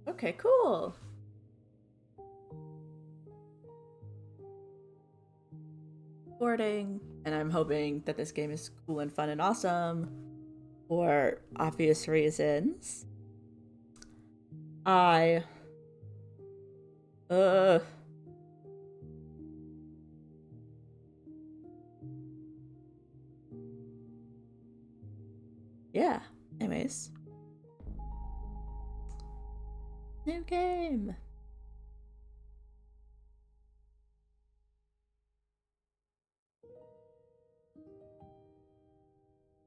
Okay, cool. Boarding, and I'm hoping that this game is cool and fun and awesome for obvious reasons. I uh yeah. Anyways. New game.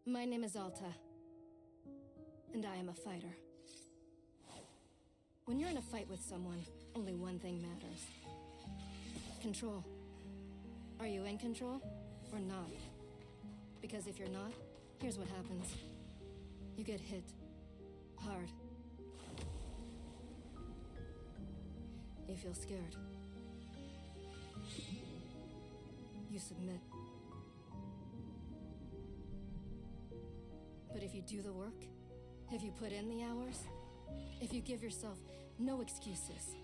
My name is Alta, and I am a fighter. When you're in a fight with someone, only one thing matters. Control. Are you in control or not? Because if you're not, here's what happens. You get hit. Hard. You feel scared. You submit. But if you do the work, if you put in the hours, if you give yourself no excuses,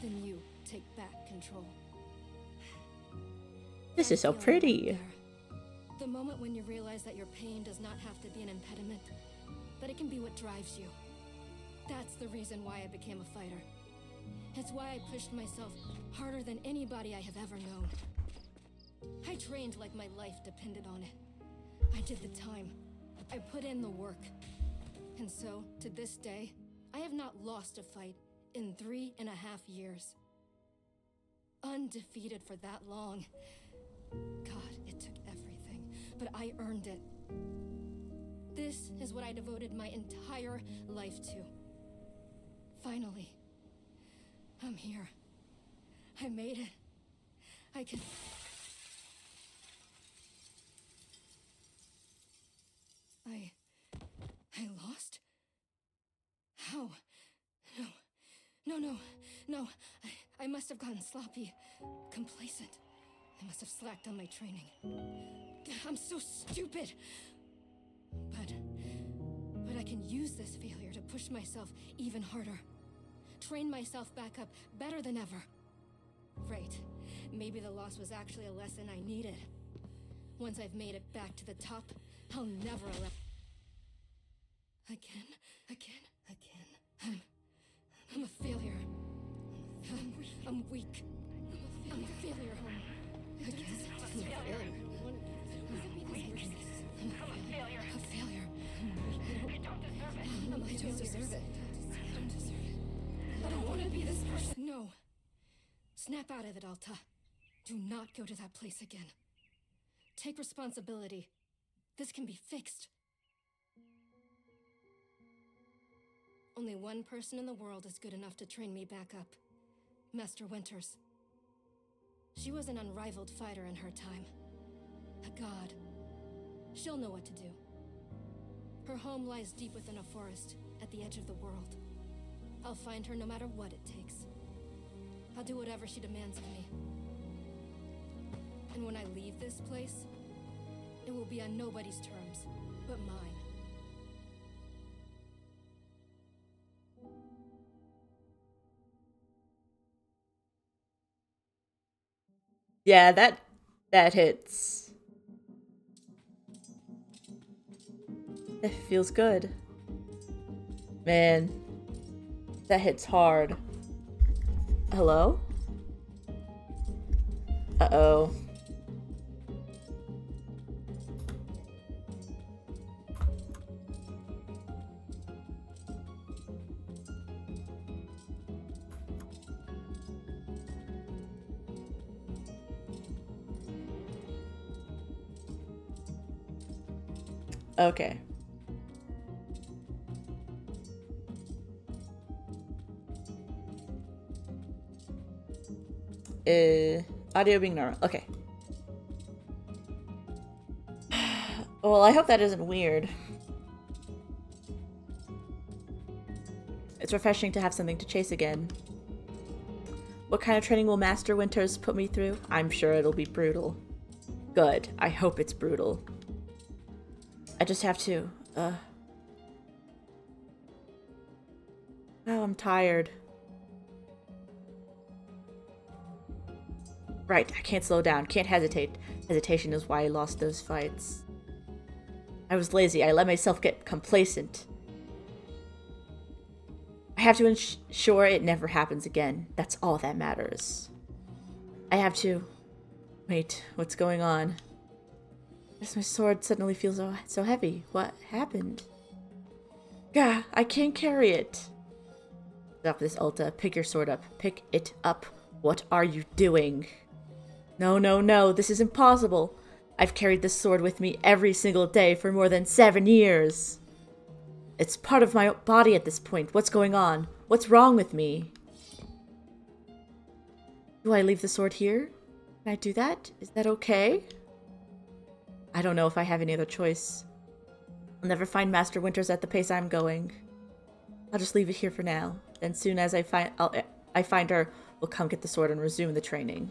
then you take back control. This is so pretty. The moment when you realize that your pain does not have to be an impediment, that it can be what drives you. That's the reason why I became a fighter. It's why I pushed myself harder than anybody I have ever known. I trained like my life depended on it. I did the time. I put in the work. And so, to this day, I have not lost a fight in 3.5 years. Undefeated for that long. God, it took everything, but I earned it. This is what I devoted my entire life to. Finally, I'm here. I made it. I can... I lost? How? No. I must have gotten sloppy, complacent. I must have slacked on my training. I'm so stupid. But I can use this failure to push myself even harder. Train myself back up better than ever. Right. Maybe the loss was actually a lesson I needed. Once I've made it back to the top, I'll never allow... Again. I'm a failure. I'm weak. I'm a failure. Again. I'm a failure. A failure. I don't deserve it. I don't want to be this person. No. Snap out of it, Alta. Do not go to that place again. Take responsibility. This can be fixed. Only one person in the world is good enough to train me back up. Master Winters. She was an unrivaled fighter in her time. A god. She'll know what to do. Her home lies deep within a forest, at the edge of the world. I'll find her no matter what it takes. I'll do whatever she demands of me. And when I leave this place, it will be on nobody's terms, but mine. Yeah, that hits. It feels good. Man, that hits hard. Hello? Uh-oh. Okay. Audio being normal. Okay. Well, I hope that isn't weird. It's refreshing to have something to chase again. What kind of training will Master Winters put me through? I'm sure it'll be brutal. Good. I hope it's brutal. I just have to, Oh, I'm tired. Right, I can't slow down, can't hesitate. Hesitation is why I lost those fights. I was lazy, I let myself get complacent. I have to ensure it never happens again. That's all that matters. I have to... Wait, what's going on? Yes, my sword suddenly feels so heavy. What happened? Gah, I can't carry it. Stop this, Ulta. Pick your sword up. Pick it up. What are you doing? No, no, no. This is impossible. I've carried this sword with me every single day for more than 7 years. It's part of my body at this point. What's going on? What's wrong with me? Do I leave the sword here? Can I do that? Is that okay? I don't know if I have any other choice. I'll never find Master Winters at the pace I'm going. I'll just leave it here for now. Then soon as I find her, we'll come get the sword and resume the training.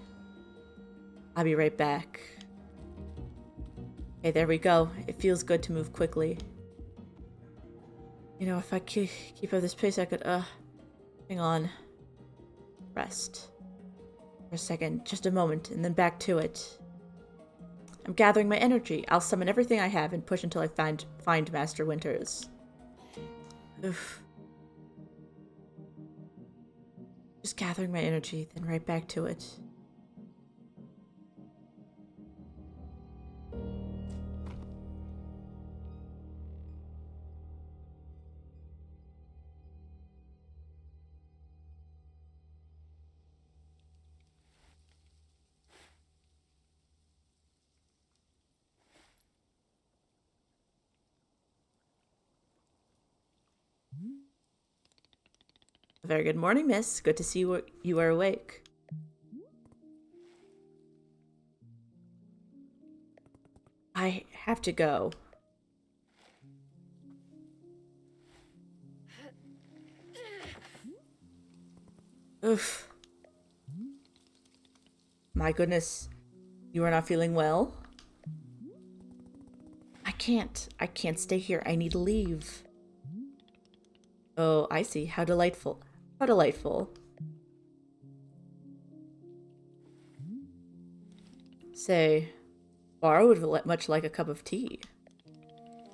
I'll be right back. Okay, there we go. It feels good to move quickly. You know, if I keep up this pace, I could, hang on. Rest. For a second, just a moment, and then back to it. I'm gathering my energy. I'll summon everything I have and push until I find Master Winters. Oof. Just gathering my energy, then right back to it. A very good morning, miss. Good to see you are awake. I have to go. Oof. My goodness. You are not feeling well? I can't stay here. I need to leave. Oh, I see. How delightful. How delightful. Say, Baro would much like a cup of tea.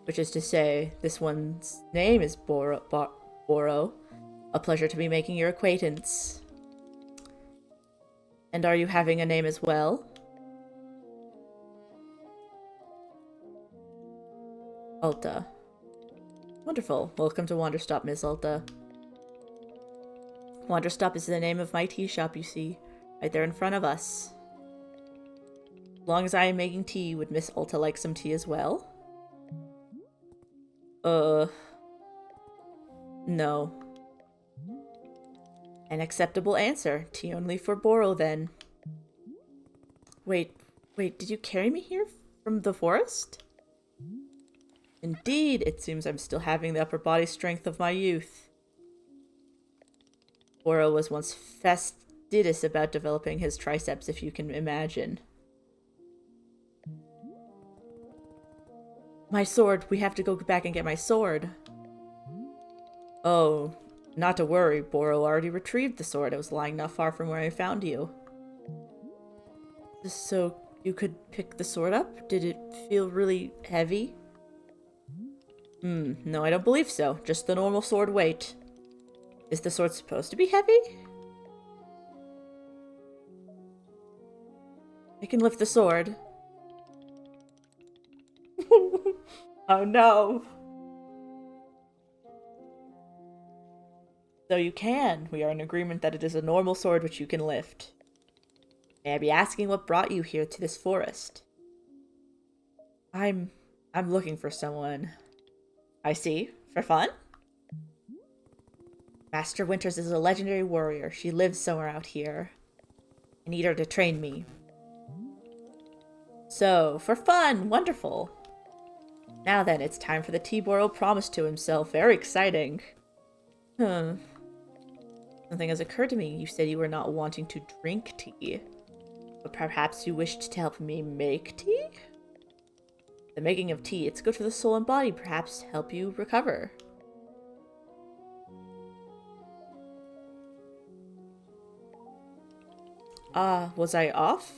Which is to say, this one's name is Boro. A pleasure to be making your acquaintance. And are you having a name as well? Ulta. Wonderful. Welcome to Wanderstop, Miss Ulta. Wanderstop is the name of my tea shop, you see. Right there in front of us. As long as I am making tea, would Miss Ulta like some tea as well? No. An acceptable answer. Tea only for Boro, then. Wait, did you carry me here from the forest? Indeed, it seems I'm still having the upper body strength of my youth. Boro was once fastidious about developing his triceps, if you can imagine. My sword. We have to go back and get my sword. Oh, not to worry. Boro already retrieved the sword. It was lying not far from where I found you. So you could pick the sword up? Did it feel really heavy? No, I don't believe so. Just the normal sword weight. Is the sword supposed to be heavy? I can lift the sword. Oh no. So you can. We are in agreement that it is a normal sword which you can lift. May I be asking what brought you here to this forest? I'm looking for someone. I see. For fun? Master Winters is a legendary warrior. She lives somewhere out here. I need her to train me. So, for fun! Wonderful! Now then, it's time for the tea Boro promised to himself. Very exciting. Hmm. Something has occurred to me. You said you were not wanting to drink tea. But perhaps you wished to help me make tea? The making of tea, it's good for the soul and body. Perhaps help you recover. Was I off?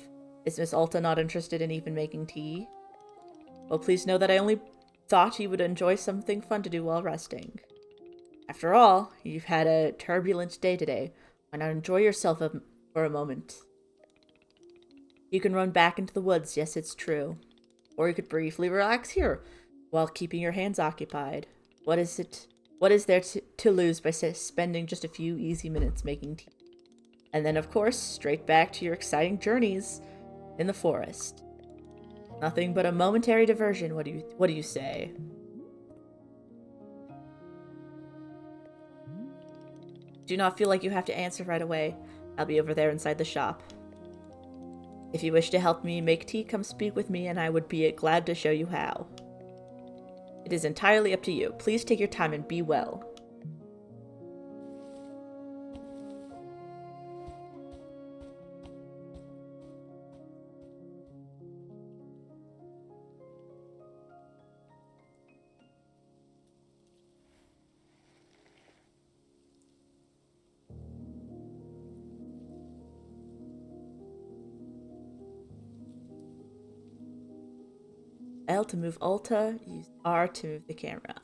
Is Miss Alta not interested in even making tea? Well, please know that I only thought you would enjoy something fun to do while resting. After all, you've had a turbulent day today. Why not enjoy yourself for a moment? You can run back into the woods, yes, it's true. Or you could briefly relax here, while keeping your hands occupied. What is there to lose by spending just a few easy minutes making tea? And then, of course, straight back to your exciting journeys in the forest. Nothing but a momentary diversion, what do you say? Do not feel like you have to answer right away. I'll be over there inside the shop. If you wish to help me make tea, come speak with me and I would be glad to show you how. It is entirely up to you. Please take your time and be well. L to move Alta, use R to move the camera.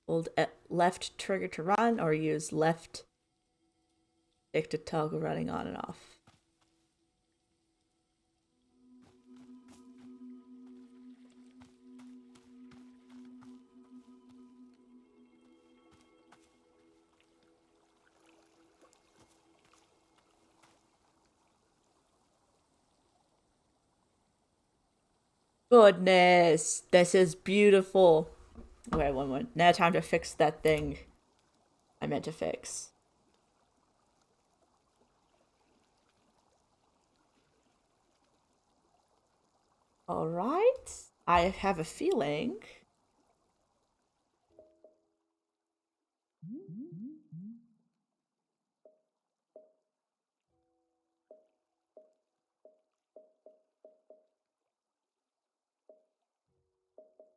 Hold left trigger to run or use left stick to toggle running on and off. Goodness, this is beautiful. Wait, one moment. Now time to fix that thing I meant to fix. Alright. I have a feeling.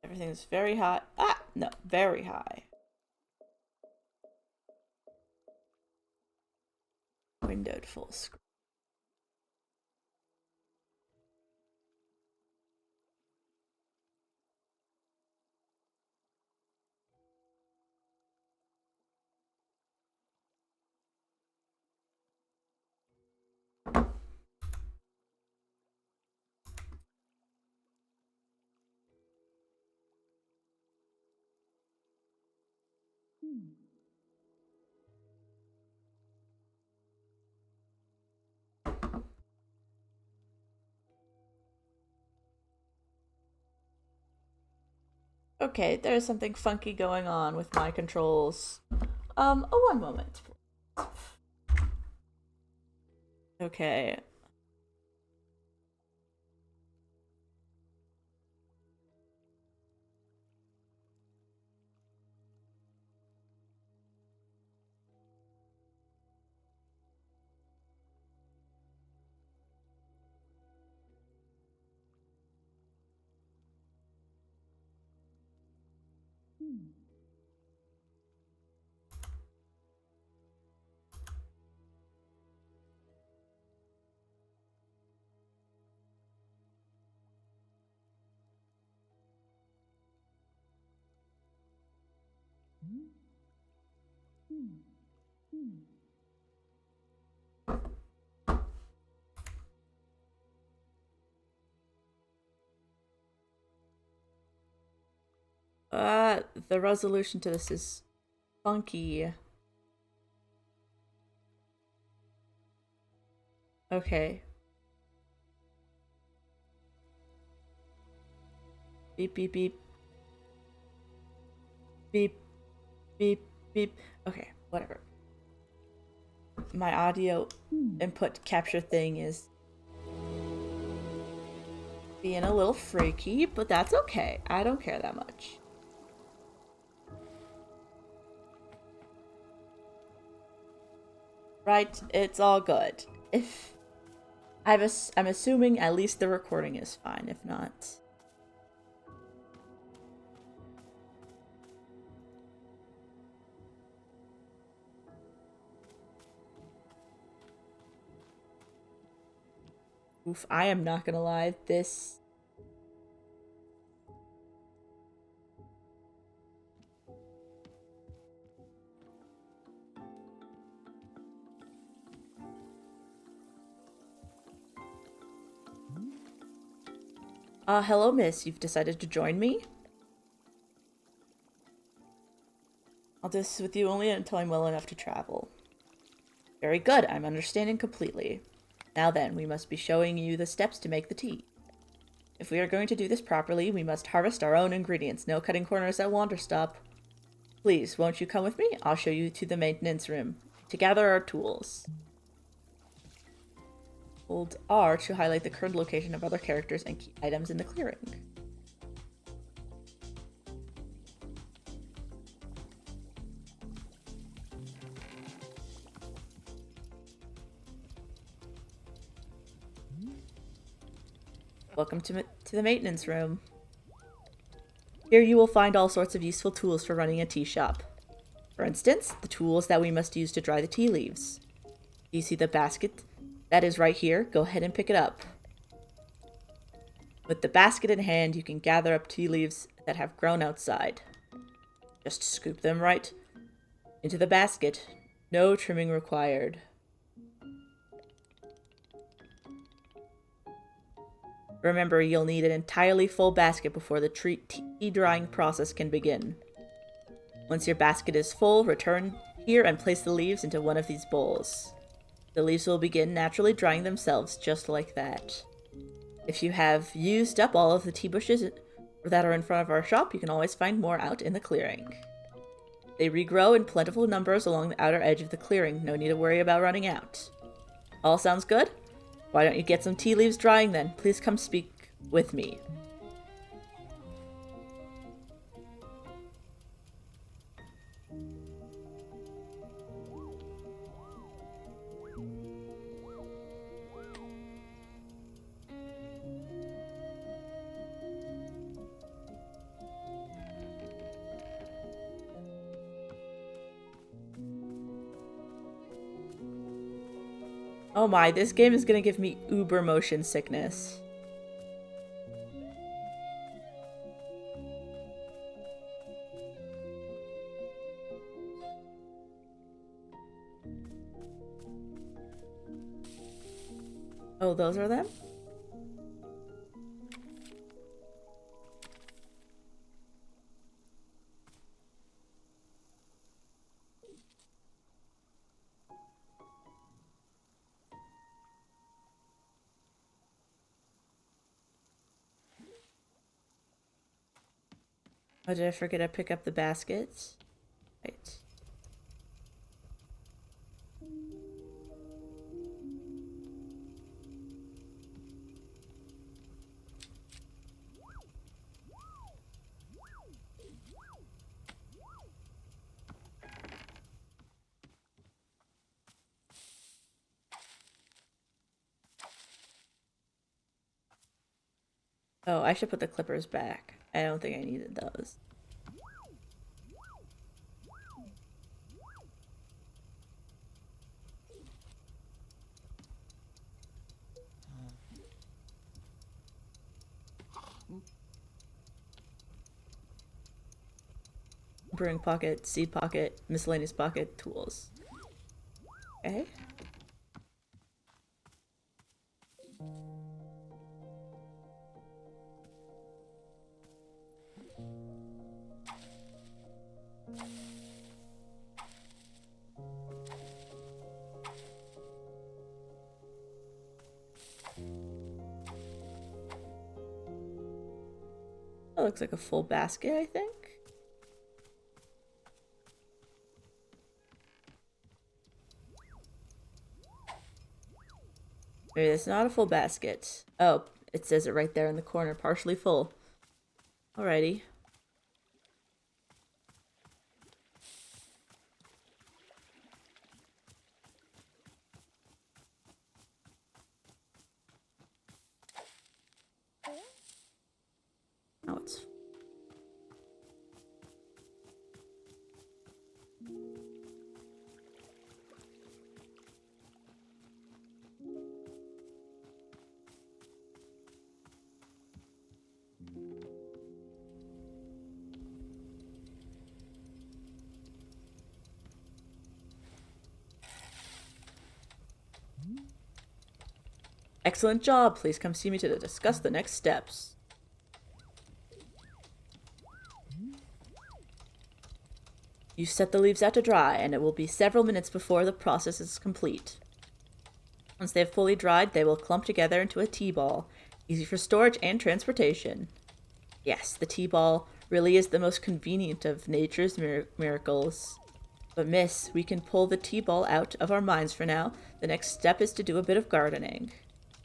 Everything's very high. Ah, no, very high. Windowed full screen. Okay, there's something funky going on with my controls. Oh, one moment. Okay. The resolution to this is funky. Okay. Beep, beep, beep. Beep, beep, beep. Okay, whatever. My audio input capture thing is being a little freaky, but that's okay. I don't care that much. Right, it's all good. If I'm assuming at least the recording is fine. If not, oof, I am not gonna lie. This hello, miss. You've decided to join me? I'll do this with you only until I'm well enough to travel. Very good. I'm understanding completely. Now then, we must be showing you the steps to make the tea. If we are going to do this properly, we must harvest our own ingredients. No cutting corners at Wanderstop. Please, won't you come with me? I'll show you to the maintenance room to gather our tools. Hold R to highlight the current location of other characters and key items in the clearing. Welcome to the maintenance room. Here you will find all sorts of useful tools for running a tea shop. For instance, the tools that we must use to dry the tea leaves. Do you see the basket? That is right here. Go ahead and pick it up. With the basket in hand, you can gather up tea leaves that have grown outside. Just scoop them right into the basket. No trimming required. Remember, you'll need an entirely full basket before the tea drying process can begin. Once your basket is full, return here and place the leaves into one of these bowls. The leaves will begin naturally drying themselves, just like that. If you have used up all of the tea bushes that are in front of our shop, you can always find more out in the clearing. They regrow in plentiful numbers along the outer edge of the clearing. No need to worry about running out. All sounds good? Why don't you get some tea leaves drying then? Please come speak with me. Oh my, this game is gonna give me uber motion sickness. Oh, those are them? Oh, did I forget to pick up the baskets? Right. Oh, I should put the clippers back. I don't think I needed those. brewing pocket, seed pocket, miscellaneous pocket, tools. Okay. That looks like a full basket, I think. Maybe it's not a full basket. Oh, it says it right there in the corner, partially full. Alrighty. Now it's excellent job. Please come see me to discuss the next steps. You set the leaves out to dry, and it will be several minutes before the process is complete. Once they have fully dried, they will clump together into a tea ball, easy for storage and transportation. Yes, the tea ball really is the most convenient of nature's miracles. But miss, we can pull the tea ball out of our minds for now. The next step is to do a bit of gardening.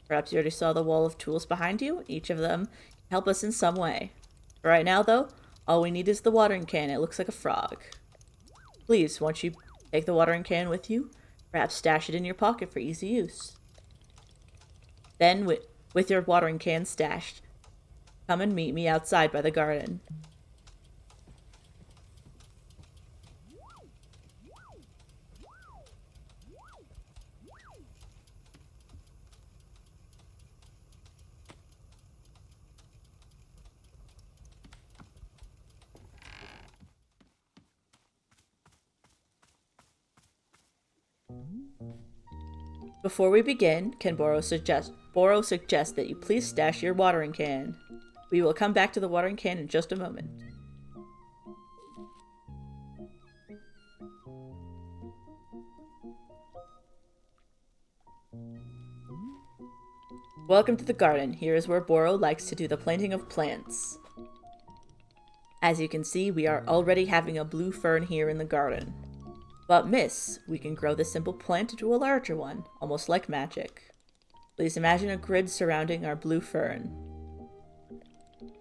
Perhaps you already saw the wall of tools behind you. Each of them can help us in some way. For right now, though, all we need is the watering can. It looks like a frog. Please, won't you take the watering can with you? Perhaps stash it in your pocket for easy use. Then, with your watering can stashed, come and meet me outside by the garden. Before we begin, can Boro suggest that you please stash your watering can. We will come back to the watering can in just a moment. Welcome to the garden. Here is where Boro likes to do the planting of plants. As you can see, we are already having a blue fern here in the garden. But miss, we can grow this simple plant into a larger one, almost like magic. Please imagine a grid surrounding our blue fern.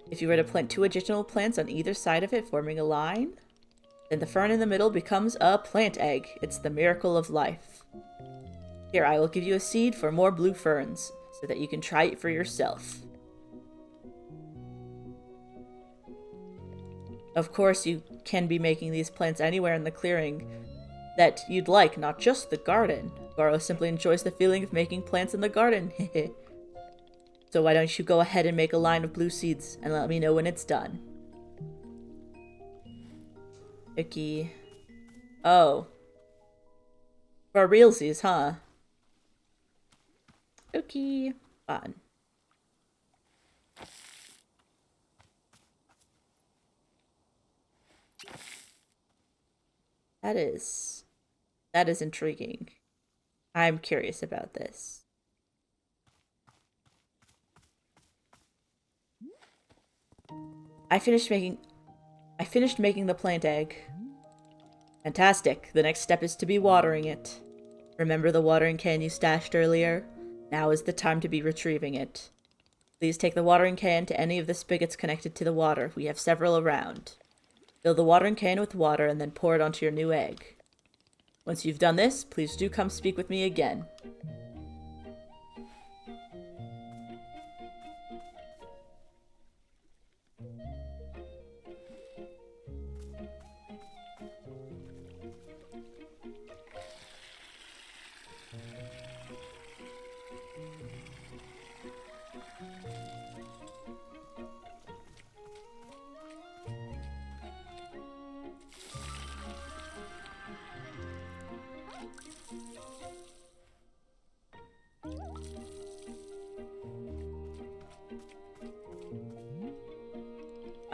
If you were to plant 2 additional plants on either side of it, forming a line, then the fern in the middle becomes a plant egg. It's the miracle of life. Here, I will give you a seed for more blue ferns, so that you can try it for yourself. Of course, you can be making these plants anywhere in the clearing that you'd like, not just the garden. Boro simply enjoys the feeling of making plants in the garden. So why don't you go ahead and make a line of blue seeds and let me know when it's done. Icky. Oh. For realsies, huh? Okay. Fun. That is intriguing. I'm curious about this. I finished making the plant egg. Fantastic. The next step is to be watering it. Remember the watering can you stashed earlier? Now is the time to be retrieving it. Please take the watering can to any of the spigots connected to the water. We have several around. Fill the watering can with water and then pour it onto your new egg. Once you've done this, please do come speak with me again.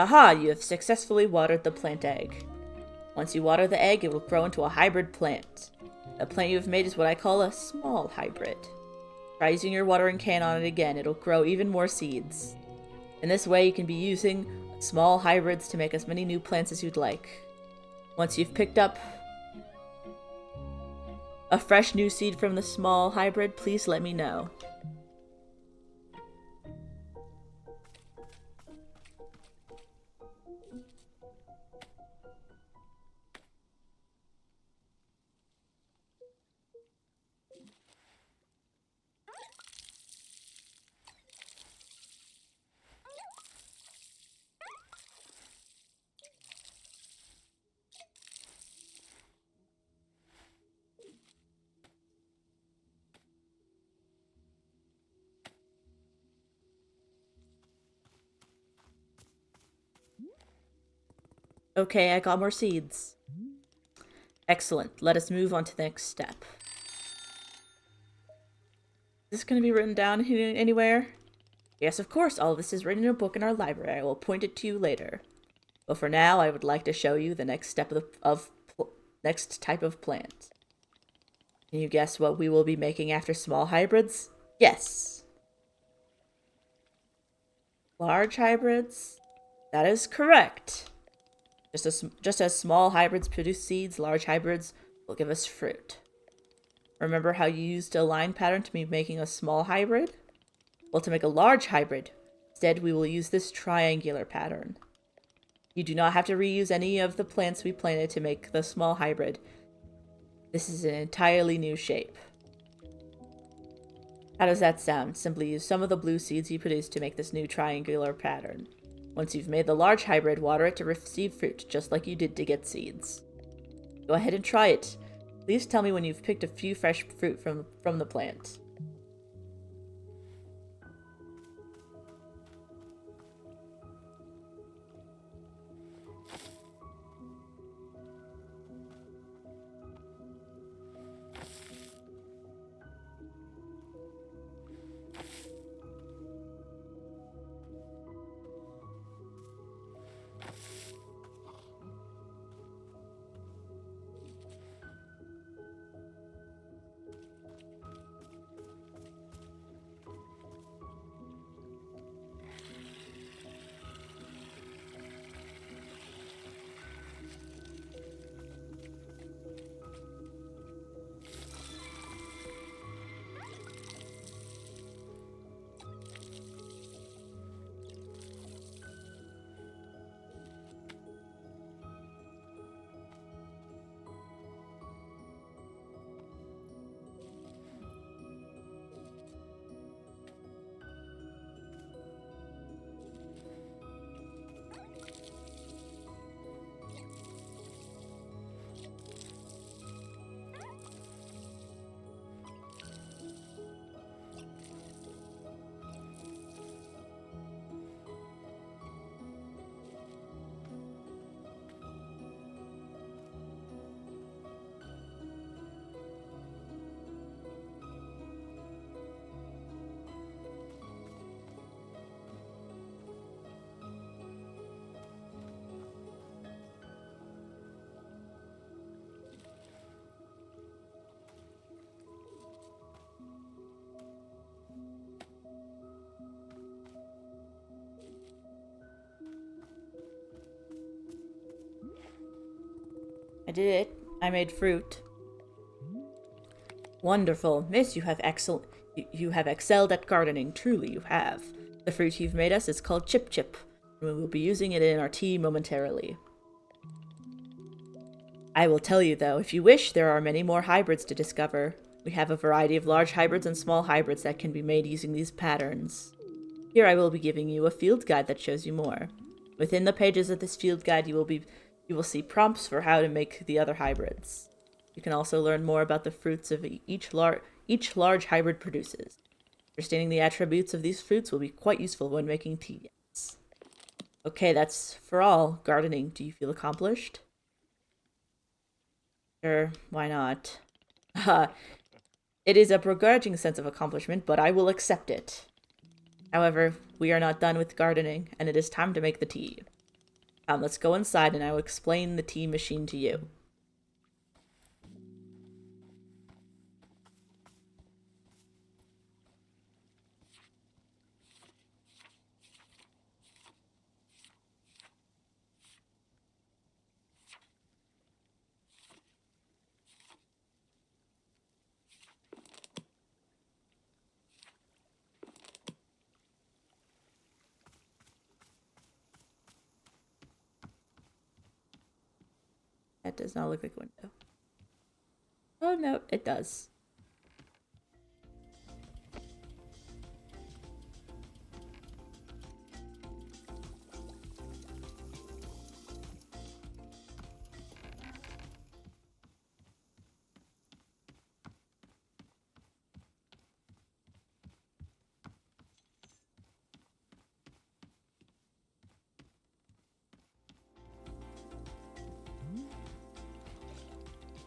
Aha, you have successfully watered the plant egg. Once you water the egg, it will grow into a hybrid plant. The plant you have made is what I call a small hybrid. Try using your watering can on it again, it'll grow even more seeds. In this way, you can be using small hybrids to make as many new plants as you'd like. Once you've picked up a fresh new seed from the small hybrid, please let me know. Okay, I got more seeds. Excellent. Let us move on to the next step. Is this going to be written down anywhere? Yes, of course. All of this is written in a book in our library. I will point it to you later. But for now, I would like to show you the next step next type of plant. Can you guess what we will be making after small hybrids? Yes. Large hybrids? That is correct. Just as small hybrids produce seeds, large hybrids will give us fruit. Remember how you used a line pattern to be making a small hybrid? Well, to make a large hybrid, instead we will use this triangular pattern. You do not have to reuse any of the plants we planted to make the small hybrid. This is an entirely new shape. How does that sound? Simply use some of the blue seeds you produced to make this new triangular pattern. Once you've made the large hybrid, water it to receive fruit, just like you did to get seeds. Go ahead and try it. Please tell me when you've picked a few fresh fruit from the plant. I did it. I made fruit. Wonderful. Miss, you have you have excelled at gardening. Truly, you have. The fruit you've made us is called Chip Chip, and we will be using it in our tea momentarily. I will tell you, though, if you wish, there are many more hybrids to discover. We have a variety of large hybrids and small hybrids that can be made using these patterns. Here I will be giving you a field guide that shows you more. Within the pages of this field guide, you will see prompts for how to make the other hybrids. You can also learn more about the fruits of each large hybrid produces. Understanding the attributes of these fruits will be quite useful when making tea. Okay, that's for all. Gardening, do you feel accomplished? Sure, why not? It is a begrudging sense of accomplishment, but I will accept it. However, we are not done with gardening, and it is time to make the tea. Come, let's go inside and I will explain the tea machine to you. That does not look like a window. Oh no, it does.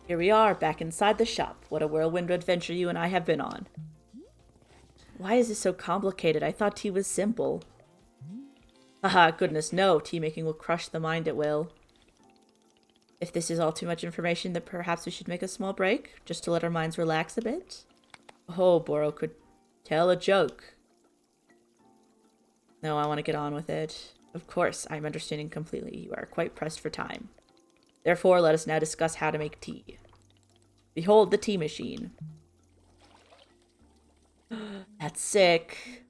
Here we are, back inside the shop. What a whirlwind adventure you and I have been on. Why is this so complicated? I thought tea was simple. Haha, goodness no, tea making will crush the mind at will. If this is all too much information, then perhaps we should make a small break, just to let our minds relax a bit? Oh, Boro could tell a joke. No, I want to get on with it. Of course, I'm understanding completely. You are quite pressed for time. Therefore, let us now discuss how to make tea. Behold the tea machine. That's sick.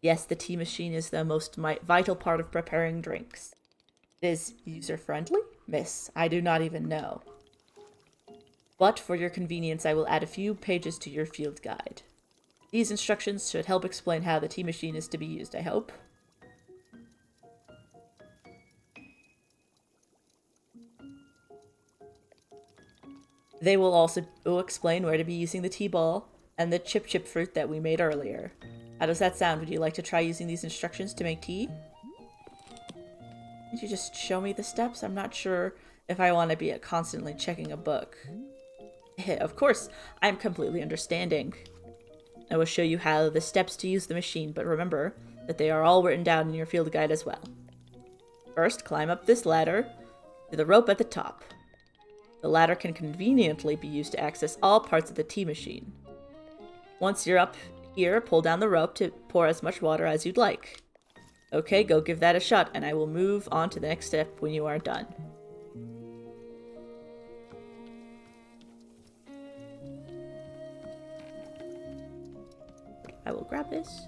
Yes, the tea machine is the most vital part of preparing drinks. It is user-friendly? Miss, I do not even know. But for your convenience, I will add a few pages to your field guide. These instructions should help explain how the tea machine is to be used, I hope. They will also explain where to be using the tea ball and the chip fruit that we made earlier. How does that sound? Would you like to try using these instructions to make tea? Could you just show me the steps? I'm not sure if I want to be constantly checking a book. Of course, I'm completely understanding. I will show you how the steps to use the machine, but remember that they are all written down in your field guide as well. First, climb up this ladder to the rope at the top. The ladder can conveniently be used to access all parts of the tea machine. Once you're up here, pull down the rope to pour as much water as you'd like. Okay, go give that a shot, and I will move on to the next step when you are done. I will grab this.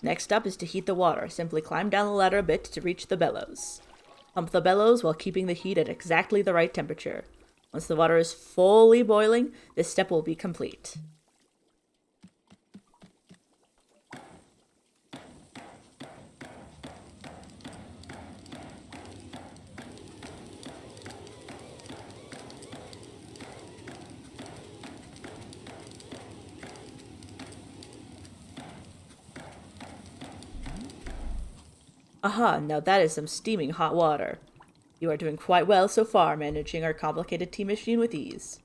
Next up is to heat the water. Simply climb down the ladder a bit to reach the bellows. Pump the bellows while keeping the heat at exactly the right temperature. Once the water is fully boiling, this step will be complete. Aha, now that is some steaming hot water. You are doing quite well so far, managing our complicated tea machine with ease.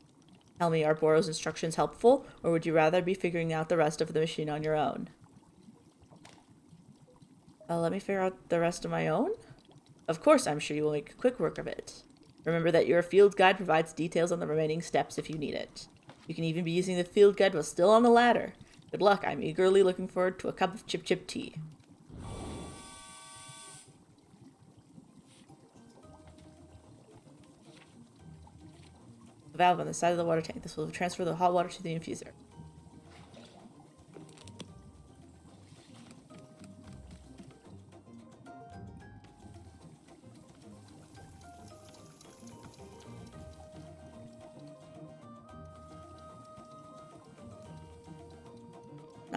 Tell me, are Boro's instructions helpful, or would you rather be figuring out the rest of the machine on your own? Let me figure out the rest on my own? Of course, I'm sure you will make quick work of it. Remember that your field guide provides details on the remaining steps if you need it. You can even be using the field guide while still on the ladder. Good luck, I'm eagerly looking forward to a cup of chip tea. Valve on the side of the water tank. This will transfer the hot water to the infuser.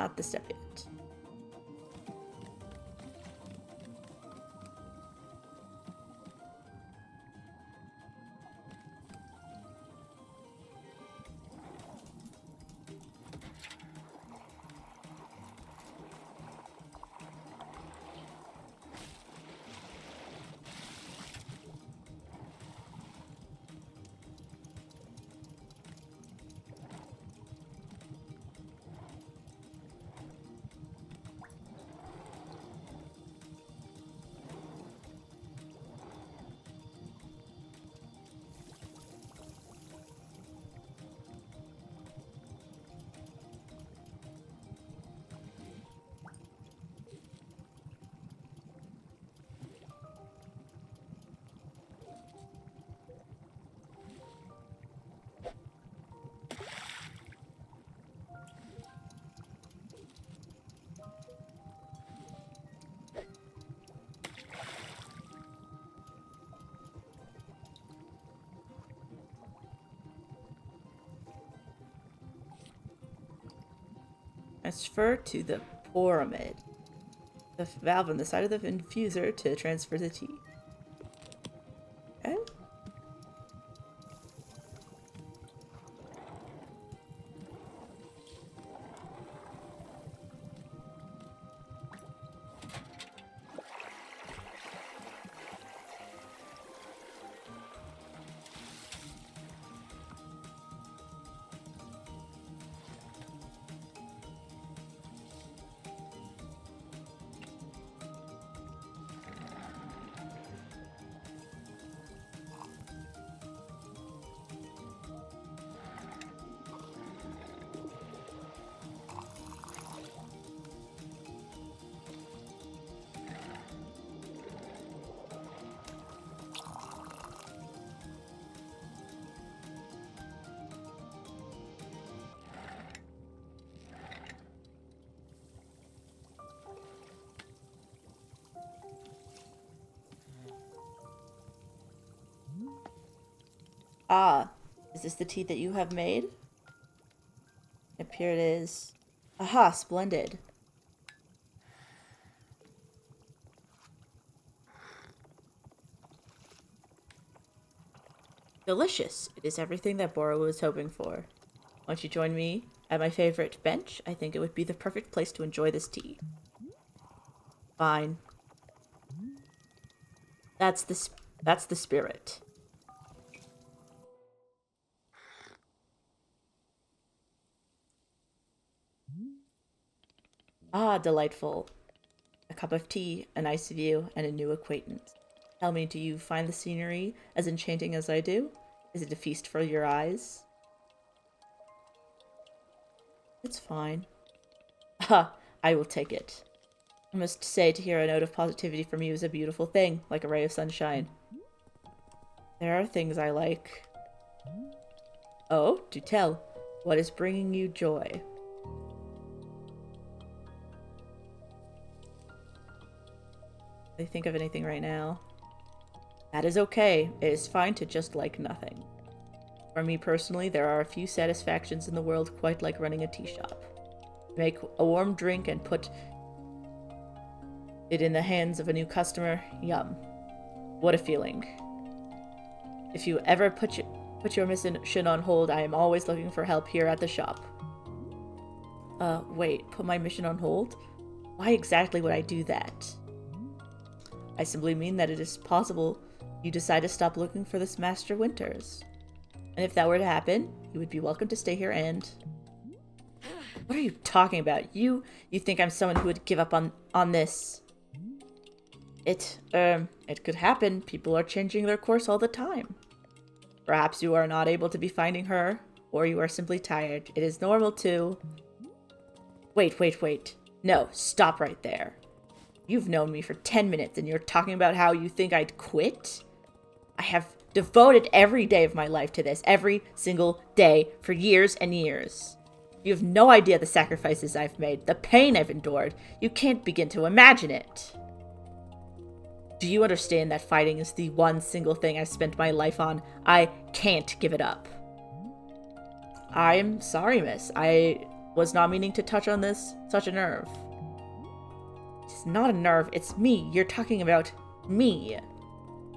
not the step yet. Transfer to the pyramid. The valve on the side of the infuser to transfer the tea. Okay. Ah, is this the tea that you have made? Yep, here it is. Aha, splendid. Delicious. It is everything that Bora was hoping for. Won't you join me at my favorite bench? I think it would be the perfect place to enjoy this tea. Fine. That's the spirit. Ah, delightful. A cup of tea, a nice view, and a new acquaintance. Tell me, do you find the scenery as enchanting as I do? Is it a feast for your eyes? It's fine. Ah, I will take it. I must say, to hear a note of positivity from you is a beautiful thing, like a ray of sunshine. There are things I like. Oh, do tell. What is bringing you joy? I think of anything right now. That is okay. It is fine to just like nothing. For me personally, there are a few satisfactions in the world quite like running a tea shop. Make a warm drink and put it in the hands of a new customer. Yum. What a feeling. If you ever put your mission on hold, I am always looking for help here at the shop. Wait, put my mission on hold? Why exactly would I do that? I simply mean that it is possible you decide to stop looking for this Master Winters. And if that were to happen, you would be welcome to stay here and... What are you talking about? You think I'm someone who would give up on this? It could happen. People are changing their course all the time. Perhaps you are not able to be finding her, or you are simply tired. It is normal to... Wait. No, stop right there. You've known me for 10 minutes and you're talking about how you think I'd quit? I have devoted every day of my life to this, every single day, for years and years. You have no idea the sacrifices I've made, the pain I've endured. You can't begin to imagine it. Do you understand that fighting is the one single thing I've spent my life on? I can't give it up. I'm sorry, miss. I Was not meaning to touch on this. Such a nerve. It's not a nerve, it's me. You're talking about me.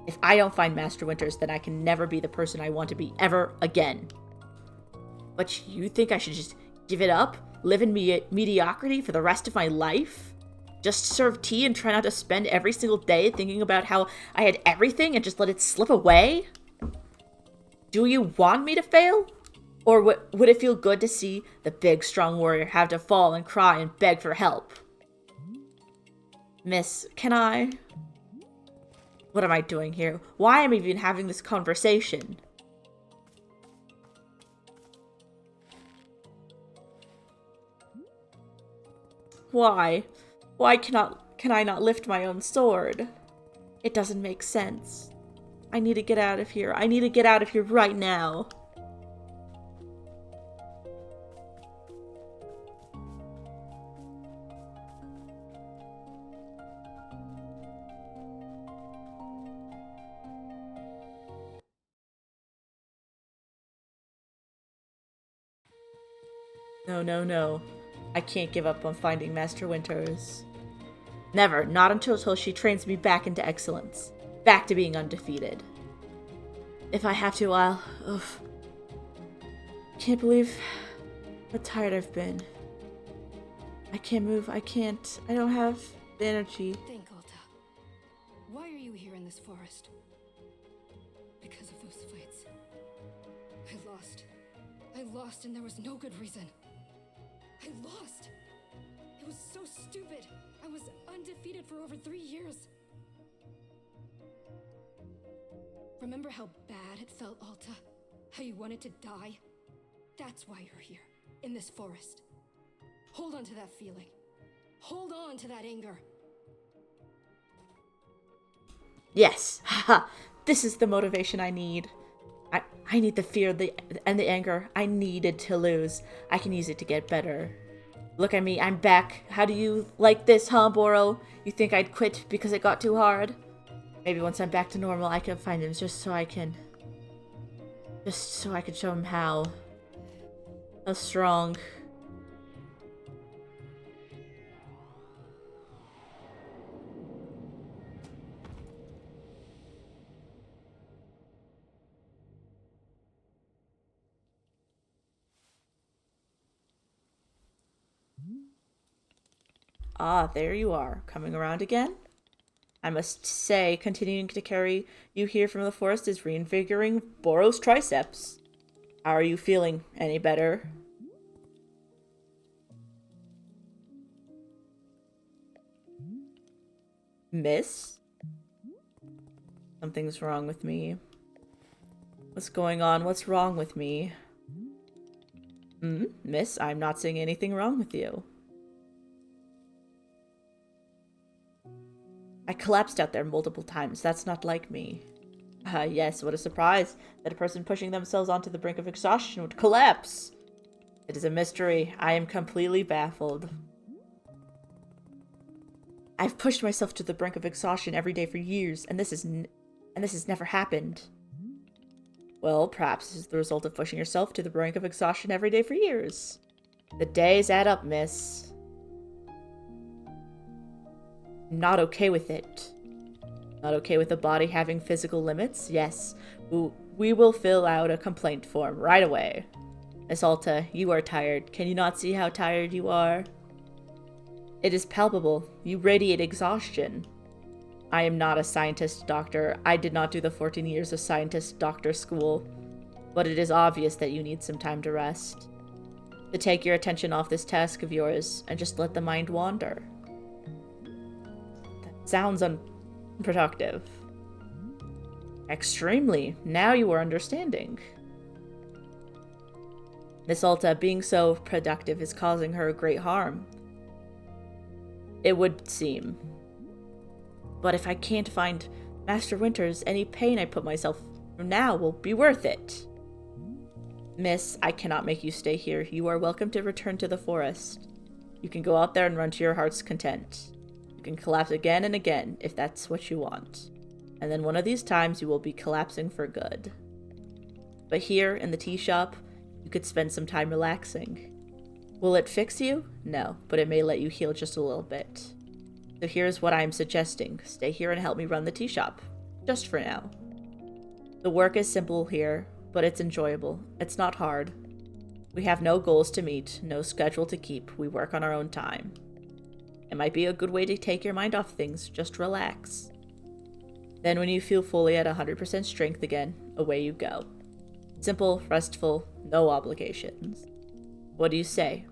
If I don't find Master Winters, then I can never be the person I want to be ever again. But you think I should just give it up? Live in mediocrity for the rest of my life? Just serve tea and try not to spend every single day thinking about how I had everything and just let it slip away? Do you want me to fail? Or would it feel good to see the big, strong warrior have to fall and cry and beg for help? Miss, can I? What am I doing here? Why am I even having this conversation? Why? Why can I not lift my own sword? It doesn't make sense. I need to get out of here. I need to get out of here right now. No, no, no. I can't give up on finding Master Winters. Never, not until she trains me back into excellence. Back to being undefeated. If I have to, I'll... Oof. Can't believe how tired I've been. I can't move, I can't. I don't have the energy. Think, Alta. Why are you here in this forest? Because of those fights. I lost. I lost and there was no good reason. I lost! It was so stupid! I was undefeated for over 3 years! Remember how bad it felt, Alta? How you wanted to die? That's why you're here, in this forest. Hold on to that feeling. Hold on to that anger. Yes! Haha! This is the motivation I need. I need the fear and the anger I needed to lose. I can use it to get better. Look at me, I'm back. How do you like this, huh, Boro? You think I'd quit because it got too hard? Maybe once I'm back to normal, I can find him just so I can show him how strong. Ah, there you are, coming around again? I must say, continuing to carry you here from the forest is reinvigorating Boro's triceps. How are you feeling? Any better? Miss? Something's wrong with me. What's going on? What's wrong with me? Miss, I'm not seeing anything wrong with you. I collapsed out there multiple times. That's not like me. Yes, what a surprise that a person pushing themselves onto the brink of exhaustion would collapse. It is a mystery. I am completely baffled. I've pushed myself to the brink of exhaustion every day for years, and this has never happened. Well, perhaps this is the result of pushing yourself to the brink of exhaustion every day for years. The days add up, miss. I'm not okay with it. Not okay with the body having physical limits? Yes, we will fill out a complaint form right away. Miss Alta, you are tired. Can you not see how tired you are? It is palpable. You radiate exhaustion. I am not a scientist doctor. I did not do the 14 years of scientist doctor school. But it is obvious that you need some time to rest. To take your attention off this task of yours and just let the mind wander. That sounds unproductive. Extremely. Now you are understanding. Miss Alta, being so productive is causing her great harm. It would seem. But if I can't find Master Winters, any pain I put myself through now will be worth it. Miss, I cannot make you stay here. You are welcome to return to the forest. You can go out there and run to your heart's content. You can collapse again and again, if that's what you want. And then one of these times you will be collapsing for good. But here, in the tea shop, you could spend some time relaxing. Will it fix you? No, but it may let you heal just a little bit. So here's what I'm suggesting. Stay here and help me run the tea shop. Just for now. The work is simple here, but it's enjoyable. It's not hard. We have no goals to meet, no schedule to keep. We work on our own time. It might be a good way to take your mind off things. Just relax. Then when you feel fully at 100% strength again, away you go. Simple, restful, no obligations. What do you say?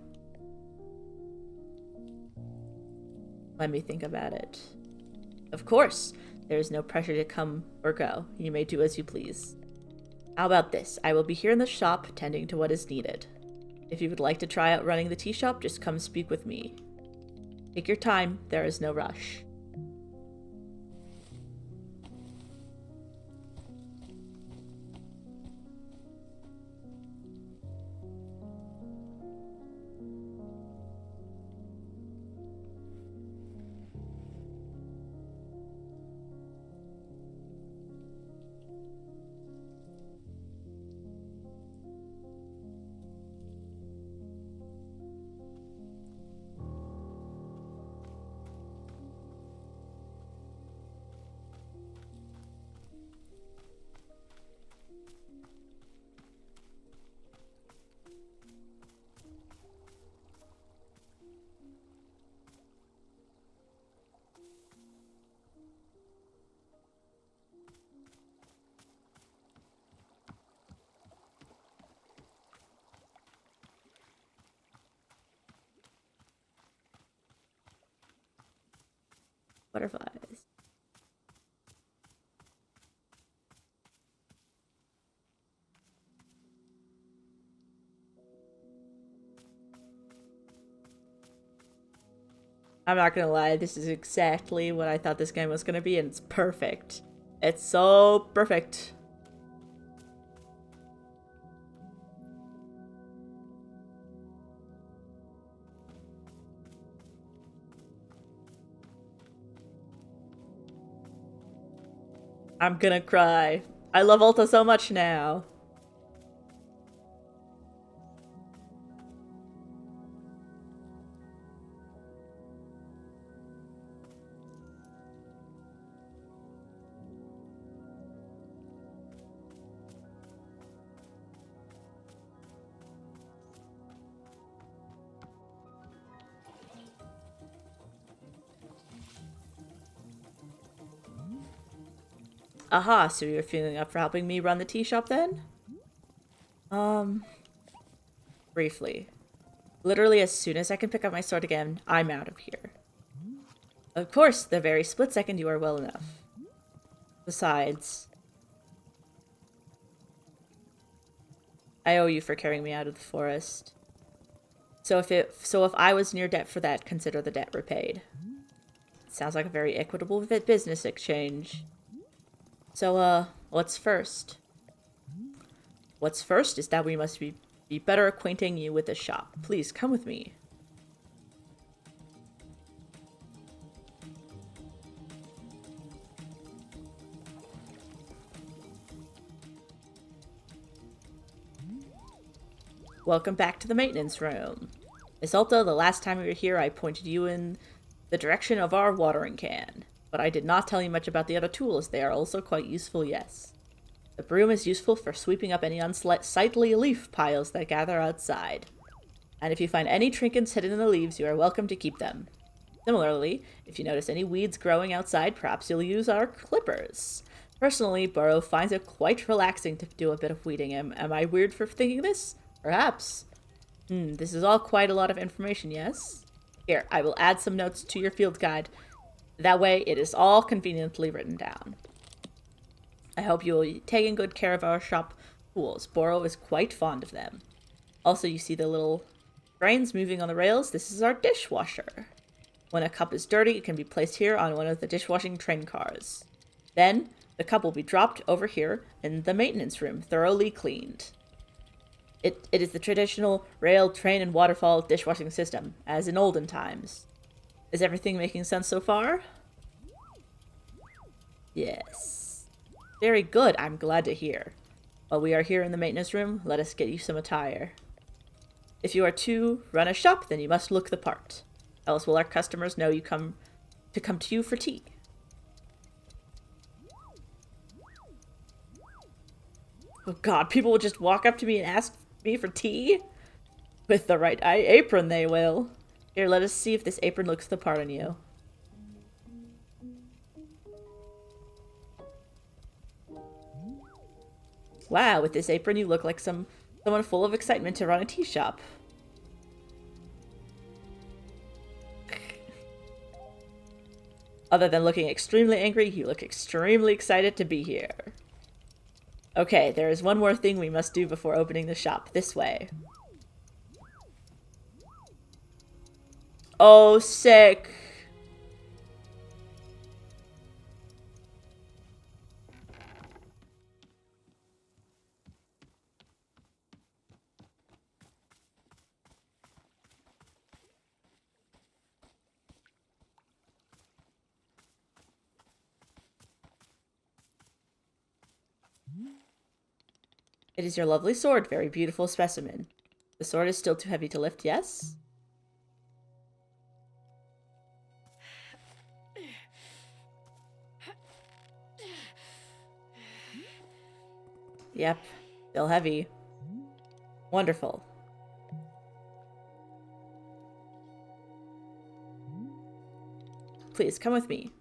Let me think about it. Of course, there is no pressure to come or go. You may do as you please. How about this? I will be here in the shop, tending to what is needed. If you would like to try out running the tea shop, just come speak with me. Take your time, there is no rush. Butterflies. I'm not gonna lie, this is exactly what I thought this game was gonna be, and it's perfect. It's so perfect. I'm gonna cry. I love Ulta so much now. Aha, so you're feeling up for helping me run the tea shop then? Briefly. Literally as soon as I can pick up my sword again, I'm out of here. Of course, the very split second you are well enough. Besides, I owe you for carrying me out of the forest. So if I was near debt for that, consider the debt repaid. Sounds like a very equitable business exchange. So, what's first? What's first is that we must be better acquainting you with the shop. Please, come with me. Welcome back to the maintenance room. Miss Ulta, the last time we were here, I pointed you in the direction of our watering can. But I did not tell you much about the other tools. They are also quite useful, yes. The broom is useful for sweeping up any unsightly leaf piles that gather outside. And if you find any trinkets hidden in the leaves, you are welcome to keep them. Similarly, if you notice any weeds growing outside, perhaps you'll use our clippers. Personally, Burrow finds it quite relaxing to do a bit of weeding. Am I weird for thinking this? Perhaps. This is all quite a lot of information, yes? Here, I will add some notes to your field guide. That way, it is all conveniently written down. I hope you will be taking good care of our shop tools. Boro is quite fond of them. Also, you see the little drains moving on the rails? This is our dishwasher. When a cup is dirty, it can be placed here on one of the dishwashing train cars. Then, the cup will be dropped over here in the maintenance room, thoroughly cleaned. It is the traditional rail, train, and waterfall dishwashing system, as in olden times. Is everything making sense so far? Yes. Very good, I'm glad to hear. While we are here in the maintenance room, let us get you some attire. If you are to run a shop, then you must look the part. Else will our customers know you come to you for tea. Oh god, people will just walk up to me and ask me for tea? With the right apron, they will. Here, let us see if this apron looks the part on you. Wow, with this apron you look like someone full of excitement to run a tea shop. Other than looking extremely angry, you look extremely excited to be here. Okay, there is one more thing we must do before opening the shop. This way. Oh, sick. It is your lovely sword, very beautiful specimen. The sword is still too heavy to lift, yes? Yep, still heavy. Wonderful. Please, come with me.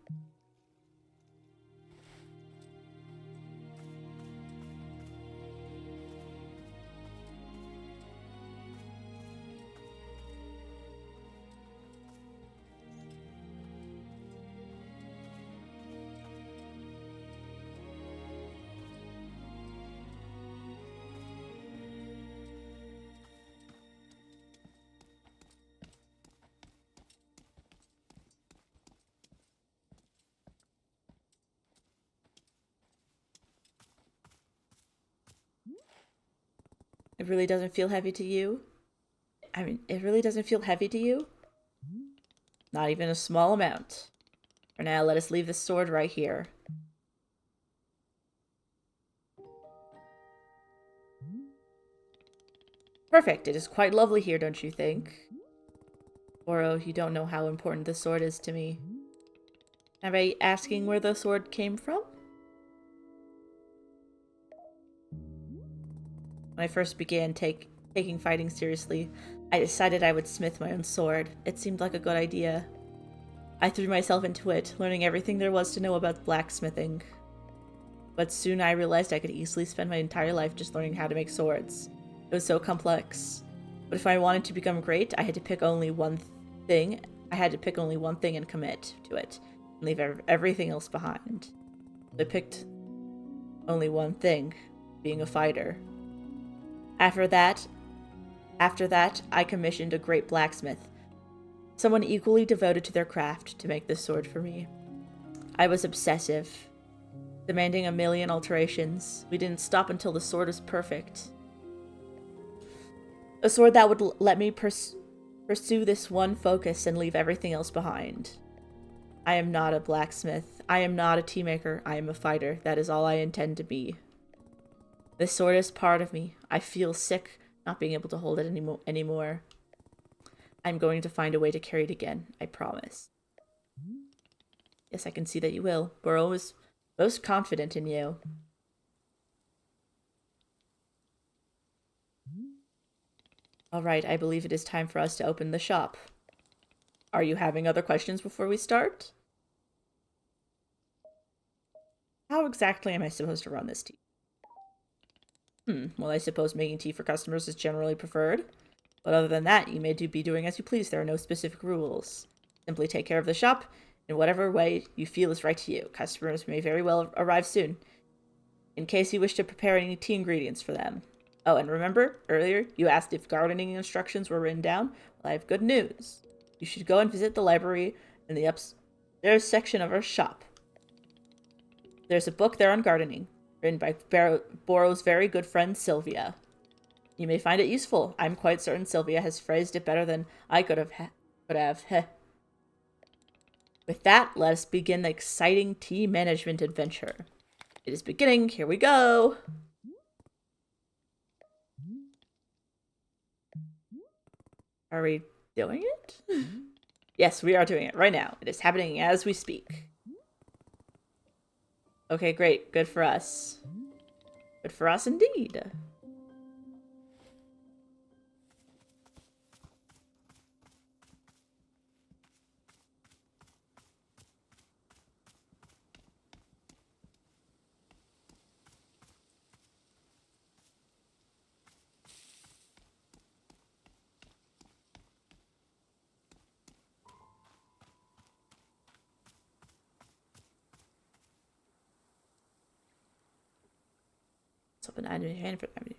It really doesn't feel heavy to you? I mean, it really doesn't feel heavy to you? Not even a small amount. For now, let us leave this sword right here. Perfect. It is quite lovely here, don't you think? Boro, you don't know how important this sword is to me. Am I asking where the sword came from? When I first began taking fighting seriously, I decided I would smith my own sword. It seemed like a good idea. I threw myself into it, learning everything there was to know about blacksmithing. But soon I realized I could easily spend my entire life just learning how to make swords. It was so complex. But if I wanted to become great, I had to pick only one thing. I had to pick only one thing and commit to it, and leave everything else behind. I picked only one thing, being a fighter. After that, I commissioned a great blacksmith, someone equally devoted to their craft, to make this sword for me. I was obsessive, demanding a million alterations. We didn't stop until the sword was perfect. A sword that would let me pursue this one focus and leave everything else behind. I am not a blacksmith. I am not a tea maker. I am a fighter. That is all I intend to be. This sword is part of me. I feel sick not being able to hold it anymore. I'm going to find a way to carry it again. I promise. Yes, I can see that you will. Boro is most confident in you. All right, I believe it is time for us to open the shop. Are you having other questions before we start? How exactly am I supposed to run this tea? Well, I suppose making tea for customers is generally preferred. But other than that, you may be doing as you please. There are no specific rules. Simply take care of the shop in whatever way you feel is right to you. Customers may very well arrive soon, in case you wish to prepare any tea ingredients for them. Oh, and remember, earlier you asked if gardening instructions were written down? Well, I have good news. You should go and visit the library in the upstairs section of our shop. There's a book there on gardening, written by Boro's very good friend Sylvia. You may find it useful. I'm quite certain Sylvia has phrased it better than I could have. With that, let us begin the exciting tea management adventure. It is beginning. Here we go. Are we doing it? Yes, we are doing it right now. It is happening as we speak. Okay, great. Good for us. Good for us indeed. Let's open item hand for item.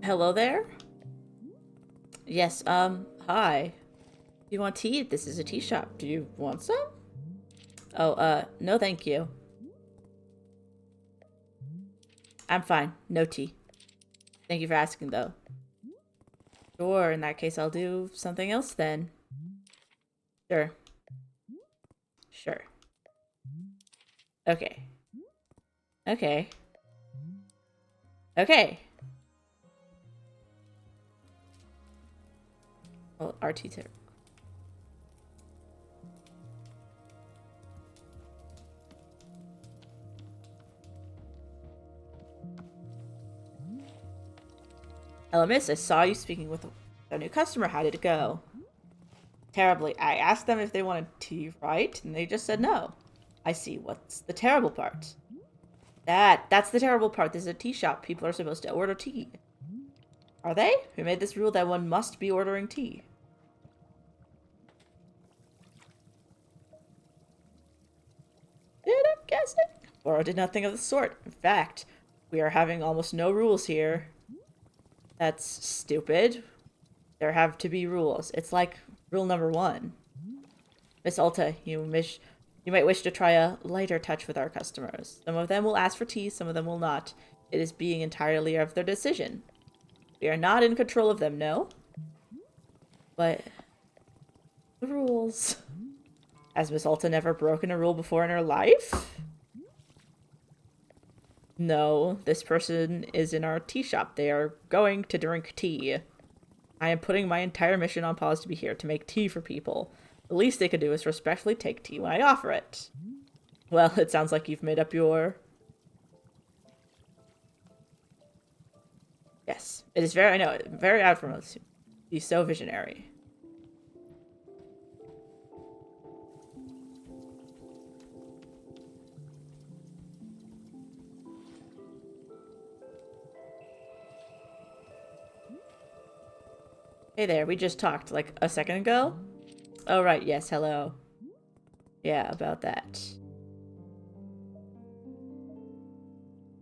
Hello there? Yes, hi. You want tea? This is a tea shop. Do you want some? Oh, no thank you. I'm fine. No tea. Thank you for asking, though. Sure, in that case, I'll do something else then. Sure. Sure. Okay. Okay. Okay. Well, RT tip. Hello, miss. I saw you speaking with a new customer. How did it go? Terribly. I asked them if they wanted tea, right? And they just said no. I see. What's the terrible part? That's the terrible part. This is a tea shop. People are supposed to order tea. Are they? Who made this rule that one must be ordering tea? Did I guess it? Boro did nothing of the sort. In fact, we are having almost no rules here. That's stupid. There have to be rules. It's like rule number 1. Miss Alta, you might wish to try a lighter touch with our customers. Some of them will ask for tea, some of them will not. It is being entirely of their decision. We are not in control of them, no? But the rules. Has Miss Alta never broken a rule before in her life? No, this person is in our tea shop. They are going to drink tea. I am putting my entire mission on pause to be here to make tea for people. The least they could do is respectfully take tea when I offer it. Well, it sounds like you've made up your... Yes, it is very, I know, very admirable. He's so visionary. Hey there, we just talked like a second ago? Oh right, yes, hello. Yeah, about that.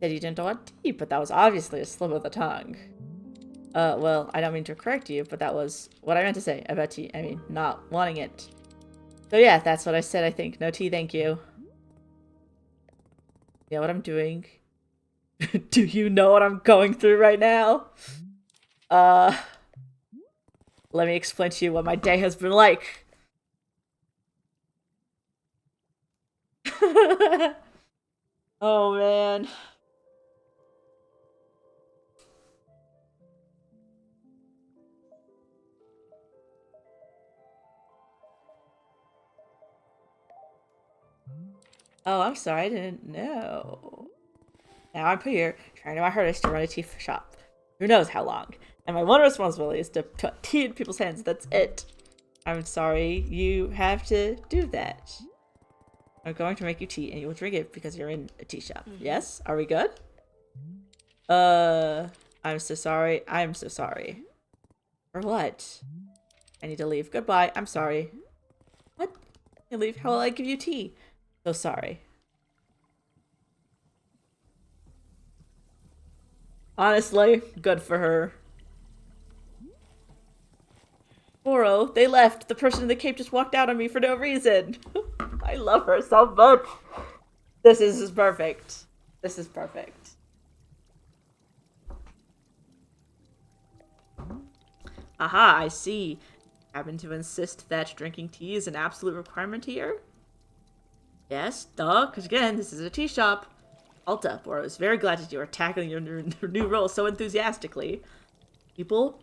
Said you didn't want tea, but that was obviously a slip of the tongue. Well, I don't mean to correct you, but that was what I meant to say about tea. I mean, not wanting it. So yeah, that's what I said, I think. No tea, thank you. Yeah, what I'm doing. Do you know what I'm going through right now? Let me explain to you what my day has been like. Oh, man. Oh, I'm sorry, I didn't know. Now I'm here, trying my hardest to run a tea shop. Who knows how long. And my one responsibility is to put tea in people's hands, that's it. I'm sorry, you have to do that. I'm going to make you tea, and you will drink it because you're in a tea shop. Yes? Are we good? I'm so sorry. I'm so sorry. For what? I need to leave. Goodbye. I'm sorry. What? You leave? How will I give you tea? So sorry. Honestly, good for her. Boro, they left. The person in the cape just walked out on me for no reason. I love her so much. This is perfect. This is perfect. Aha, I see. Happen to insist that drinking tea is an absolute requirement here? Yes, duh, because again, this is a tea shop. Alta, Boro is very glad that you are tackling your new role so enthusiastically. People,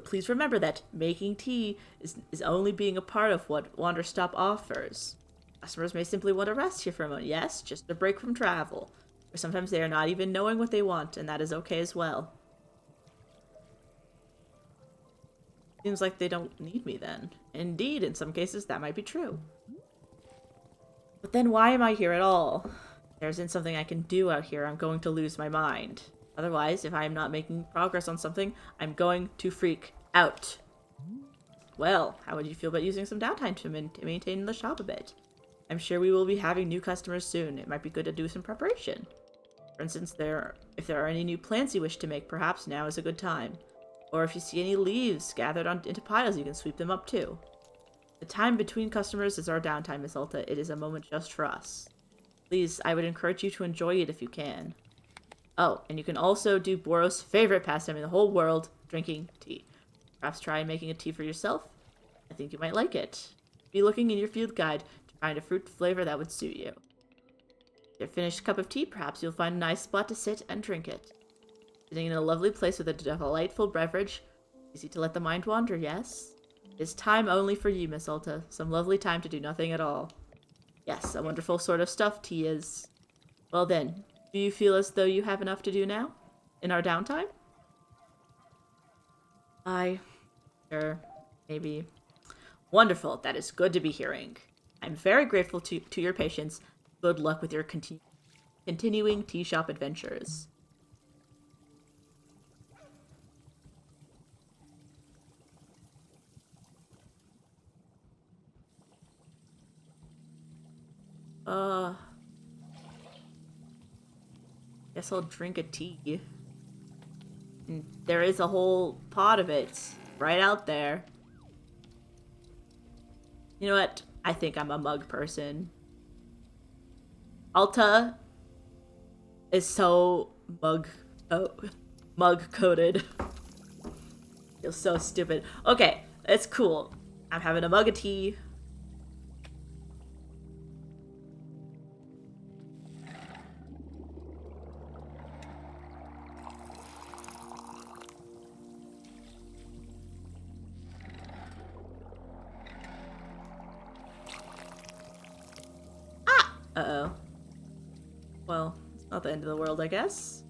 please remember that making tea is only being a part of what Wanderstop offers. Customers may simply want to rest here for a moment. Yes, just a break from travel. Or sometimes they are not even knowing what they want, and that is okay as well. Seems like they don't need me then. Indeed, in some cases, that might be true. But then why am I here at all? If there isn't something I can do out here, I'm going to lose my mind. Otherwise, if I am not making progress on something, I'm going to freak out. Well, how would you feel about using some downtime to maintain the shop a bit? I'm sure we will be having new customers soon. It might be good to do some preparation. For instance, if there are any new plants you wish to make, perhaps now is a good time. Or if you see any leaves gathered into piles, you can sweep them up too. The time between customers is our downtime, Miss Alta. It is a moment just for us. Please, I would encourage you to enjoy it if you can. Oh, and you can also do Boro's favorite pastime in the whole world, drinking tea. Perhaps try making a tea for yourself. I think you might like it. Be looking in your field guide to find a fruit flavor that would suit you. With your finished cup of tea, perhaps you'll find a nice spot to sit and drink it. Sitting in a lovely place with a delightful beverage. Easy to let the mind wander, yes? It is time only for you, Miss Alta. Some lovely time to do nothing at all. Yes, a wonderful sort of stuff tea is. Well then, do you feel as though you have enough to do now? In our downtime? Sure, maybe. Wonderful, that is good to be hearing. I'm very grateful to your patience. Good luck with your continuing tea shop adventures. Guess I'll drink a tea. And there is a whole pot of it right out there. You know what? I think I'm a mug person. Alta is so mug coated. Feels so stupid. Okay, it's cool. I'm having a mug of tea. Uh-oh. Well, it's not the end of the world, I guess.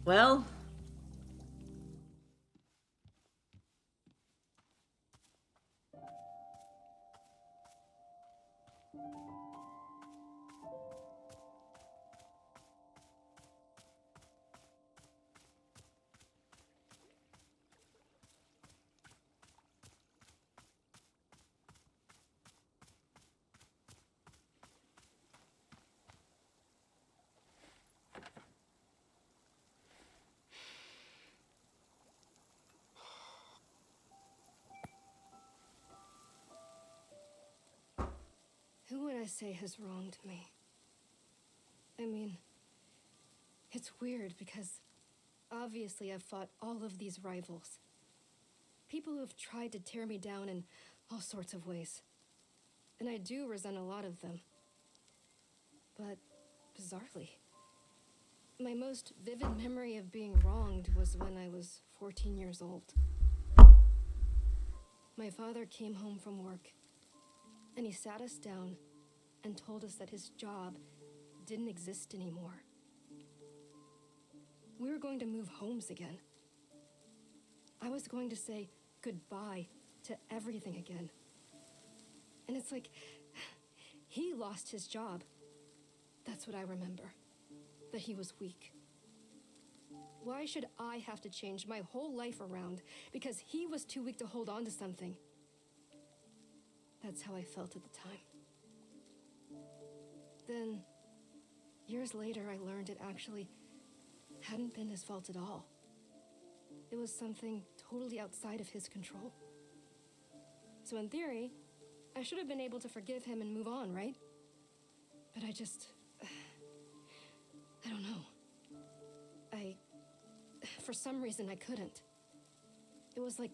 Well... Who would I say has wronged me? I mean, it's weird because obviously I've fought all of these rivals. People who have tried to tear me down in all sorts of ways. And I do resent a lot of them. But, bizarrely, my most vivid memory of being wronged was when I was 14 years old. My father came home from work, and he sat us down and told us that his job didn't exist anymore. We were going to move homes again. I was going to say goodbye to everything again. And it's like, he lost his job. That's what I remember. That he was weak. Why should I have to change my whole life around because he was too weak to hold on to something? That's how I felt at the time. Then, years later, I learned it actually hadn't been his fault at all. It was something totally outside of his control. So in theory, I should have been able to forgive him and move on, right? But I don't know. For some reason, I couldn't. It was like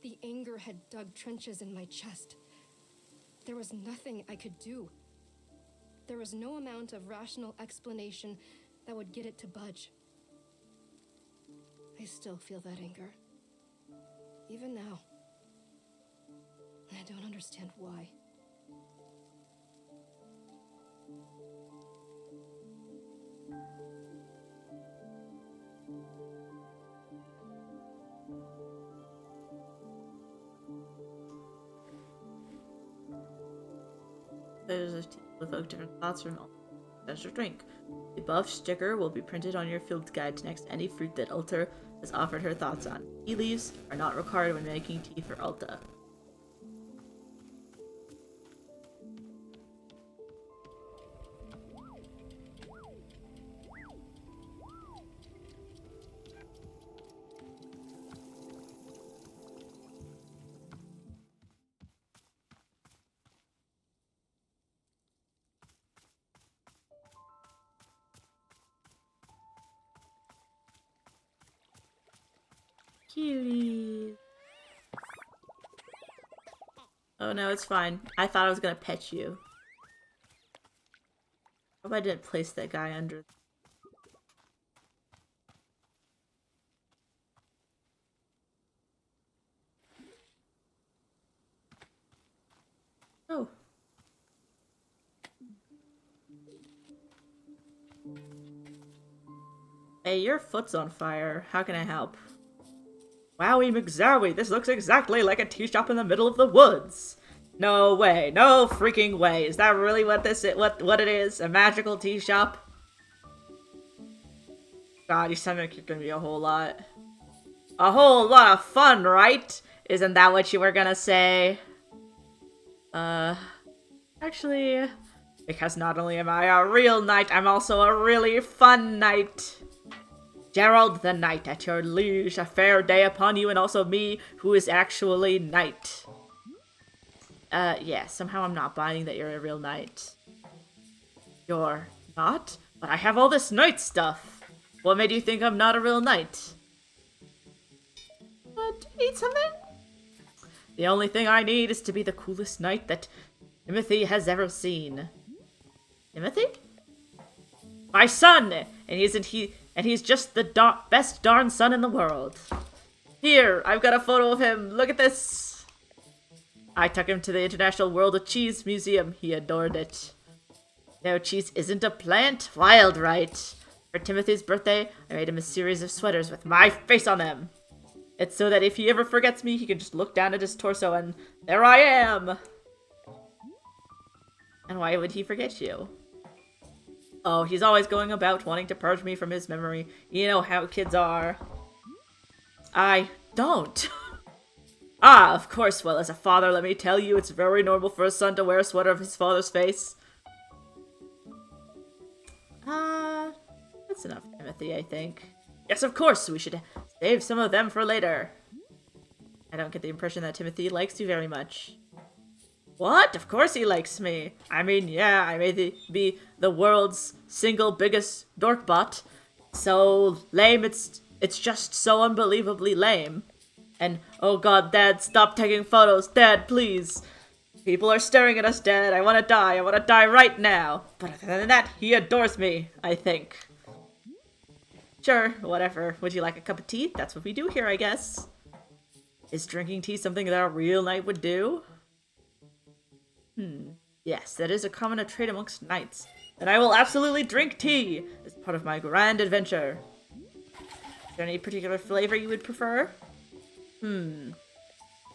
the anger had dug trenches in my chest. There was nothing I could do. There was no amount of rational explanation that would get it to budge. I still feel that anger. Even now. I don't understand why. There's a evoke different thoughts from your drink. The above sticker will be printed on your field guide next to any fruit that Alta has offered her thoughts on. Tea leaves are not required when making tea for Alta. Cutie. Oh no, it's fine. I thought I was gonna pet you. Hope I didn't place that guy under. Oh. Hey, your foot's on fire. How can I help? Wowie McZowie, this looks exactly like a tea shop in the middle of the woods. No way, no freaking way. Is that really what this is? What it is? A magical tea shop? God, you sound like you're gonna be a whole lot. A whole lot of fun, right? Isn't that what you were gonna say? Actually, because not only am I a real knight, I'm also a really fun knight. Gerald the Knight, at your liege, a fair day upon you, and also me, who is actually knight. Yeah, somehow I'm not buying that you're a real knight. You're not? But I have all this knight stuff. What made you think I'm not a real knight? Do you need something? The only thing I need is to be the coolest knight that Timothy has ever seen. Timothy? My son! And he's just the best darn son in the world. Here, I've got a photo of him. Look at this. I took him to the International World of Cheese Museum. He adored it. No, cheese isn't a plant. Wild, right? For Timothy's birthday, I made him a series of sweaters with my face on them. It's so that if he ever forgets me, he can just look down at his torso and there I am! And why would he forget you? Oh, he's always going about wanting to purge me from his memory. You know how kids are. I don't. Ah, of course. Well, as a father, let me tell you, it's very normal for a son to wear a sweater of his father's face. That's enough, Timothy, I think. Yes, of course, we should save some of them for later. I don't get the impression that Timothy likes you very much. What? Of course he likes me. I mean, yeah, I may be the world's single biggest dorkbot. So lame, it's just so unbelievably lame. And, oh god, Dad, stop taking photos. Dad, please. People are staring at us, Dad. I want to die. I want to die right now. But other than that, he adores me, I think. Sure, whatever. Would you like a cup of tea? That's what we do here, I guess. Is drinking tea something that a real knight would do? Yes, that is a common trait amongst knights. And I will absolutely drink tea as part of my grand adventure. Is there any particular flavor you would prefer?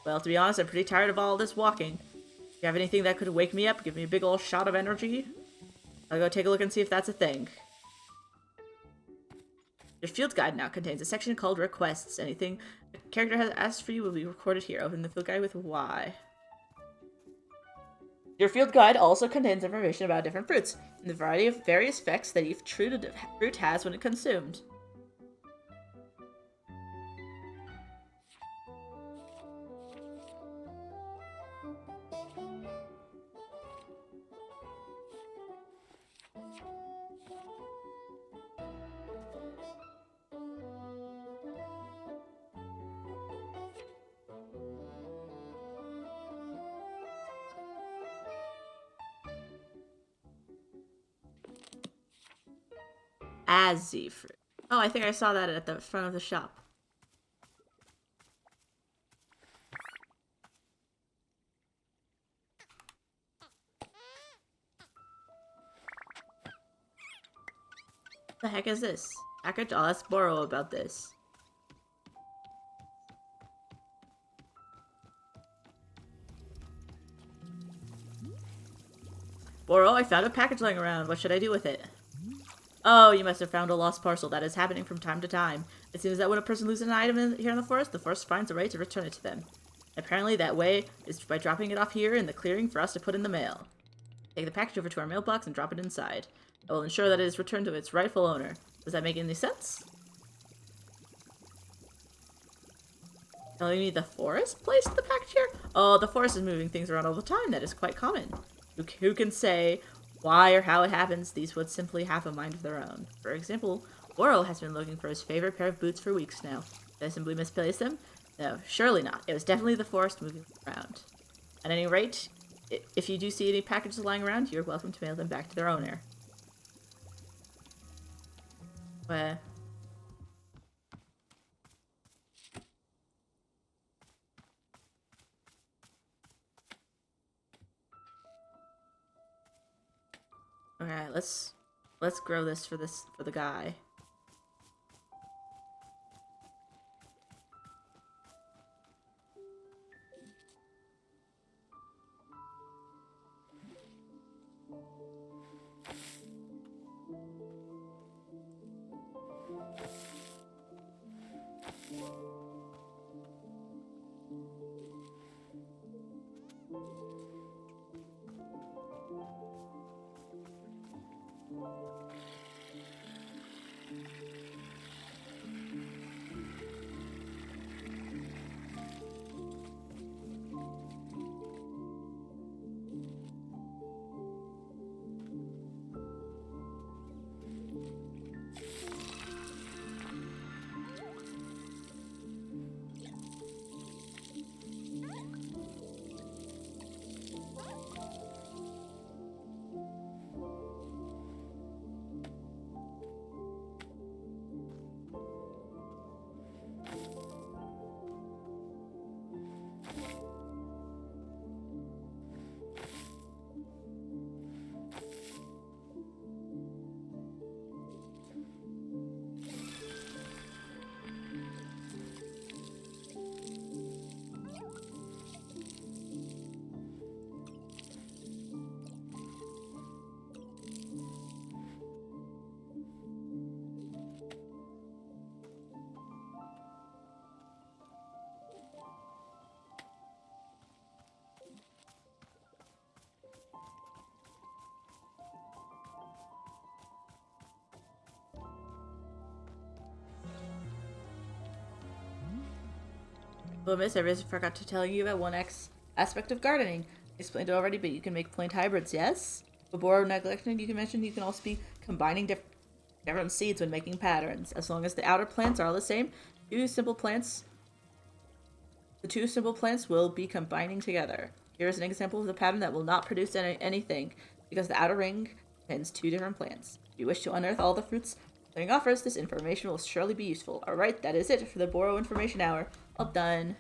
Well, to be honest, I'm pretty tired of all this walking. Do you have anything that could wake me up, give me a big ol' shot of energy? I'll go take a look and see if that's a thing. Your field guide now contains a section called Requests. Anything a character has asked for you will be recorded here. Open the field guide with Y. Your field guide also contains information about different fruits and the variety of various effects that each fruit has when consumed. Azzy fruit. Oh, I think I saw that at the front of the shop. The heck is this? Package? Oh, let's borrow about this. Boro, I found a package lying around. What should I do with it? Oh, you must have found a lost parcel. That is happening from time to time. It seems that when a person loses an item here in the forest finds a way to return it to them. Apparently that way is by dropping it off here in the clearing for us to put in the mail. Take the package over to our mailbox and drop it inside. I will ensure that it is returned to its rightful owner. Does that make any sense? Telling me the forest placed the package here? Oh, the forest is moving things around all the time. That is quite common. Who can say why or how it happens? These woods simply have a mind of their own. For example, Worrell has been looking for his favorite pair of boots for weeks now. Did I simply misplace them? No, surely not. It was definitely the forest moving around. At any rate, if you do see any packages lying around, you're welcome to mail them back to their owner. Where? Okay, let's grow this for the guy. Well, miss, I really forgot to tell you about one aspect of gardening. I explained it already, but you can make plant hybrids, yes? Before neglecting, you can mention you can also be combining different seeds when making patterns. As long as the outer plants are all the same, two simple plants the two simple plants will be combining together. Here is an example of the pattern that will not produce anything, because the outer ring contains two different plants. If you wish to unearth all the fruits the ring offers, this information will surely be useful. Alright, that is it for the Borrow Information Hour. All done.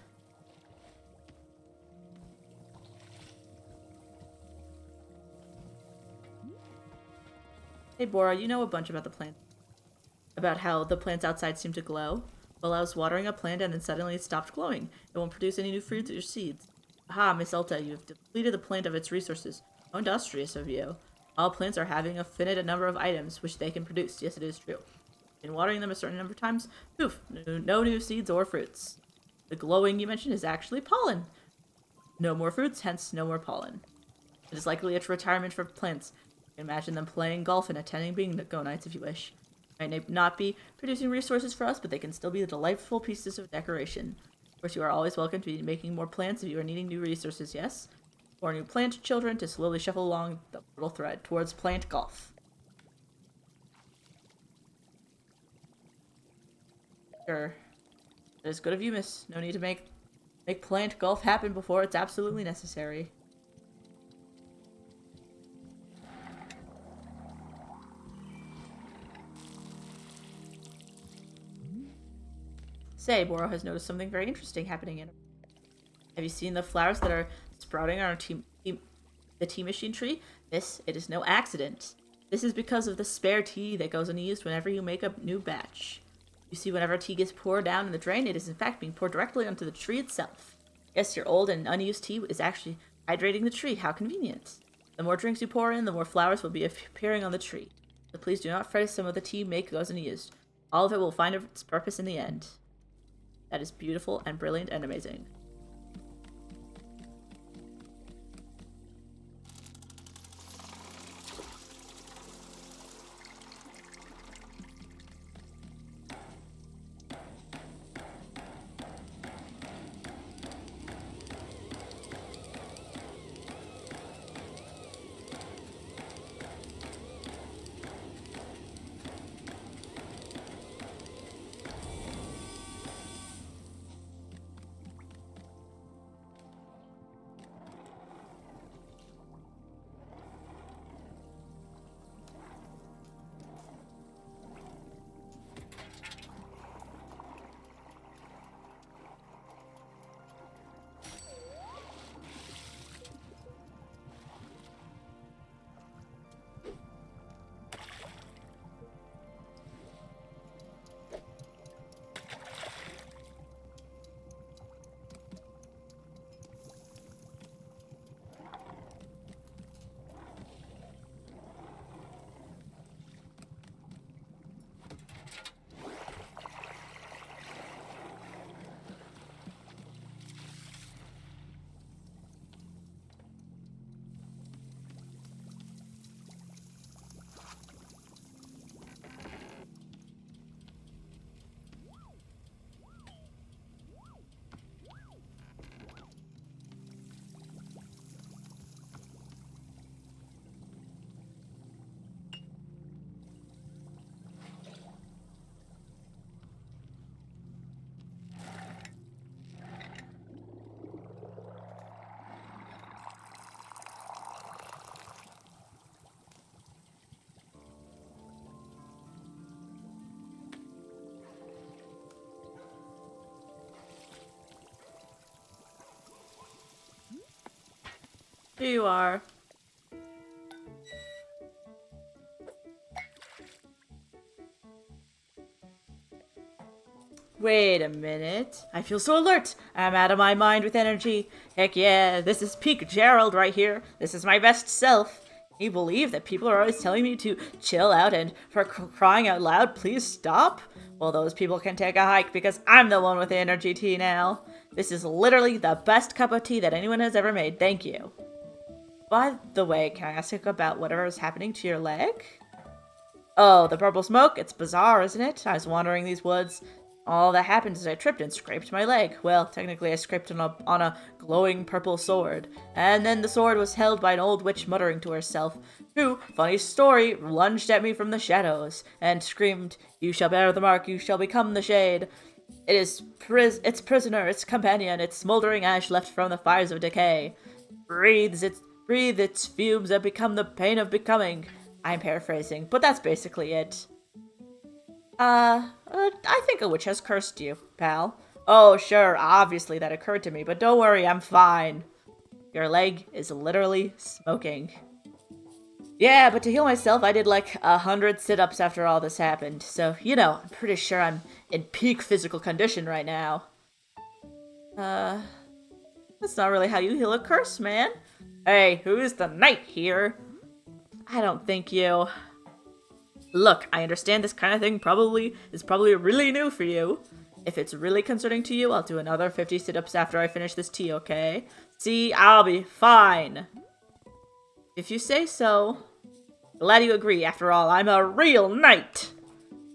Hey Bora, you know a bunch about the plant. About how the plants outside seem to glow. Well, I was watering a plant and then suddenly it stopped glowing. It won't produce any new fruits or seeds. Aha, Miss Elta, you have depleted the plant of its resources. How industrious of you. All plants are having a finite number of items which they can produce. Yes, it is true. In watering them a certain number of times, poof, no new seeds or fruits. The glowing you mentioned is actually pollen. No more fruits, hence no more pollen. It is likely a retirement for plants. You can imagine them playing golf and attending bingo nights if you wish. Might not be producing resources for us, but they can still be delightful pieces of decoration. Of course, you are always welcome to be making more plants if you are needing new resources, yes? Or new plant children to slowly shuffle along the little thread towards plant golf. Sure. That is good of you, miss. No need to make plant golf happen before it's absolutely necessary. Say, Boro has noticed something very interesting happening in. Have you seen the flowers that are sprouting on the tea machine tree? Miss, it is no accident. This is because of the spare tea that goes unused whenever you make a new batch. You see, whenever tea gets poured down in the drain, it is in fact being poured directly onto the tree itself. Yes, your old and unused tea is actually hydrating the tree. How convenient. The more drinks you pour in, the more flowers will be appearing on the tree. So please do not fret if some of the tea you make goes unused. All of it will find its purpose in the end. That is beautiful and brilliant and amazing. Here you are. Wait a minute. I feel so alert. I'm out of my mind with energy. Heck yeah, this is peak Gerald right here. This is my best self. Can you believe that people are always telling me to chill out and for crying out loud, please stop? Well, those people can take a hike because I'm the one with the energy tea now. This is literally the best cup of tea that anyone has ever made. Thank you. By the way, can I ask you about whatever is happening to your leg? Oh, the purple smoke? It's bizarre, isn't it? I was wandering these woods. All that happened is I tripped and scraped my leg. Well, technically I scraped on a glowing purple sword. And then the sword was held by an old witch muttering to herself, who, funny story, lunged at me from the shadows and screamed, "You shall bear the mark, you shall become the shade." It is its prisoner, its companion, its smoldering ash left from the fires of decay. Breathe its fumes and become the pain of becoming. I'm paraphrasing, but that's basically it. I think a witch has cursed you, pal. Oh, sure, obviously that occurred to me, but don't worry, I'm fine. Your leg is literally smoking. Yeah, but to heal myself, I did like 100 sit-ups after all this happened. So, I'm pretty sure I'm in peak physical condition right now. That's not really how you heal a curse, man. Hey, who's the knight here? I don't think you. Look, I understand this kind of thing is probably really new for you. If it's really concerning to you, I'll do another 50 sit-ups after I finish this tea, okay? See, I'll be fine. If you say so. Glad you agree. After all, I'm a real knight.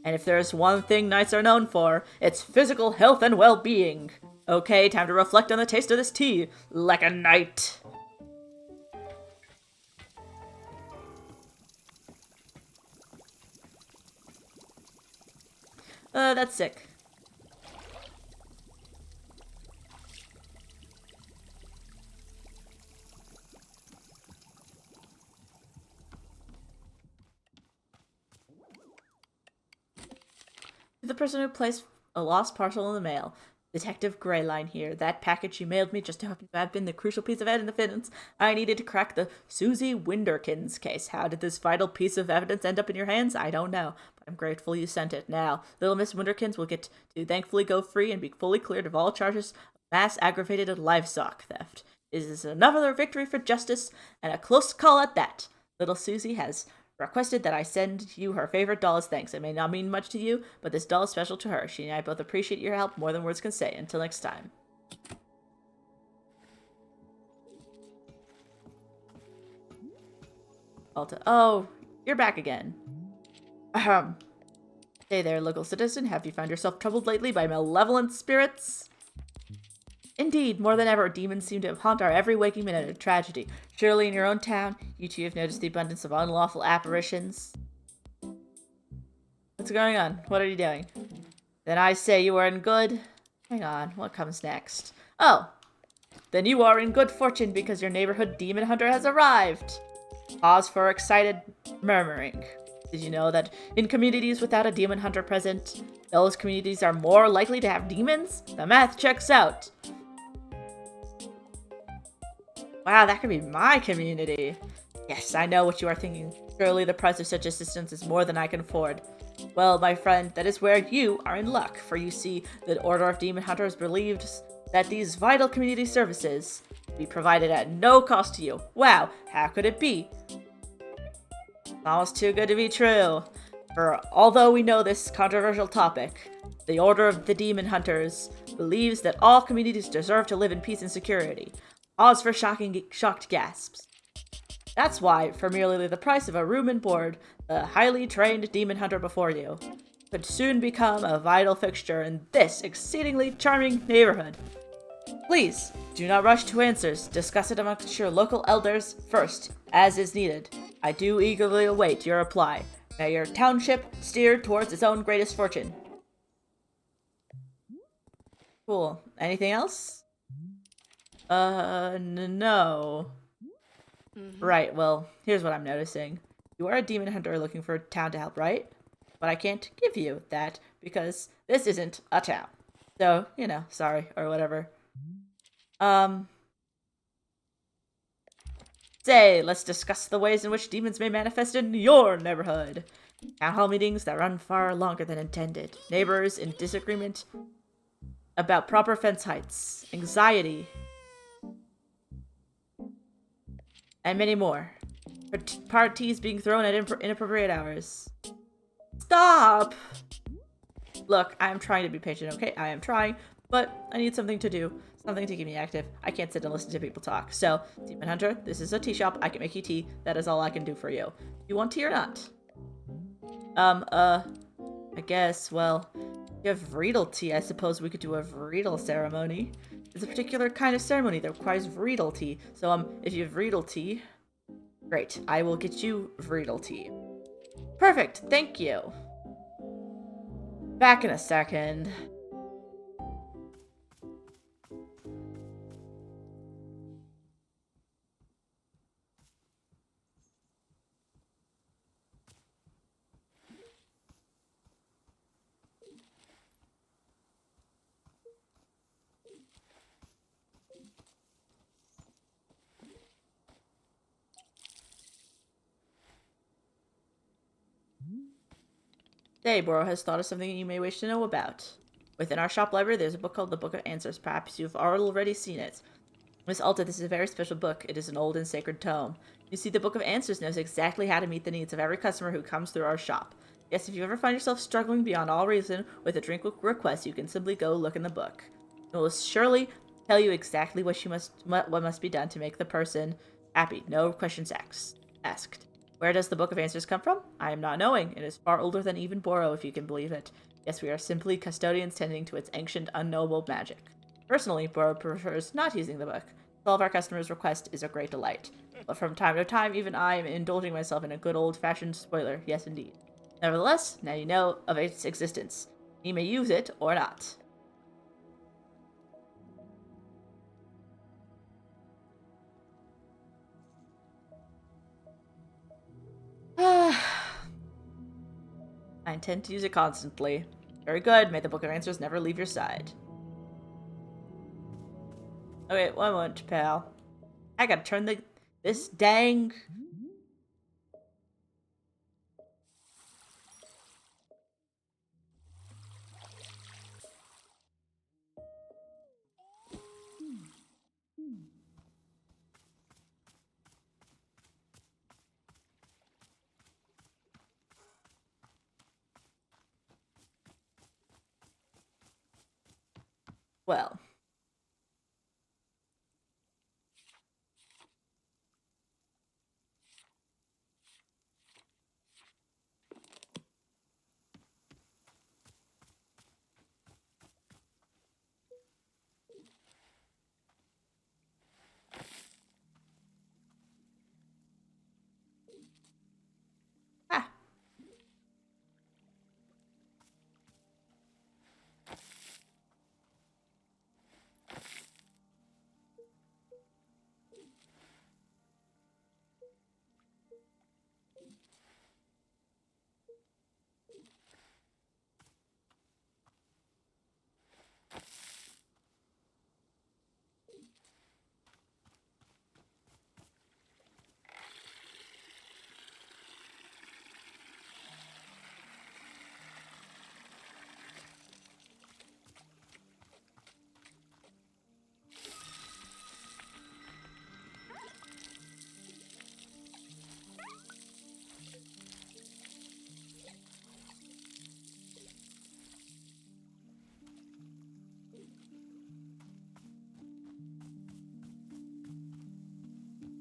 And if there's one thing knights are known for, it's physical health and well-being. Okay, time to reflect on the taste of this tea, like a knight. That's sick. The person who placed a lost parcel in the mail. Detective Greyline here. That package you mailed me just happened to have been the crucial piece of evidence I needed to crack the Susie Winderkins case. How did this vital piece of evidence end up in your hands? I don't know, but I'm grateful you sent it. Now, little Miss Winderkins will get to thankfully go free and be fully cleared of all charges of mass aggravated livestock theft. It is another victory for justice, and a close call at that. Little Susie has requested that I send you her favorite doll as thanks. It may not mean much to you, but this doll is special to her. She and I both appreciate your help more than words can say. Until next time. Alta. Oh, you're back again. Hey there, local citizen. Have you found yourself troubled lately by malevolent spirits? Indeed, more than ever, demons seem to haunt our every waking minute of tragedy. Surely in your own town, you too have noticed the abundance of unlawful apparitions. What's going on? What are you doing? Then I say you are in good... Hang on, what comes next? Oh! Then you are in good fortune because your neighborhood demon hunter has arrived! Pause for excited murmuring. Did you know that in communities without a demon hunter present, those communities are more likely to have demons? The math checks out! Wow, that could be my community. Yes, I know what you are thinking. Surely the price of such assistance is more than I can afford. Well, my friend, that is where you are in luck, for you see, the Order of Demon Hunters believes that these vital community services be provided at no cost to you. Wow, how could it be? Almost too good to be true. For although we know this controversial topic, the Order of the Demon Hunters believes that all communities deserve to live in peace and security. Pause for shocked gasps. That's why, for merely the price of a room and board, the highly trained demon hunter before you could soon become a vital fixture in this exceedingly charming neighborhood. Please, do not rush to answers. Discuss it amongst your local elders first, as is needed. I do eagerly await your reply. May your township steer towards its own greatest fortune. Cool. Anything else? No. Right, well, here's what I'm noticing. You are a demon hunter looking for a town to help, right? But I can't give you that because this isn't a town. So, sorry, or whatever. Say, let's discuss the ways in which demons may manifest in your neighborhood. Town hall meetings that run far longer than intended. Neighbors in disagreement about proper fence heights. Anxiety. And many more. Parties being thrown at inappropriate hours. Stop! Look, I am trying to be patient, okay? I am trying, but I need something to do. Something to keep me active. I can't sit and listen to people talk. So, Demon Hunter, this is a tea shop. I can make you tea. That is all I can do for you. You want tea or not? I guess, well, You have Vreedle I suppose we could do a Vreedle ceremony. It's a particular kind of ceremony that requires Vreedle. So, if you have Vreedle, great. I will get you Vreedle. Perfect, thank you. Back in a second. Boro has thought of something you may wish to know about. Within our shop library, there's a book called the Book of Answers. Perhaps you've already seen it. Miss Alta, this is a very special book. It is an old and sacred tome. You see, the Book of Answers knows exactly how to meet the needs of every customer who comes through our shop. Yes, if you ever find yourself struggling beyond all reason with a drink request, you can simply go look in the book. It will surely tell you exactly what must be done to make the person happy. No questions asked. Where does the Book of Answers come from? I am not knowing. It is far older than even Boro, if you can believe it. Yes, we are simply custodians tending to its ancient, unknowable magic. Personally, Boro prefers not using the book. All of our customers' request is a great delight. But from time to time, even I am indulging myself in a good old-fashioned spoiler. Yes, indeed. Nevertheless, now you know of its existence. You may use it or not. I intend to use it constantly. Very good. May the Book of Answers never leave your side. Okay, one moment, pal. I gotta turn this dang... Well... Ah.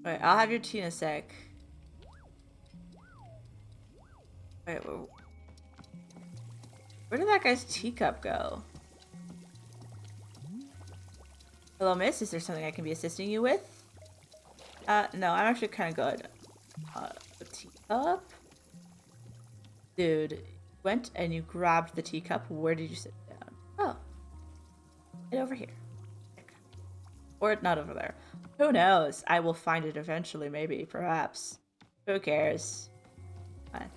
Alright, I'll have your tea in a sec. Wait, where did that guy's teacup go? Hello, miss. Is there something I can be assisting you with? No, I'm actually kind of good. The teacup? Dude, you went and you grabbed the teacup. Where did you sit down? Oh. Right over here. Or not over there. Who knows? I will find it eventually, maybe, perhaps. Who cares? Fine.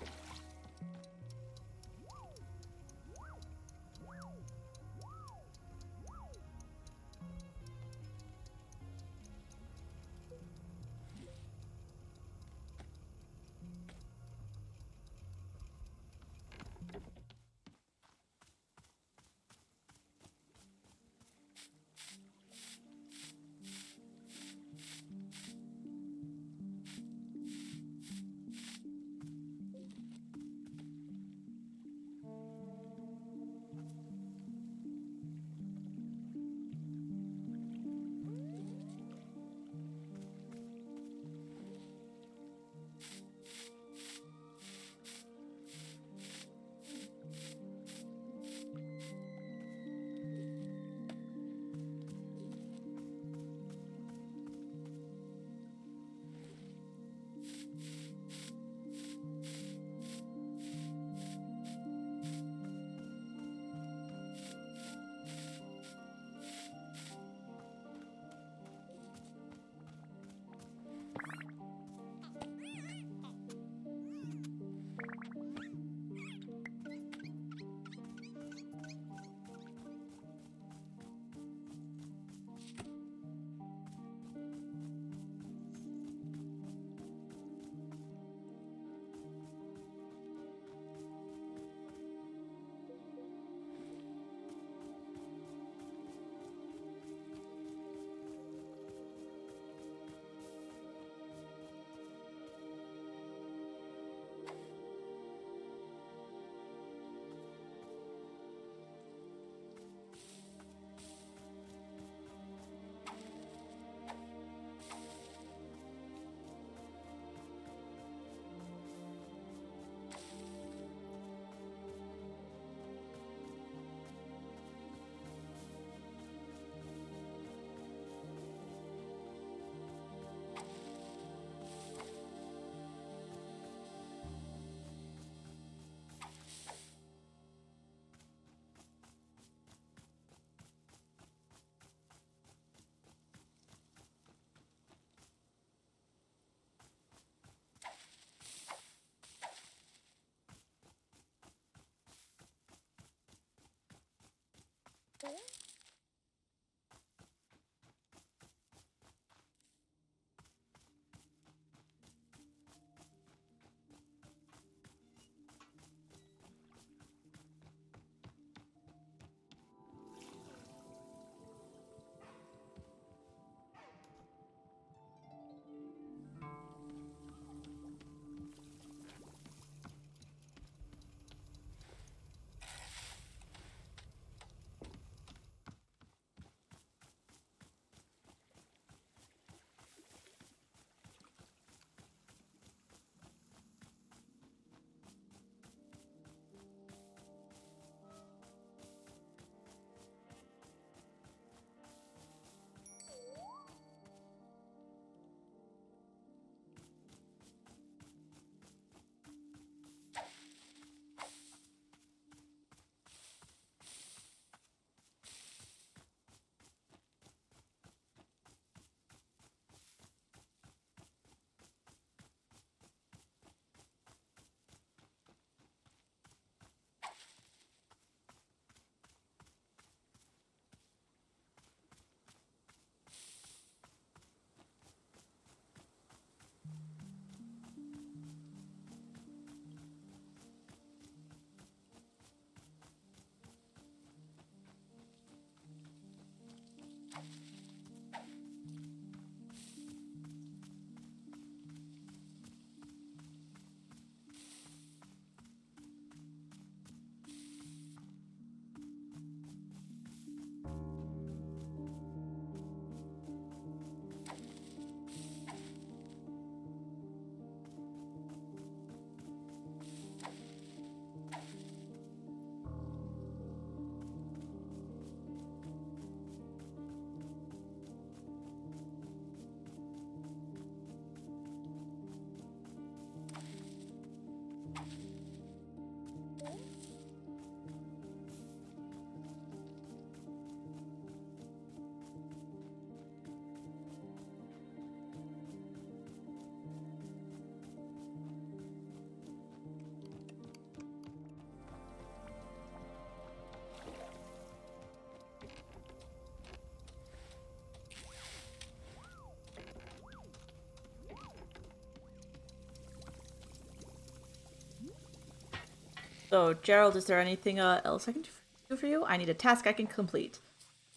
So, Gerald, is there anything else I can do for you? I need a task I can complete.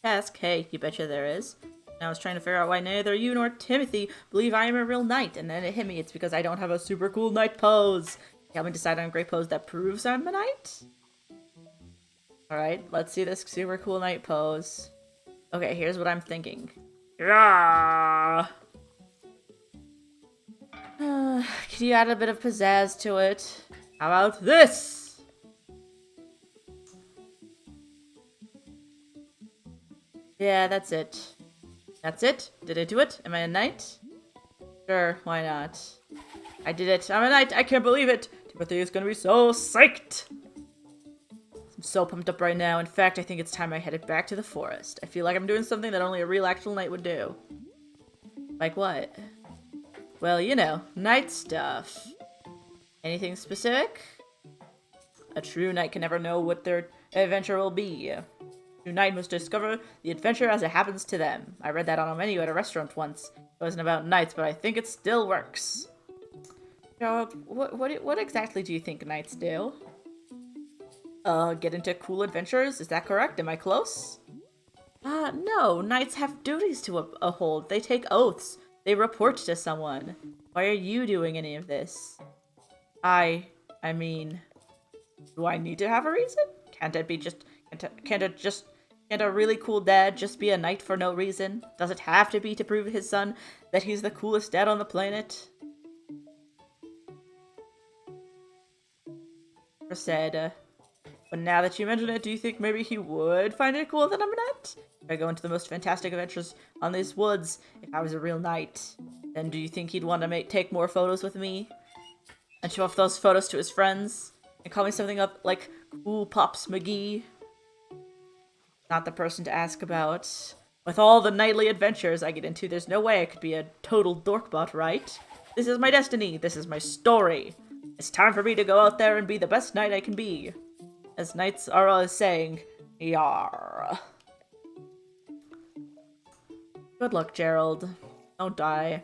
Task? Hey, you betcha there is. And I was trying to figure out why neither you nor Timothy believe I am a real knight, and then it hit me. It's because I don't have a super cool knight pose. Help me decide on a great pose that proves I'm a knight? Alright, let's see this super cool knight pose. Okay, here's what I'm thinking. Yeah. Can you add a bit of pizzazz to it? How about this? Yeah, that's it. That's it? Did I do it? Am I a knight? Sure, why not? I did it. I'm a knight. I can't believe it. Timothy is gonna be so psyched. I'm so pumped up right now. In fact, I think it's time I headed back to the forest. I feel like I'm doing something that only a real actual knight would do. Like what? Well, you know, knight stuff. Anything specific? A true knight can never know what their adventure will be. A true knight must discover the adventure as it happens to them. I read that on a menu at a restaurant once. It wasn't about knights, but I think it still works. So, what exactly do you think knights do? Get into cool adventures? Is that correct? Am I close? No. Knights have duties to uphold. They take oaths. They report to someone. Why are you doing any of this? I mean, do I need to have a reason? Can't a really cool dad just be a knight for no reason? Does it have to be to prove his son that he's the coolest dad on the planet? Or said, but now that you mention it, do you think maybe he would find it cool that I'm a knight? If I go into the most fantastic adventures on these woods, if I was a real knight, then do you think he'd want to take more photos with me? And show off those photos to his friends? And call me something up like Cool Pops McGee? Not the person to ask about. With all the nightly adventures I get into, there's no way I could be a total dorkbot, right? This is my destiny. This is my story. It's time for me to go out there and be the best knight I can be. As knights are always saying, yar. Good luck, Gerald. Don't die.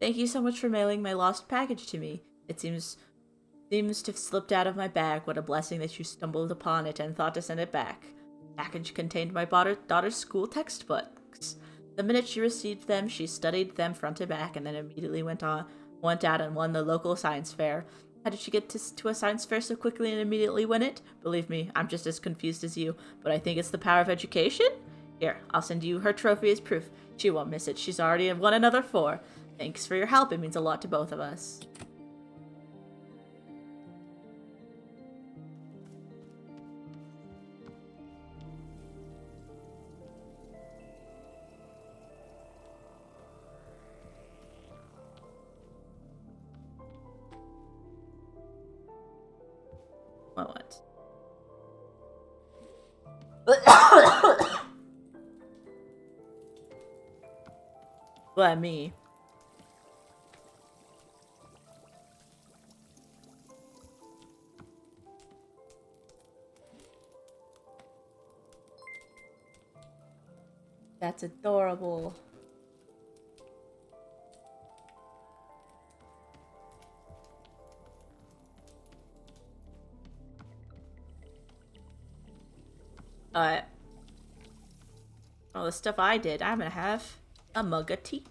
Thank you so much for mailing my lost package to me. It seems to have slipped out of my bag. What a blessing that you stumbled upon it and thought to send it back. The package contained my daughter's school textbooks. The minute she received them, she studied them front to back and then immediately went out and won the local science fair. How did she get to a science fair so quickly and immediately win it? Believe me, I'm just as confused as you, but I think it's the power of education. Here, I'll send you her trophy as proof. She won't miss it. She's already won another 4. Thanks for your help. It means a lot to both of us. What? Why me? That's adorable. All the stuff I did, I'm gonna have a mug of tea.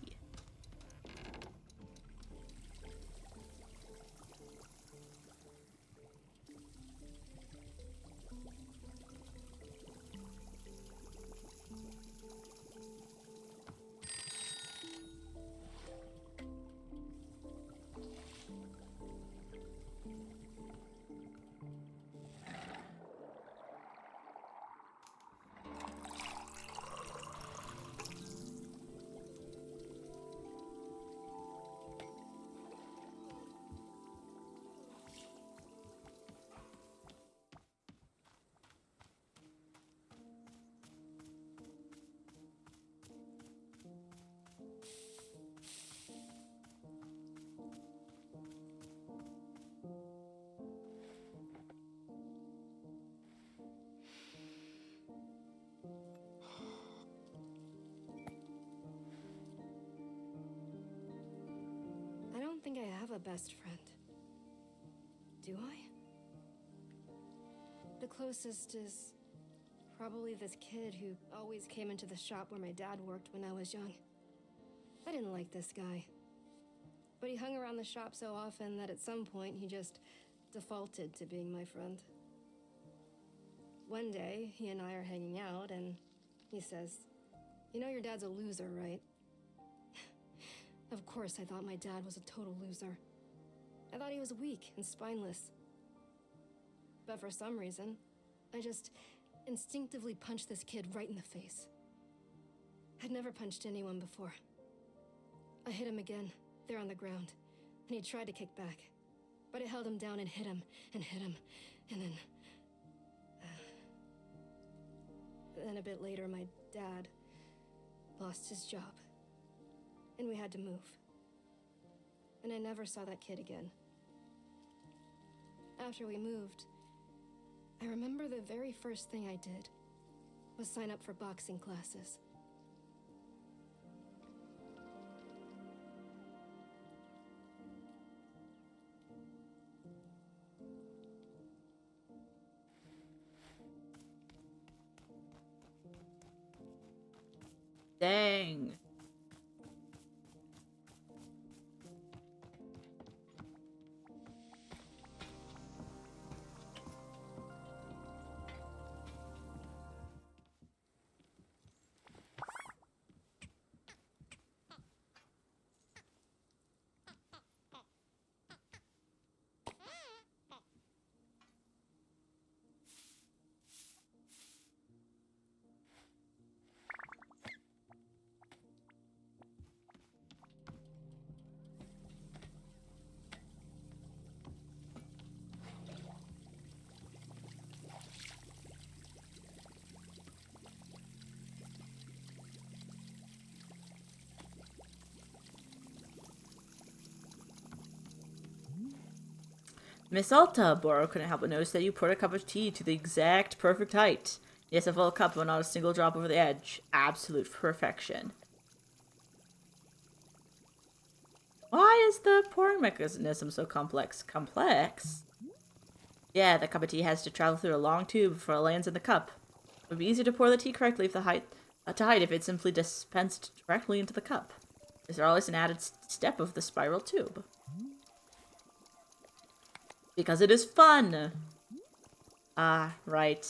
don't think I have a best friend. Do I? The closest is probably this kid who always came into the shop where my dad worked when I was young. I didn't like this guy. But he hung around the shop so often that at some point he just defaulted to being my friend. One day, he and I are hanging out, and he says, "You know your dad's a loser, right?" Of course, I thought my dad was a total loser. I thought he was weak and spineless. But for some reason, I just instinctively punched this kid right in the face. I'd never punched anyone before. I hit him again, there on the ground, and he tried to kick back. But I held him down and hit him, and then... Then a bit later, my dad lost his job, and we had to move. And I never saw that kid again. After we moved, I remember the very first thing I did was sign up for boxing classes. Dang. Miss Alta, Boro couldn't help but notice that you poured a cup of tea to the exact perfect height. Yes, a full cup, but not a single drop over the edge. Absolute perfection. Why is the pouring mechanism so complex? Complex? Yeah, the cup of tea has to travel through a long tube before it lands in the cup. It would be easier to pour the tea correctly if if it simply dispensed directly into the cup. Is there always an added step of the spiral tube? Because it is fun. Ah, right.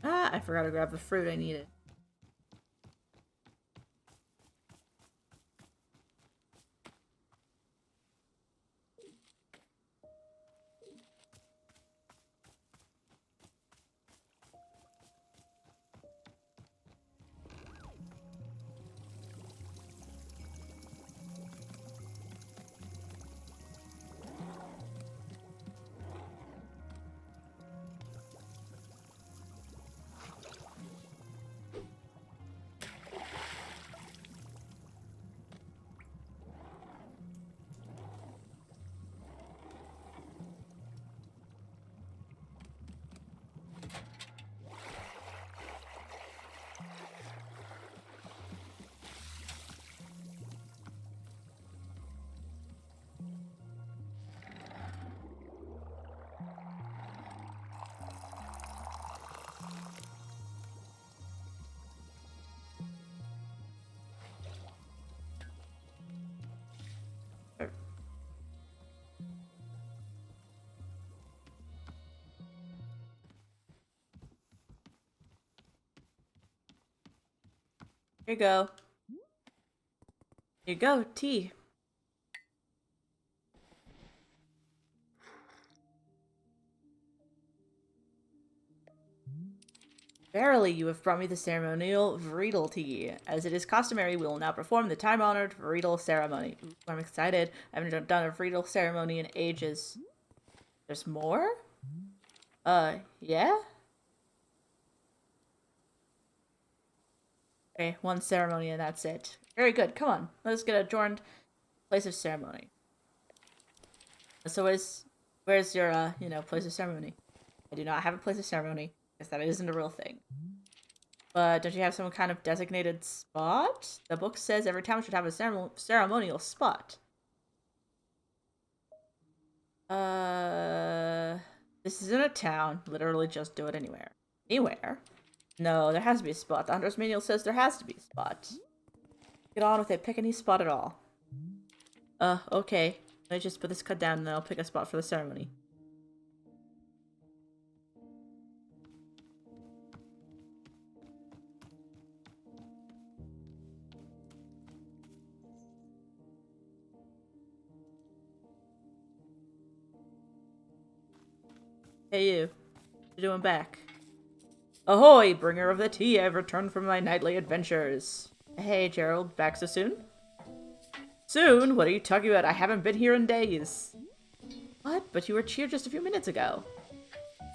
Ah, I forgot to grab the fruit I needed. Here you go. Here you go, tea. Verily, you have brought me the ceremonial Vreedle tea. As it is customary, we will now perform the time-honored Vreedle ceremony. Ooh, I'm excited. I haven't done a Vreedle ceremony in ages. There's more? Yeah? Okay, one ceremony and that's it. Very good. Come on. Let's get adjourned place of ceremony. So where's your, place of ceremony? I do not have a place of ceremony, because that isn't a real thing. But don't you have some kind of designated spot? The book says every town should have a ceremonial spot. This isn't a town. Literally just do it anywhere. Anywhere? No, there has to be a spot. The Hunter's Manual says there has to be a spot. Get on with it. Pick any spot at all. Okay. Let me just put this cut down and then I'll pick a spot for the ceremony. Hey you. What you doing back? Ahoy, bringer of the tea, I've returned from my nightly adventures. Hey Gerald, back so soon? Soon? What are you talking about? I haven't been here in days. What? But you were here just a few minutes ago.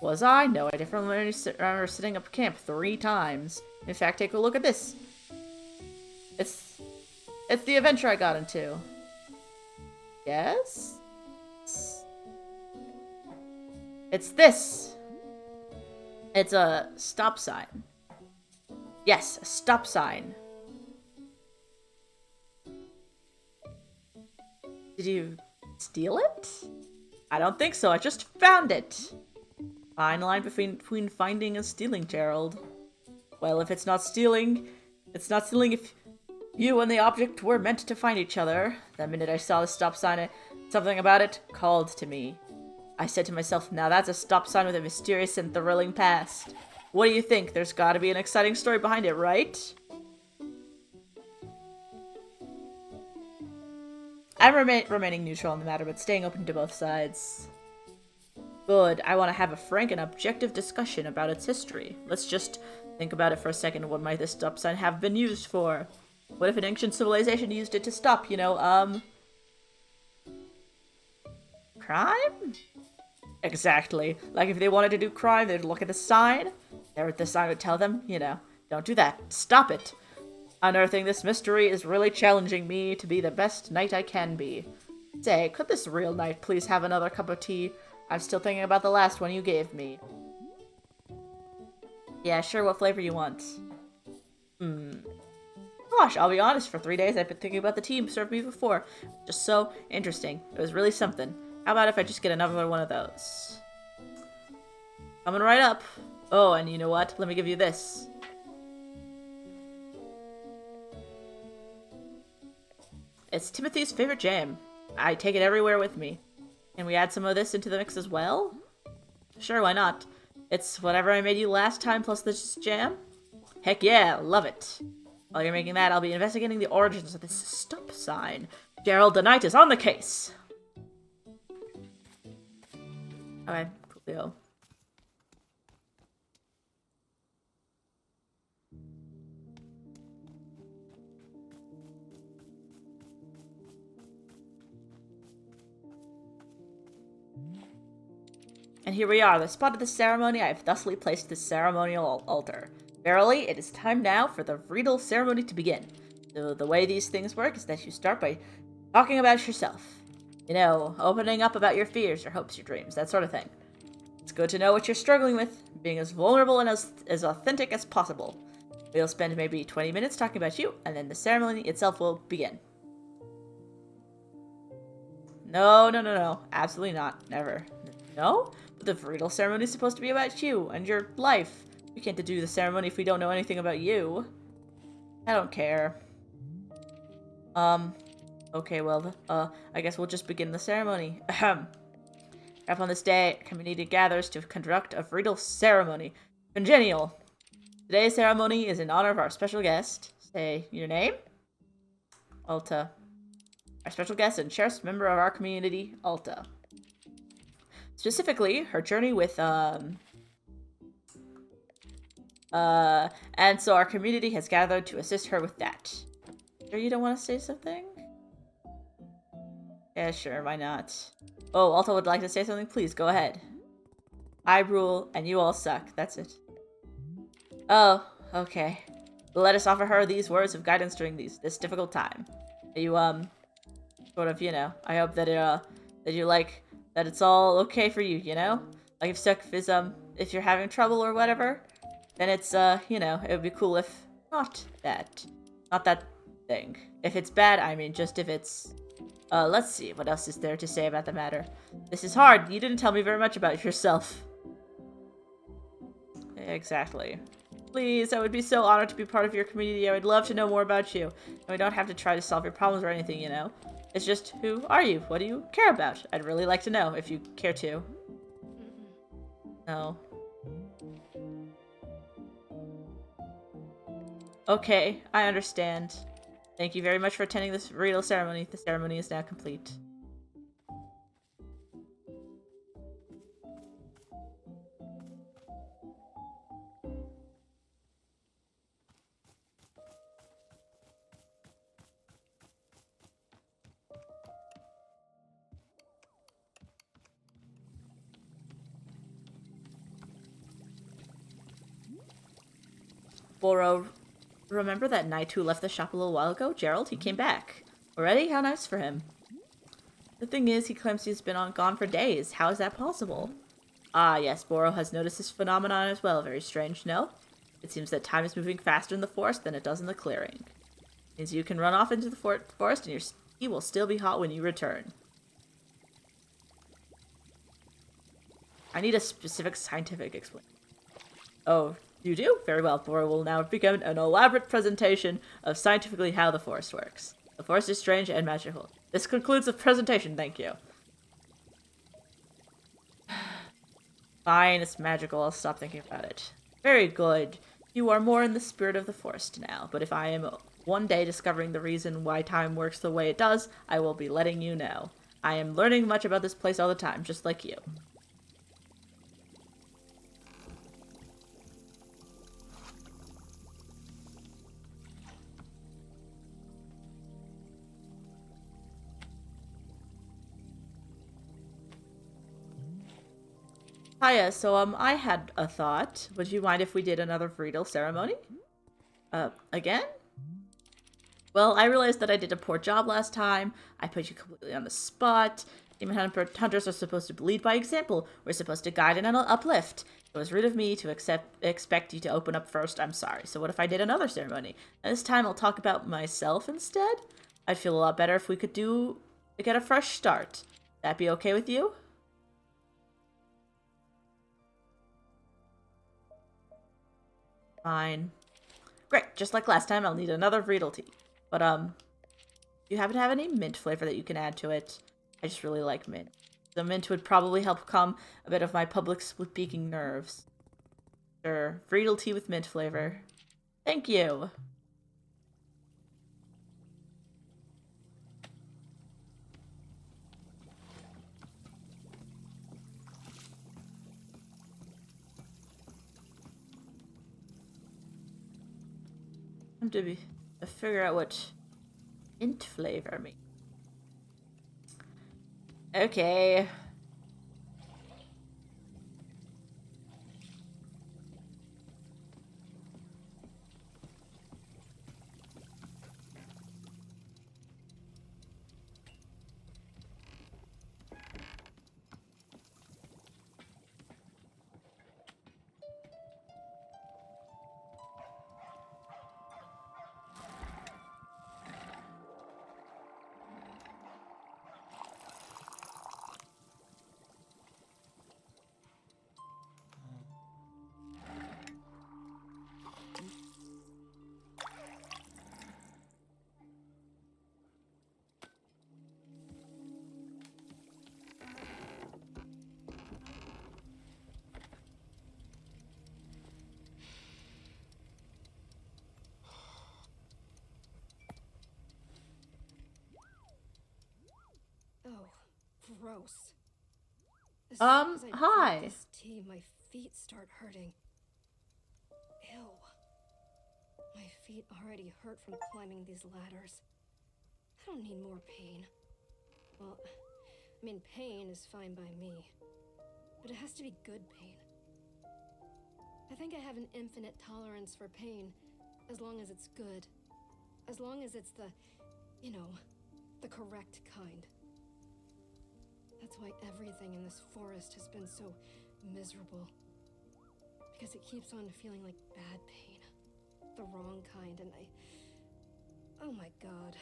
Was I? No, I definitely remember setting up camp 3 times. In fact, take a look at this. It's the adventure I got into. Yes? It's this! It's a stop sign. Yes, a stop sign. Did you steal it? I don't think so, I just found it! Fine line between finding and stealing, Gerald. Well, if it's not stealing if you and the object were meant to find each other. The minute I saw the stop sign, something about it called to me. I said to myself, now that's a stop sign with a mysterious and thrilling past. What do you think? There's gotta be an exciting story behind it, right? I'm remaining neutral on the matter, but staying open to both sides. Good. I want to have a frank and objective discussion about its history. Let's just think about it for a second. What might this stop sign have been used for? What if an ancient civilization used it to stop, crime? Exactly. Like if they wanted to do crime, they'd look at the sign. The sign would tell them, don't do that. Stop it. Unearthing this mystery is really challenging me to be the best knight I can be. Say, could this real knight please have another cup of tea? I'm still thinking about the last one you gave me. Yeah, sure, what flavor you want? Gosh, I'll be honest, for 3 days I've been thinking about the tea served me before. Just so interesting. It was really something. How about if I just get another one of those? Coming right up. Oh, and you know what? Let me give you this. It's Timothy's favorite jam. I take it everywhere with me. Can we add some of this into the mix as well? Sure, why not? It's whatever I made you last time plus this jam? Heck yeah, love it. While you're making that, I'll be investigating the origins of this stop sign. Gerald the Knight is on the case! Okay, coolio. And here we are, the spot of the ceremony. I have thusly placed the ceremonial altar. Verily, it is time now for the Vreedle ceremony to begin. So the way these things work is that you start by talking about yourself. Opening up about your fears, your hopes, your dreams, that sort of thing. It's good to know what you're struggling with, being as vulnerable and as authentic as possible. We'll spend maybe 20 minutes talking about you, and then the ceremony itself will begin. No. Absolutely not. Never. No? But the Vreedle ceremony is supposed to be about you and your life. We can't do the ceremony if we don't know anything about you. I don't care. Okay, well, I guess we'll just begin the ceremony. Ahem. On this day, a community gathers to conduct a Vreedle ceremony. Congenial. Today's ceremony is in honor of our special guest. Say your name? Alta. Our special guest and cherished member of our community, Alta. Specifically, her journey with, and so our community has gathered to assist her with that. Sure you don't want to say something? Yeah, sure, why not? Oh, Alta would like to say something? Please, go ahead. I rule, and you all suck. That's it. Oh, okay. Let us offer her these words of guidance during this difficult time. You, sort of, I hope that that you like, that it's all okay for you, Like if stuff is, if you're having trouble or whatever, then it's, it would be cool if not that. Not that thing. If it's bad, I mean, just if it's, let's see, what else is there to say about the matter? This is hard. You didn't tell me very much about yourself. Exactly. Please, I would be so honored to be part of your community. I would love to know more about you. And we don't have to try to solve your problems or anything, It's just, who are you? What do you care about? I'd really like to know, if you care to. No. Okay, I understand. Thank you very much for attending this real ceremony. The ceremony is now complete. Boro, remember that knight who left the shop a little while ago? Gerald? He came back. Already? How nice for him. The thing is, he claims he's been gone for days. How is that possible? Ah, yes, Boro has noticed this phenomenon as well. Very strange, no? It seems that time is moving faster in the forest than it does in the clearing. It means you can run off into the forest and your tea will still be hot when you return. I need a specific scientific explanation. Oh, you do? Very well. Boro will now begin an elaborate presentation of scientifically how the forest works. The forest is strange and magical. This concludes the presentation, thank you. Fine, it's magical. I'll stop thinking about it. Very good. You are more in the spirit of the forest now, but if I am one day discovering the reason why time works the way it does, I will be letting you know. I am learning much about this place all the time, just like you. Hiya, so, I had a thought. Would you mind if we did another Friedel ceremony? Again? Well, I realized that I did a poor job last time. I put you completely on the spot. Demon hunters are supposed to lead by example. We're supposed to guide and uplift. It was rude of me to expect you to open up first. I'm sorry. So what if I did another ceremony? And this time I'll talk about myself instead? I'd feel a lot better if we could get a fresh start. That be okay with you? Fine. Great, just like last time, I'll need another Riedel tea. But, do you happen to have any mint flavor that you can add to it? I just really like mint. The mint would probably help calm a bit of my public speaking nerves. Sure, Riedel tea with mint flavor. Thank you! To figure out what mint flavor means. Okay. gross. As soon as I Hi. drink this tea, my feet start hurting. Ew. My feet already hurt from climbing these ladders. I don't need more pain. Well, I mean, pain is fine by me. But it has to be good pain. I think I have an infinite tolerance for pain, as long as it's good. As long as it's the, the correct kind. That's why everything in this forest has been so miserable. Because it keeps on feeling like bad pain. The wrong kind, and oh my god.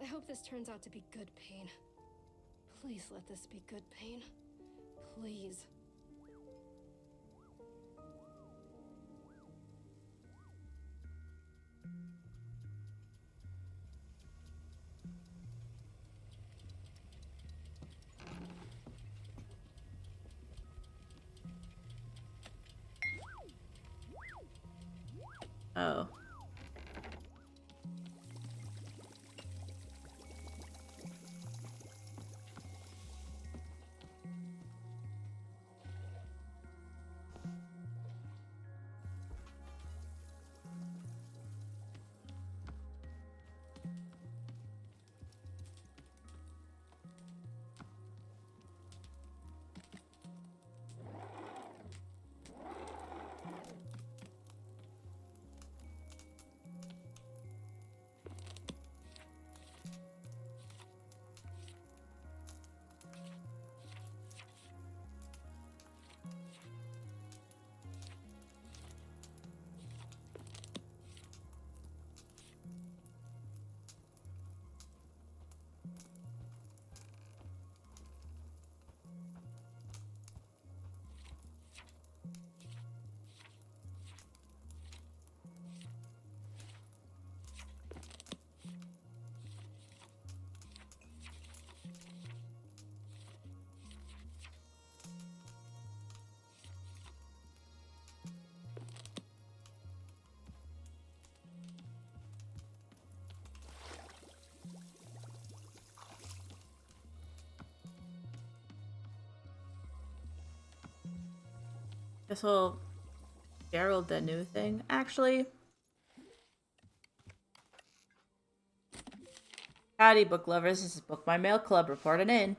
I hope this turns out to be good pain. Please let this be good pain. Please. Oh. This whole Gerald the new thing, actually. Howdy, book lovers. This is Book My Mail Club reporting in.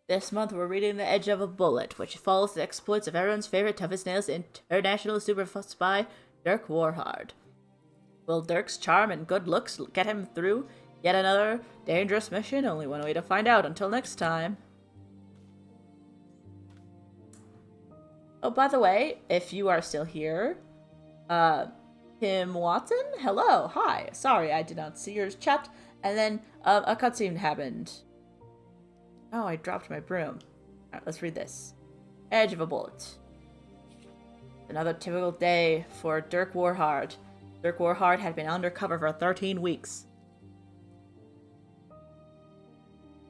This month we're reading The Edge of a Bullet, which follows the exploits of everyone's favorite toughest nails international super spy, Dirk Warhard. Will Dirk's charm and good looks get him through yet another dangerous mission? Only one way to find out. Until next time. Oh, by the way, if you are still here, Tim Watson, hello, hi. Sorry, I did not see your chat. And then a cutscene happened. Oh, I dropped my broom. Alright, let's read this. Edge of a Bullet. Another typical day for Dirk Warhard. Dirk Warhard had been undercover for 13 weeks.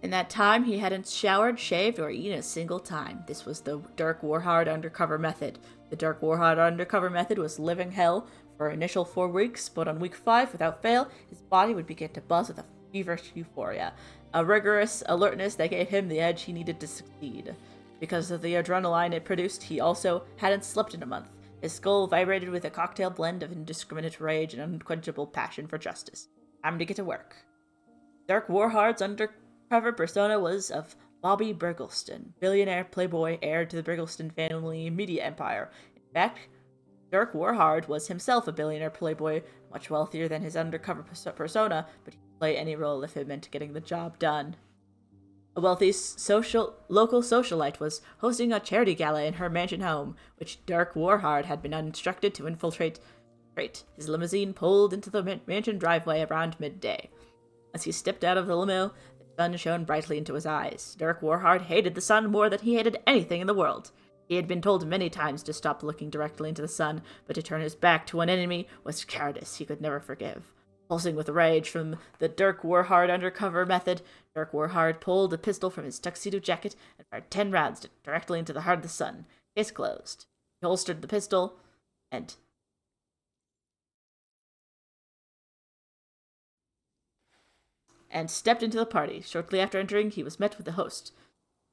In that time, he hadn't showered, shaved, or eaten a single time. This was the Dirk Warhard undercover method. The Dirk Warhard undercover method was living hell for initial 4 weeks, but on week 5, without fail, his body would begin to buzz with a feverish euphoria. A rigorous alertness that gave him the edge he needed to succeed. Because of the adrenaline it produced, he also hadn't slept in a month. His skull vibrated with a cocktail blend of indiscriminate rage and unquenchable passion for justice. Time to get to work. Dirk Warhard's undercover persona was of Bobby Briggleston, billionaire playboy heir to the Briggleston family media empire. In fact, Dirk Warhard was himself a billionaire playboy, much wealthier than his undercover persona, but he could play any role if it meant getting the job done. A wealthy local socialite was hosting a charity gala in her mansion home, which Dirk Warhard had been instructed to infiltrate. His limousine pulled into the mansion driveway around midday. As he stepped out of the limo, the sun shone brightly into his eyes. Dirk Warhard hated the sun more than he hated anything in the world. He had been told many times to stop looking directly into the sun, but to turn his back to an enemy was cowardice he could never forgive. Pulsing with rage from the Dirk Warhard undercover method, Dirk Warhard pulled a pistol from his tuxedo jacket and fired 10 rounds directly into the heart of the sun. Case closed. He holstered the pistol and stepped into the party. Shortly after entering, he was met with the host.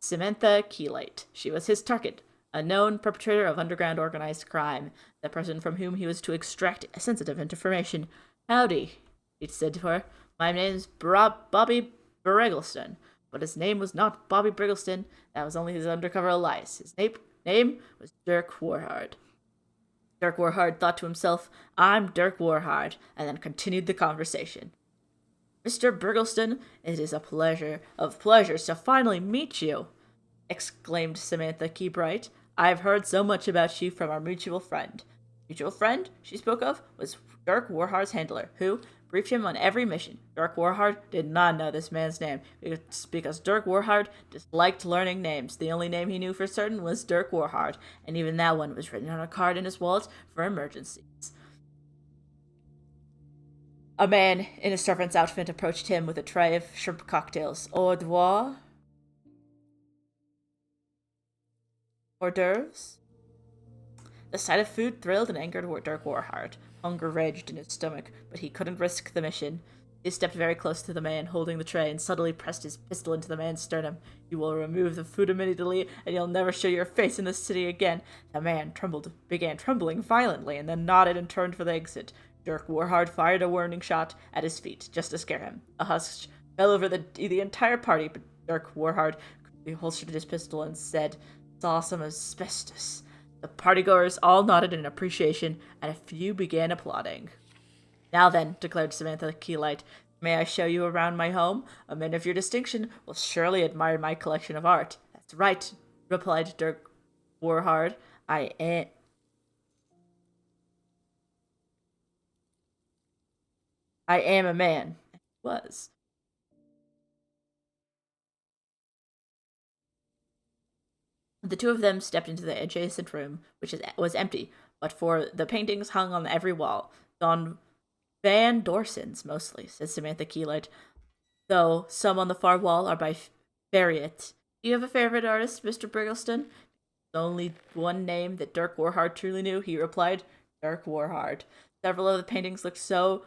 Samantha Keelite. She was his target, a known perpetrator of underground organized crime, the person from whom he was to extract sensitive information. Howdy, he said to her. My name's Bobby Briggleston. But his name was not Bobby Briggleston. That was only his undercover alias. His name was Dirk Warhard. Dirk Warhard thought to himself, I'm Dirk Warhard, and then continued the conversation. Mr. Briggleston, it is a pleasure of pleasures to finally meet you, exclaimed Samantha Keybright. I've heard so much about you from our mutual friend. Mutual friend she spoke of was Dirk Warhard's handler, who briefed him on every mission. Dirk Warhard did not know this man's name, because Dirk Warhard disliked learning names. The only name he knew for certain was Dirk Warhard, and even that one was written on a card in his wallet for emergencies. A man in a servant's outfit approached him with a tray of shrimp cocktails. Au revoir? Hors d'oeuvres? The sight of food thrilled and angered Dirk Warhard. Hunger raged in his stomach, but he couldn't risk the mission. He stepped very close to the man holding the tray and subtly pressed his pistol into the man's sternum. You will remove the food immediately, and you'll never show your face in this city again. The man began trembling violently, and then nodded and turned for the exit. Dirk Warhard fired a warning shot at his feet, just to scare him. A hush fell over the entire party, but Dirk Warhard holstered his pistol and said, Saw some asbestos. The partygoers all nodded in appreciation, and a few began applauding. Now then, declared Samantha Keelite, may I show you around my home? A man of your distinction will surely admire my collection of art. That's right, replied Dirk Warhard. I am a man. And he was. The two of them stepped into the adjacent room, which was empty, but for the paintings hung on every wall. Don Van Dorsens, mostly, said Samantha Keelite, though some on the far wall are by Farriot. Do you have a favorite artist, Mr. Briggleston? Only one name that Dirk Warhard truly knew, he replied. Dirk Warhard. Several of the paintings looked to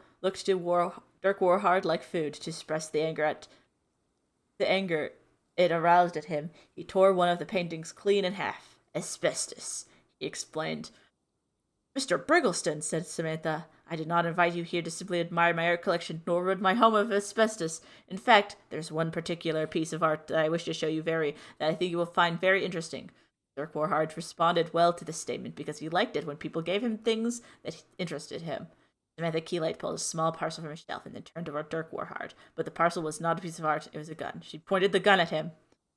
Dirk Warhard like food to express the anger it aroused at him. He tore one of the paintings clean in half. Asbestos, he explained. Mr. Briggleston, said Samantha, I did not invite you here to simply admire my art collection, nor rid my home of asbestos. In fact, there's one particular piece of art that I wish to show you that I think you will find very interesting. Dirk Warhard responded well to this statement because he liked it when people gave him things that interested him. Samantha Keelite pulled a small parcel from her shelf and then turned toward Dirk Warhard. But the parcel was not a piece of art, it was a gun. She pointed the gun at him.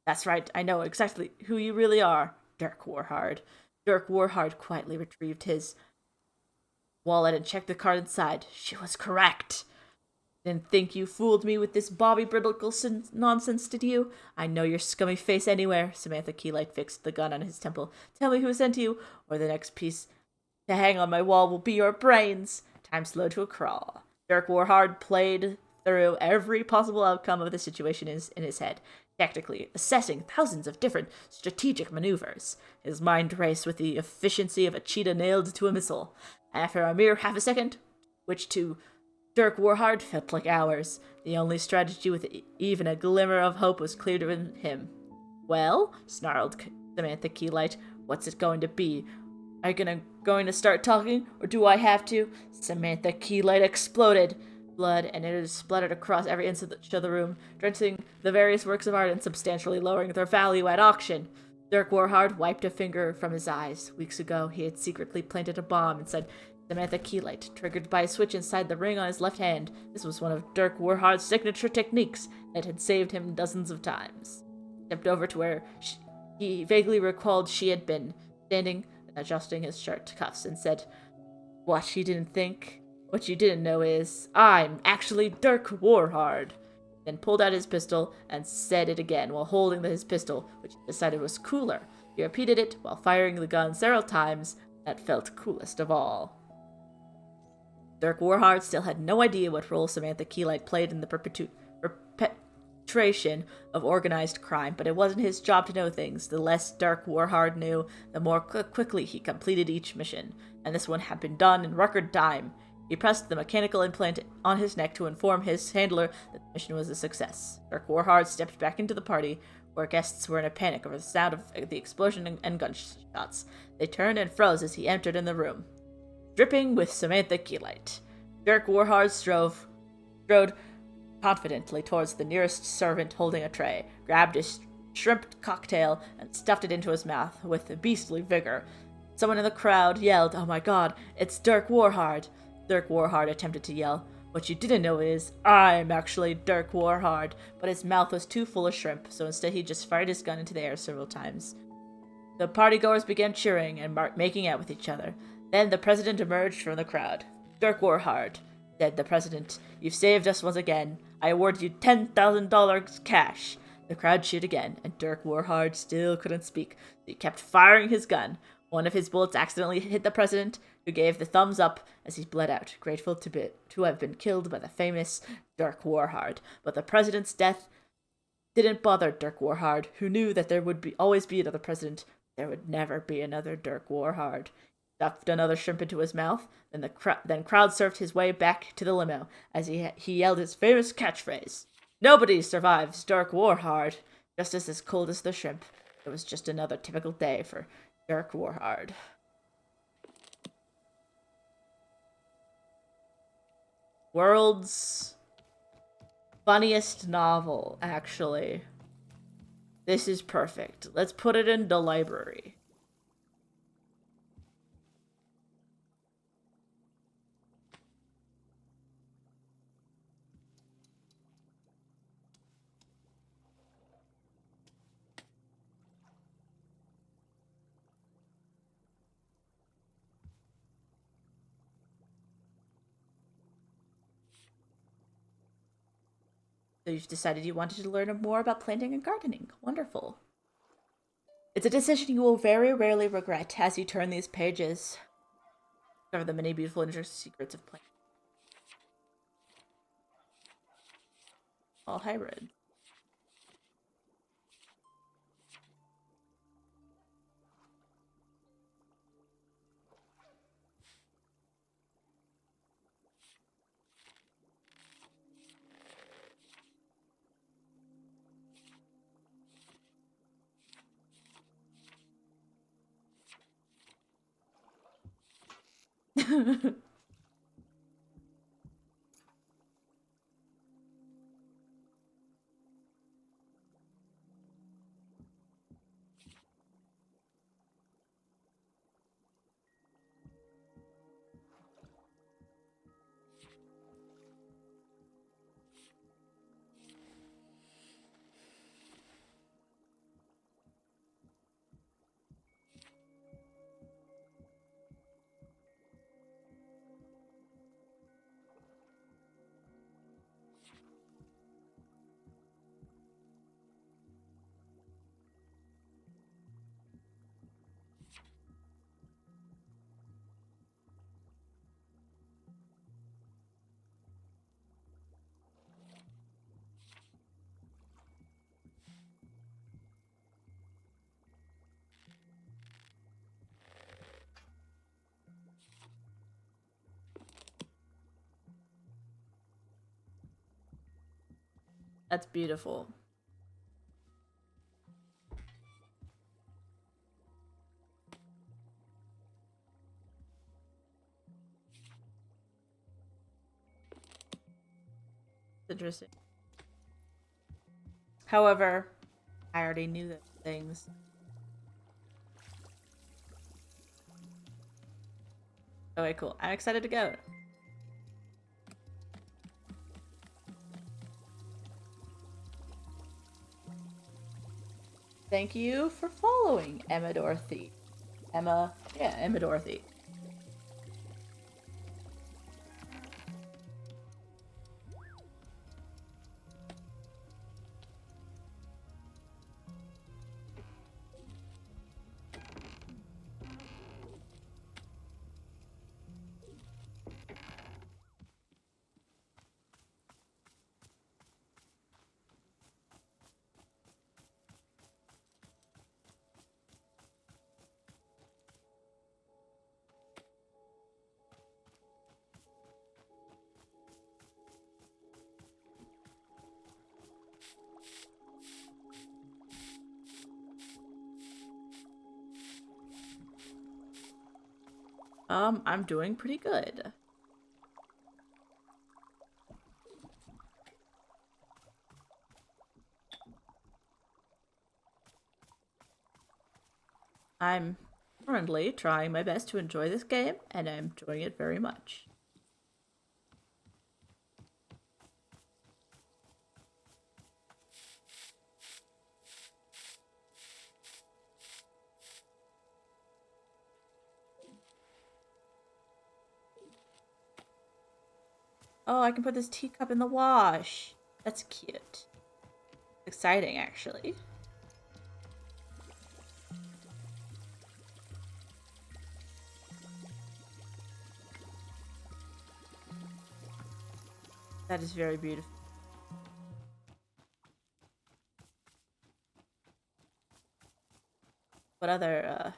That's right, I know exactly who you really are, Dirk Warhard. Dirk Warhard quietly retrieved his wallet and checked the card inside. She was correct. Didn't think you fooled me with this Bobby Briggleston nonsense, did you? I know your scummy face anywhere. Samantha Keelite fixed the gun on his temple. Tell me who sent you, or the next piece to hang on my wall will be your brains. Time slowed to a crawl. Dirk Warhard played through every possible outcome of the situation in his head, tactically assessing thousands of different strategic maneuvers. His mind raced with the efficiency of a cheetah nailed to a missile. After a mere half a second, which to Dirk Warhard felt like hours, the only strategy with even a glimmer of hope was clear to him. Well, snarled Samantha Keelite, what's it going to be? Are you going to start talking, or do I have to? Samantha Keelite exploded. Blood and it splattered across every inch of the room, drenching the various works of art and substantially lowering their value at auction. Dirk Warhard wiped a finger from his eyes. Weeks ago, he had secretly planted a bomb inside Samantha Keelite, triggered by a switch inside the ring on his left hand. This was one of Dirk Warhard's signature techniques that had saved him dozens of times. He stepped over to where he vaguely recalled she had been, standing and adjusting his shirt cuffs, and said, What you didn't know is, I'm actually Dirk Warhard. Then pulled out his pistol and said it again while holding his pistol, which he decided was cooler. He repeated it while firing the gun several times. That felt coolest of all. Dirk Warhard still had no idea what role Samantha Keelite played in the perpetration of organized crime, but it wasn't his job to know things. The less Dirk Warhard knew, the more quickly he completed each mission, and this one had been done in record time. He pressed the mechanical implant on his neck to inform his handler that the mission was a success. Dirk Warhard stepped back into the party, where guests were in a panic over the sound of the explosion and gunshots. They turned and froze as he entered in the room. Dripping with Samantha Keelite, Dirk Warhard strode confidently towards the nearest servant holding a tray, grabbed his shrimp cocktail, and stuffed it into his mouth with beastly vigor. Someone in the crowd yelled, "Oh my god, it's Dirk Warhard!" Dirk Warhard attempted to yell, "What you didn't know is, I'm actually Dirk Warhard," but his mouth was too full of shrimp, so instead he just fired his gun into the air several times. The partygoers began cheering and making out with each other. Then the president emerged from the crowd. "Dirk Warhard," said the president, "you've saved us once again. I award you $10,000 cash." The crowd cheered again, and Dirk Warhard still couldn't speak, so he kept firing his gun. One of his bullets accidentally hit the president, who gave the thumbs up as he bled out, grateful to have been killed by the famous Dirk Warhard. But the president's death didn't bother Dirk Warhard, who knew that there would always be another president. There would never be another Dirk Warhard. Stuffed another shrimp into his mouth, then crowd surfed his way back to the limo as he yelled his famous catchphrase, "Nobody survives Dirk Warhard." Just as cold as the shrimp. It was just another typical day for Dirk Warhard. World's funniest novel, actually. This is perfect. Let's put it in the library. So you've decided you wanted to learn more about planting and gardening. Wonderful. It's a decision you will very rarely regret as you turn these pages. Discover the many beautiful and interesting secrets of planting. All hybrid. That's beautiful. Interesting. However, I already knew those things. Okay, cool. I'm excited to go. Thank you for following Emma Dorothy. Emma Dorothy. I'm doing pretty good. I'm currently trying my best to enjoy this game, and I'm enjoying it very much. Oh, I can put this teacup in the wash. That's cute. Exciting, actually. That is very beautiful. What other,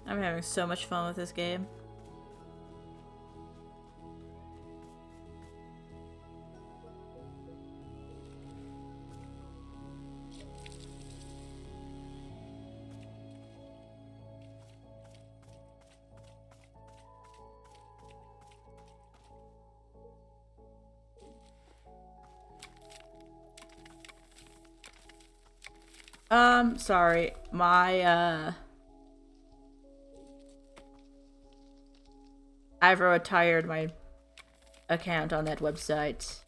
I'm having so much fun with this game. Sorry. I've retired my account on that website.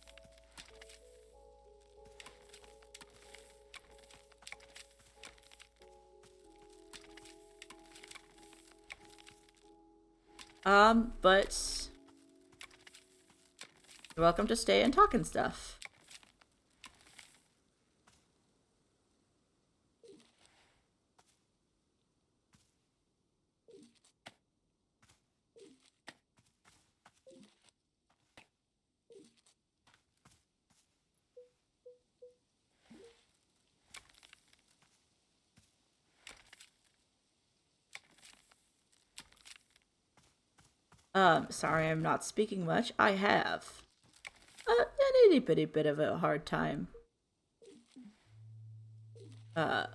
But you're welcome to stay and talk and stuff. Sorry I'm not speaking much. I have an itty bitty bit of a hard time. Uh,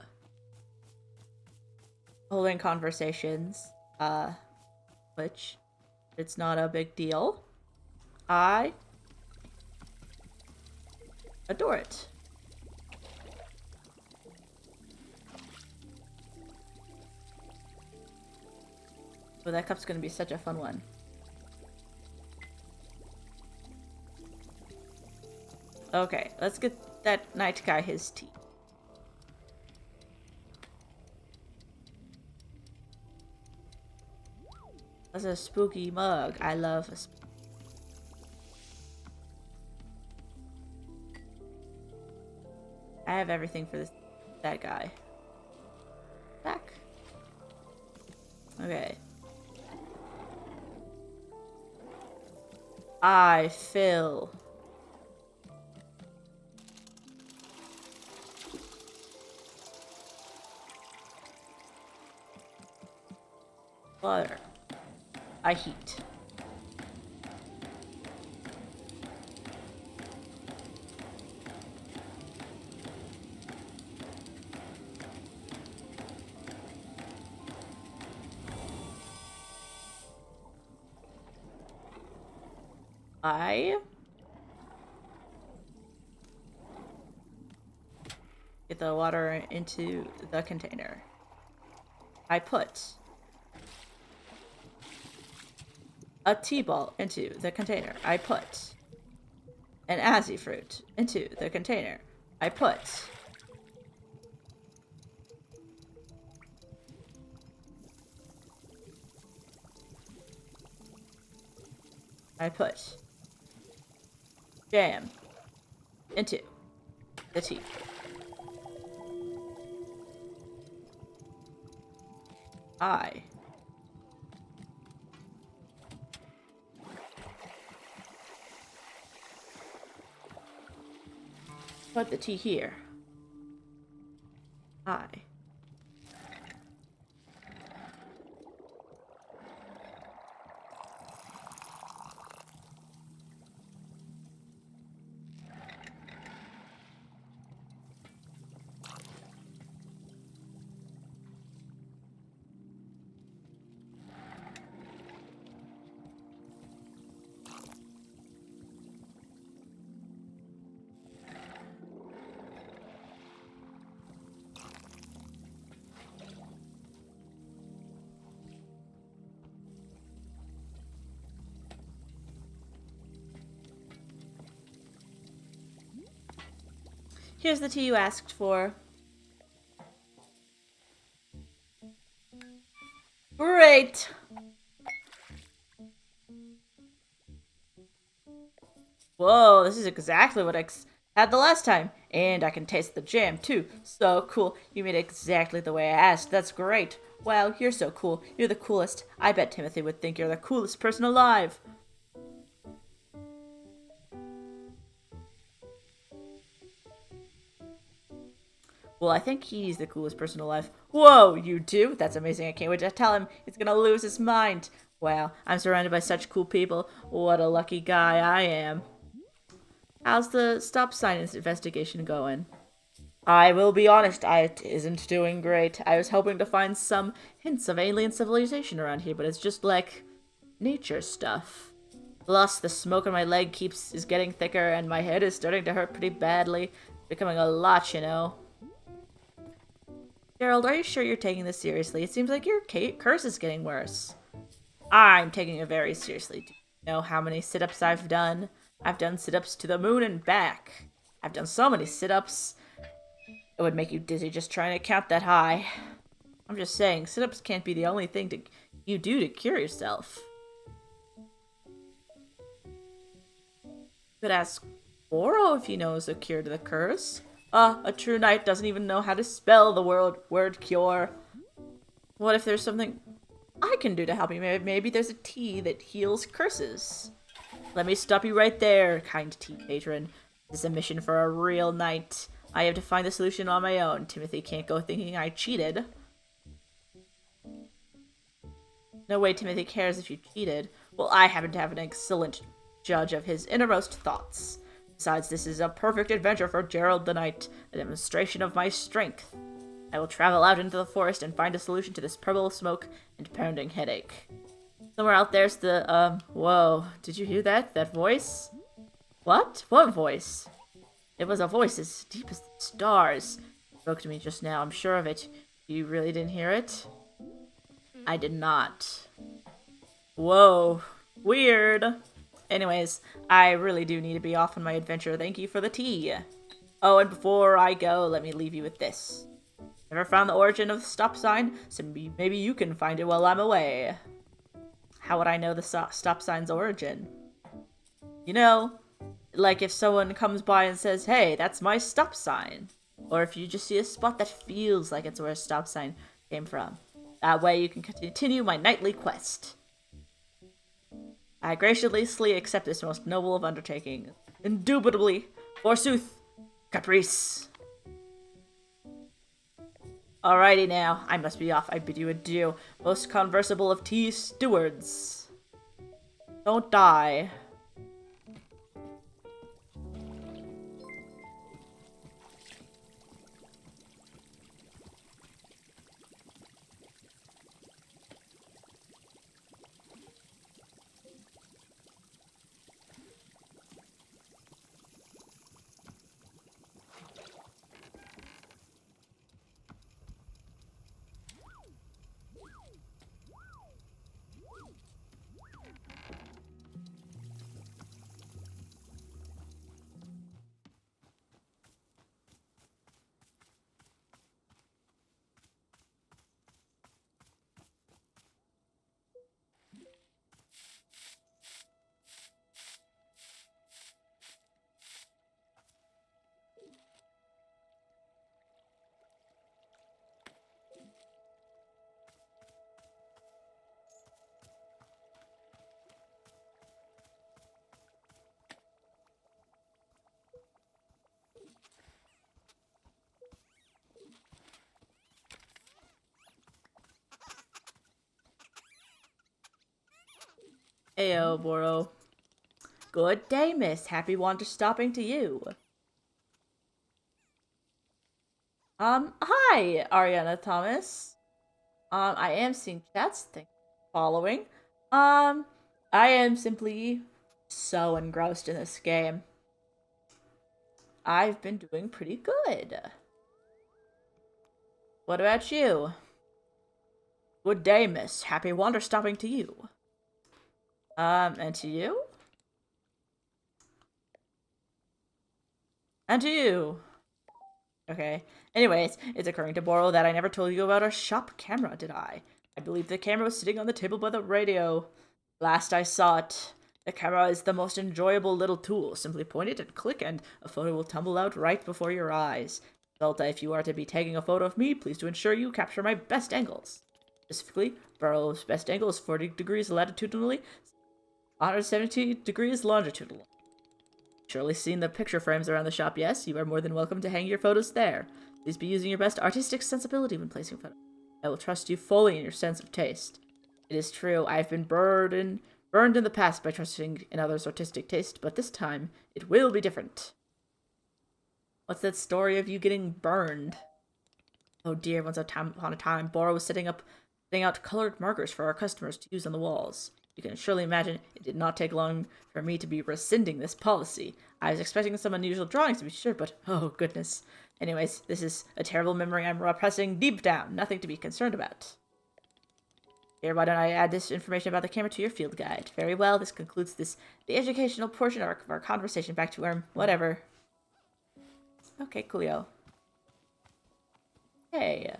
Holding conversations. Which it's not a big deal. I adore it. Oh, that cup's gonna be such a fun one. Okay, let's get that night guy his tea. That's a spooky mug. I love a have everything for that guy. Back. Okay. I fill. Water. I heat. I get the water into the container. I put a tea ball into the container. I put an azzy fruit into the container. I put jam into the tea. I put the tea here. I Here's the tea you asked for. Great! Whoa, this is exactly what I had the last time. And I can taste the jam, too. So cool. You made it exactly the way I asked. That's great. Wow, you're so cool. You're the coolest. I bet Timothy would think you're the coolest person alive. Well, I think he's the coolest person alive. Whoa, you do? That's amazing. I can't wait to tell him. He's gonna lose his mind. Wow, I'm surrounded by such cool people. What a lucky guy I am. How's the stop sign investigation going? I will be honest, it isn't doing great. I was hoping to find some hints of alien civilization around here, but it's just like nature stuff. Plus, the smoke on my leg is getting thicker, and my head is starting to hurt pretty badly. Becoming a lot, you know. Gerald, are you sure you're taking this seriously? It seems like your curse is getting worse. I'm taking it very seriously. Do you know how many sit-ups I've done? I've done sit-ups to the moon and back. I've done so many sit-ups. It would make you dizzy just trying to count that high. I'm just saying, sit-ups can't be the only thing you do to cure yourself. You could ask Oro if he knows a cure to the curse. A true knight doesn't even know how to spell the word cure. What if there's something I can do to help you? Maybe there's a tea that heals curses. Let me stop you right there, kind tea patron. This is a mission for a real knight. I have to find the solution on my own. Timothy can't go thinking I cheated. No way Timothy cares if you cheated. Well, I happen to have an excellent judge of his innermost thoughts. Besides, this is a perfect adventure for Gerald the Knight, a demonstration of my strength. I will travel out into the forest and find a solution to this purple smoke and pounding headache. Somewhere out there's whoa, did you hear that? That voice? What? What voice? It was a voice as deep as the stars. It spoke to me just now, I'm sure of it. You really didn't hear it? I did not. Whoa, weird. Anyways, I really do need to be off on my adventure. Thank you for the tea. Oh, and before I go, let me leave you with this. Never found the origin of the stop sign, so maybe you can find it while I'm away. How would I know the stop sign's origin? You know, like if someone comes by and says, hey, that's my stop sign. or if you just see a spot that feels like it's where a stop sign came from. That way you can continue my nightly quest. I graciously accept this most noble of undertakings. Indubitably, forsooth, Caprice. Alrighty now, I must be off. I bid you adieu, most conversable of tea stewards. Don't die. Ayo, Boro. Good day, miss. Happy Wanderstopping to you. Hi, Ariana Thomas. I am seeing chats. Thank you for following. I am simply so engrossed in this game. I've been doing pretty good. What about you? Good day, miss. Happy Wanderstopping to you. And to you? And to you. Okay. Anyways, it's occurring to Boro that I never told you about our shop camera, did I? I believe the camera was sitting on the table by the radio. Last I saw it, the camera is the most enjoyable little tool. Simply point it and click and a photo will tumble out right before your eyes. Zelda, if you are to be taking a photo of me, please do ensure you capture my best angles. Specifically, Boro's best angle is 40 degrees latitudinally, 170 degrees longitudinally. Surely seen the picture frames around the shop, yes? You are more than welcome to hang your photos there. Please be using your best artistic sensibility when placing photos. I will trust you fully in your sense of taste. It is true, I have been burned in the past by trusting in others' artistic taste, but this time, it will be different. What's that story of you getting burned? Oh dear, once upon a time, Bora was setting out colored markers for our customers to use on the walls. You can surely imagine it did not take long for me to be rescinding this policy. I was expecting some unusual drawings to be sure, but oh goodness. Anyways, this is a terrible memory I'm repressing deep down. Nothing to be concerned about. Here, why don't I add this information about the camera to your field guide? Very well, this concludes the educational portion of our conversation. Back to our whatever. Okay, coolio. Hey.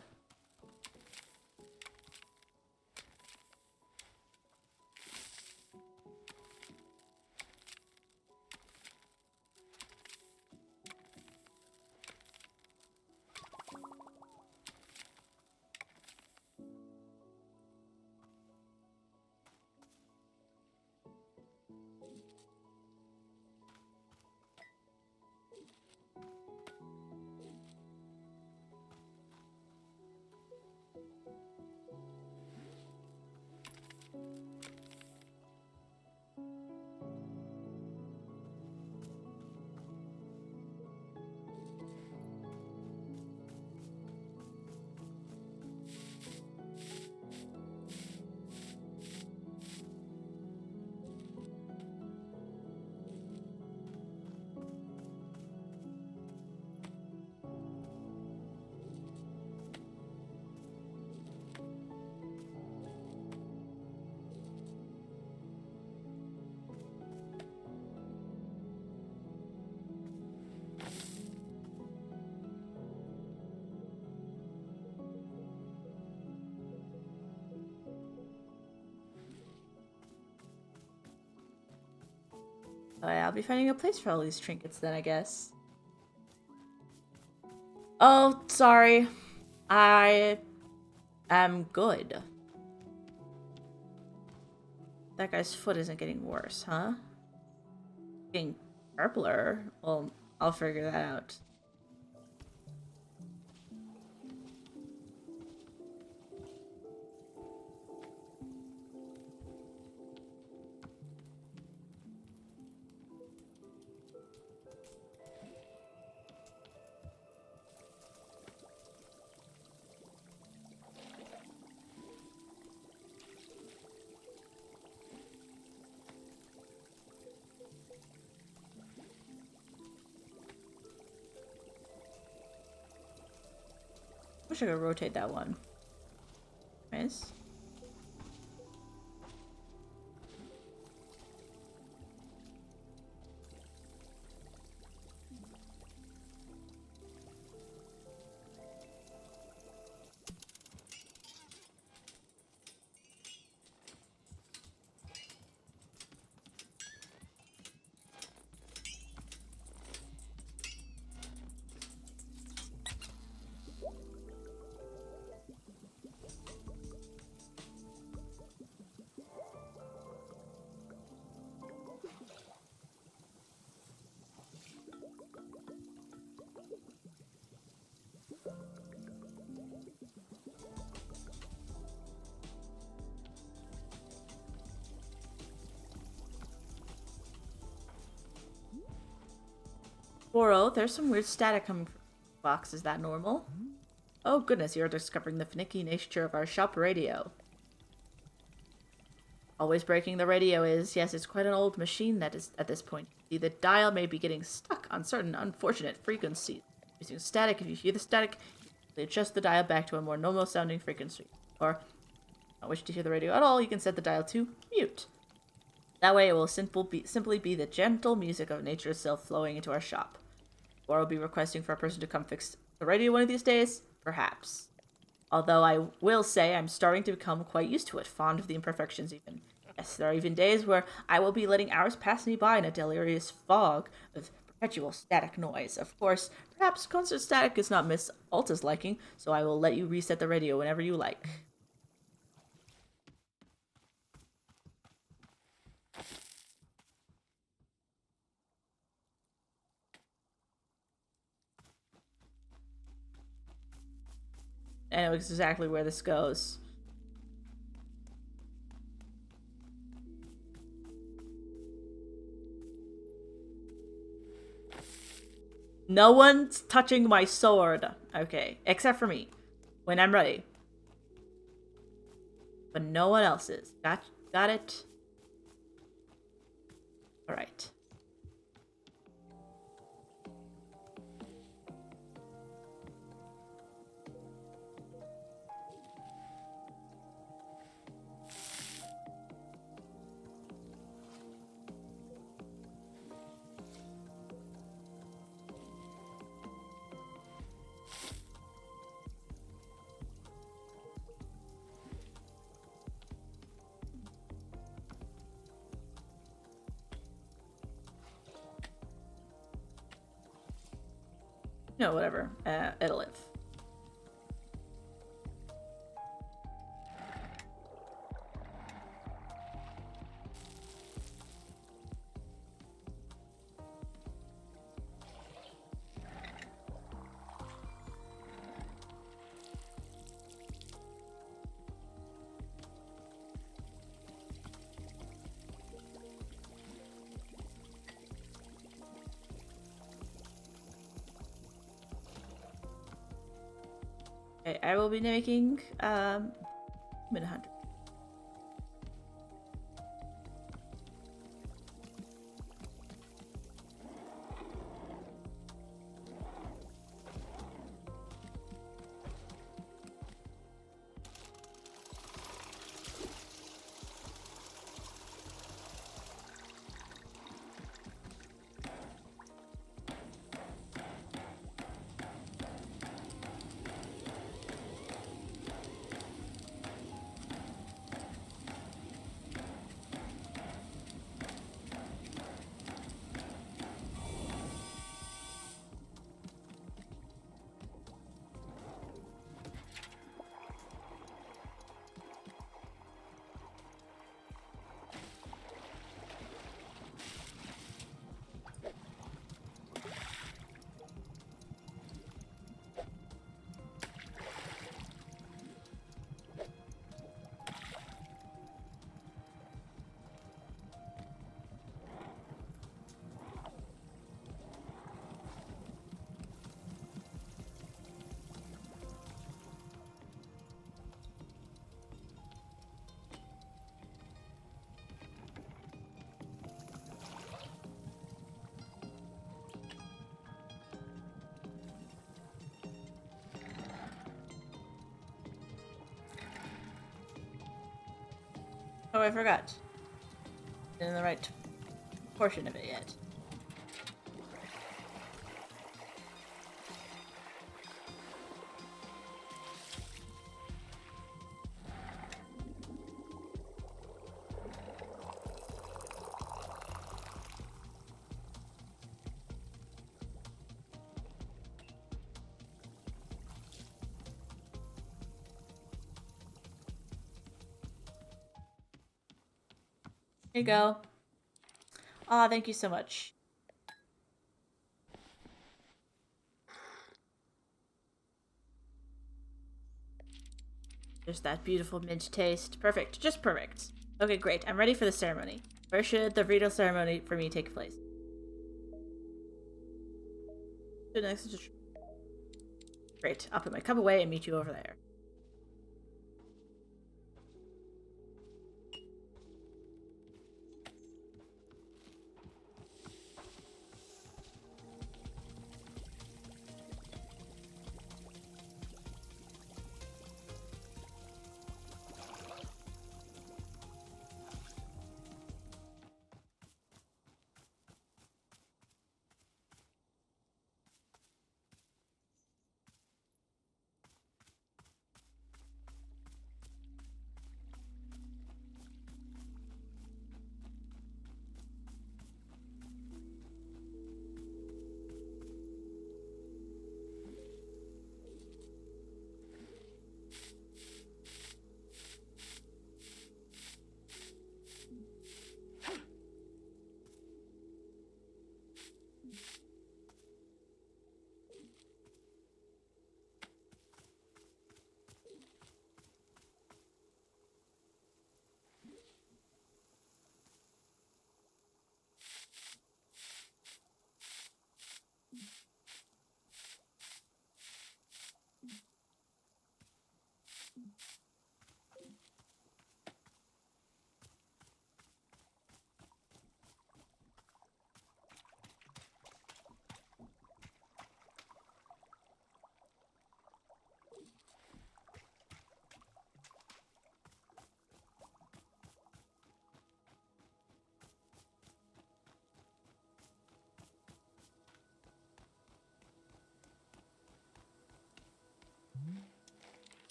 Oh, yeah, I'll be finding a place for all these trinkets then, I guess. Oh, sorry. I am good. That guy's foot isn't getting worse, huh? Getting purpler? Well, I'll figure that out. Wish I could rotate that one. Nice. Boro, there's some weird static coming from the box. Is that normal? Oh goodness, you're discovering the finicky nature of our shop radio. Always breaking the radio is, yes, it's quite an old machine that is at this point. See, the dial may be getting stuck on certain unfortunate frequencies. Using static, if you hear the static, you adjust the dial back to a more normal sounding frequency. Or, if you don't wish to hear the radio at all, you can set the dial to mute. That way it will simply be the gentle music of nature itself flowing into our shop. Or I'll be requesting for a person to come fix the radio one of these days? Perhaps. Although I will say I'm starting to become quite used to it, fond of the imperfections even. Yes, there are even days where I will be letting hours pass me by in a delirious fog of perpetual static noise. Of course, perhaps constant static is not Miss Alta's liking, so I will let you reset the radio whenever you like. I know exactly where this goes. No one's touching my sword. Okay, except for me. When I'm ready. But no one else is. Got it? Alright. No, whatever. It'll live. Okay, I will be making, minute 100. Oh, I forgot. In the right portion of it yet. Here you go. Aw, thank you so much. There's that beautiful mint taste. Perfect. Just perfect. Okay, great. I'm ready for the ceremony. Where should the ritual ceremony for me take place? Great. I'll put my cup away and meet you over there.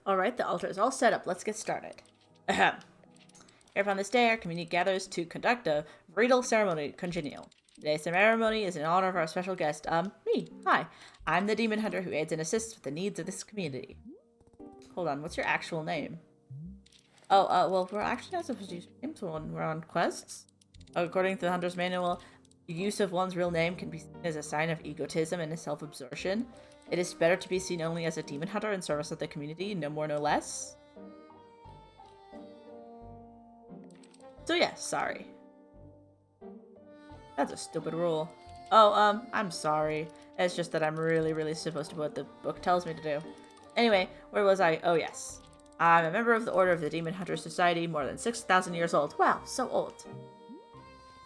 Alright, the altar is all set up. Let's get started. Ahem. Here upon this day, our community gathers to conduct a ritual ceremony congenial. Today's ceremony is in honor of our special guest, me. Hi. I'm the demon hunter who aids and assists with the needs of this community. Hold on, what's your actual name? Oh, well, we're actually not supposed to use names when we're on quests. According to the Hunter's Manual, the use of one's real name can be seen as a sign of egotism and self-absorption. It is better to be seen only as a demon hunter in service of the community, no more, no less. So yeah, sorry. That's a stupid rule. Oh, I'm sorry. It's just that I'm really supposed to do what the book tells me to do. Anyway, where was I? Oh yes. I'm a member of the Order of the Demon Hunter Society, more than 6,000 years old. Wow, so old.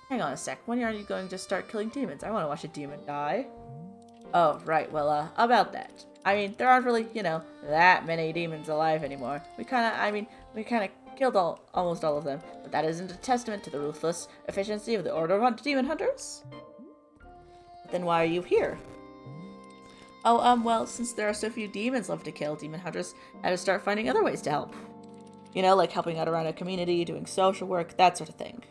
Hang on a sec, when are you going to start killing demons? I want to watch a demon die. Oh, right, well, about that. I mean, there aren't really, that many demons alive anymore. We kinda killed almost all of them, but that isn't a testament to the ruthless efficiency of the Order of Demon Hunters. Then why are you here? Oh, well, since there are so few demons left to kill, demon hunters had to start finding other ways to help. Like helping out around a community, doing social work, that sort of thing.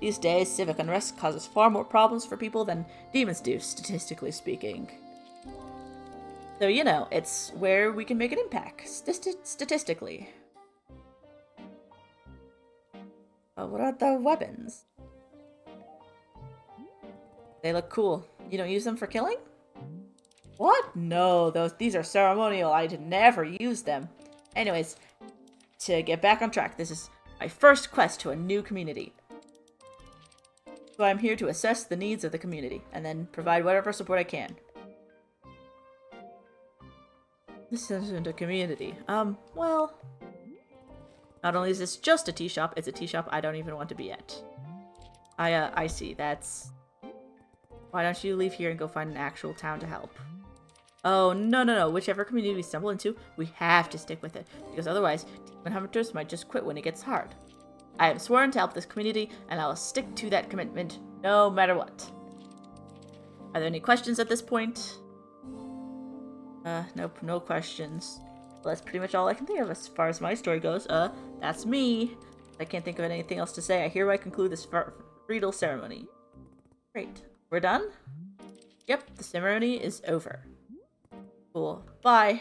These days, civic unrest causes far more problems for people than demons do, statistically speaking. So, it's where we can make an impact, statistically. What are the weapons? They look cool. You don't use them for killing? What? No, these are ceremonial. I'd never use them. Anyways, to get back on track, this is my first quest to a new community. So I'm here to assess the needs of the community, and then provide whatever support I can. This isn't a community. Well... Not only is this just a tea shop, it's a tea shop I don't even want to be at. I see, that's... Why don't you leave here and go find an actual town to help? Oh, no. Whichever community we stumble into, we have to stick with it. Because otherwise, When hunters might just quit when it gets hard. I have sworn to help this community, and I will stick to that commitment no matter what. Are there any questions at this point? Nope, no questions. Well, that's pretty much all I can think of as far as my story goes. That's me. I can't think of anything else to say. I hereby conclude this feudal ceremony. Great. We're done? Yep, the ceremony is over. Cool. Bye.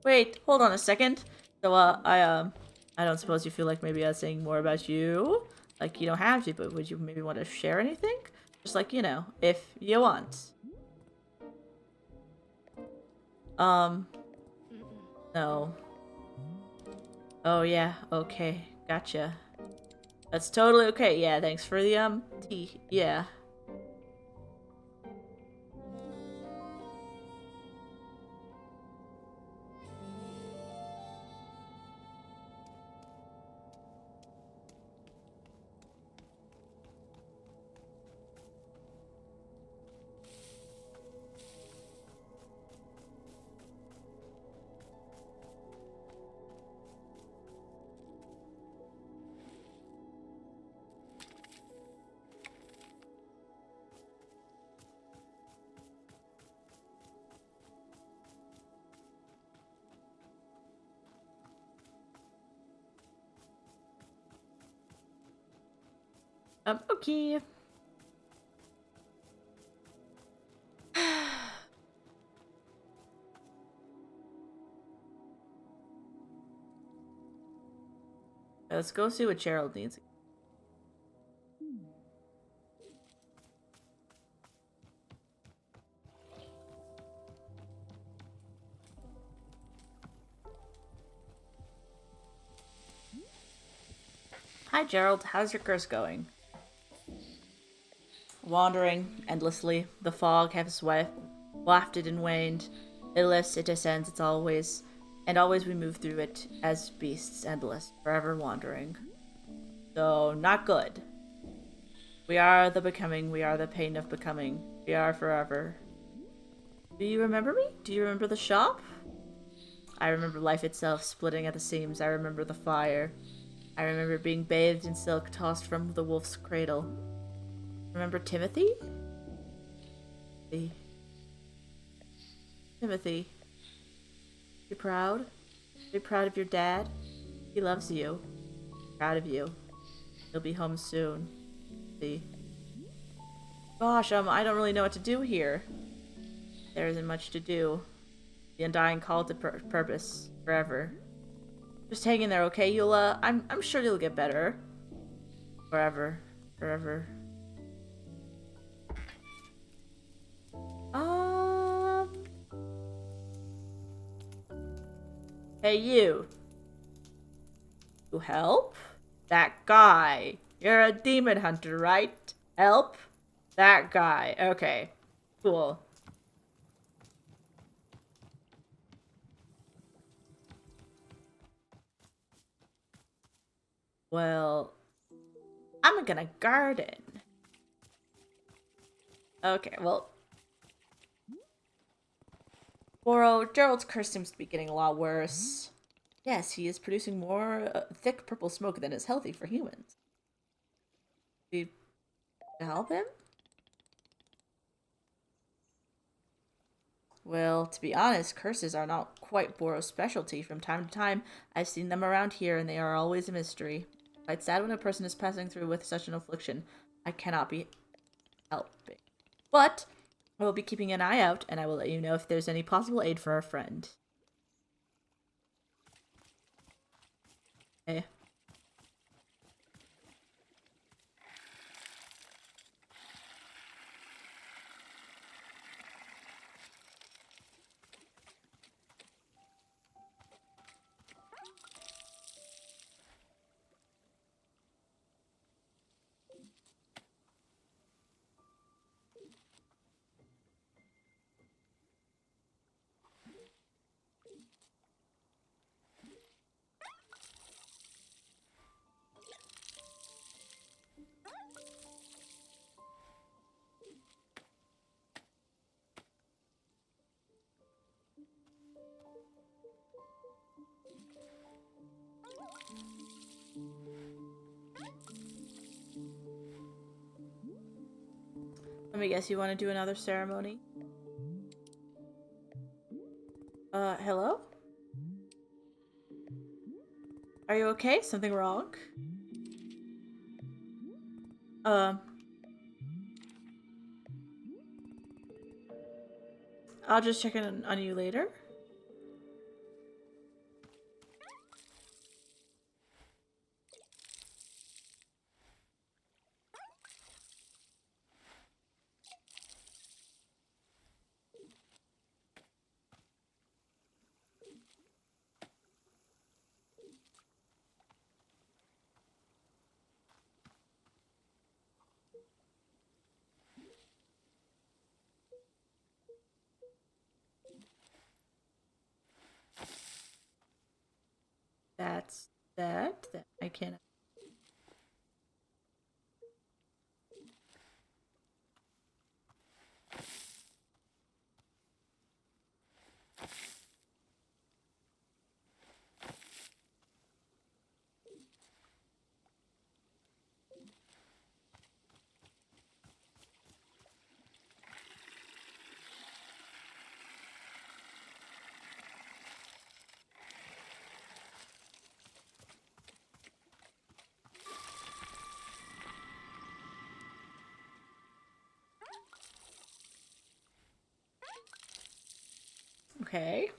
Wait, hold on a second. So, I don't suppose you feel like maybe saying more about you? Like, you don't have to, but would you maybe want to share anything? Just like, you know, if you want. No. Oh, yeah, okay. Gotcha. That's totally okay. Yeah, thanks for the, tea. Yeah. Okay. Let's go see what Gerald needs. Hi, Gerald. How's your curse going? Wandering endlessly. The fog has wafted and waned. It lifts, it descends, it's always... And always we move through it as beasts endless, forever wandering. So, not good. We are the becoming, we are the pain of becoming. We are forever. Do you remember me? Do you remember the shop? I remember life itself splitting at the seams. I remember the fire. I remember being bathed in silk tossed from the wolf's cradle. Remember Timothy? Timothy. You proud? Are you proud of your dad? He loves you. Proud of you. He'll be home soon. See? Gosh, I don't really know what to do here. There isn't much to do. The undying call to purpose. Forever. Just hang in there, okay? I'm sure you'll get better. Forever. Forever. Hey, you. You help? That guy. You're a demon hunter, right? Help? That guy. Okay. Cool. Well, I'm gonna garden. Okay, well. Boro, Gerald's curse seems to be getting a lot worse. Yes, he is producing more thick purple smoke than is healthy for humans. Do you help him? Well, to be honest, curses are not quite Boro's specialty. From time to time, I've seen them around here, and they are always a mystery. It's sad when a person is passing through with such an affliction. I cannot be helping. But I will be keeping an eye out, and I will let you know if there's any possible aid for our friend. Okay. Let me guess, you want to do another ceremony? Hello? Are you okay? Something wrong? Um, I'll just check in on you later. That's that. That I can't. Okay.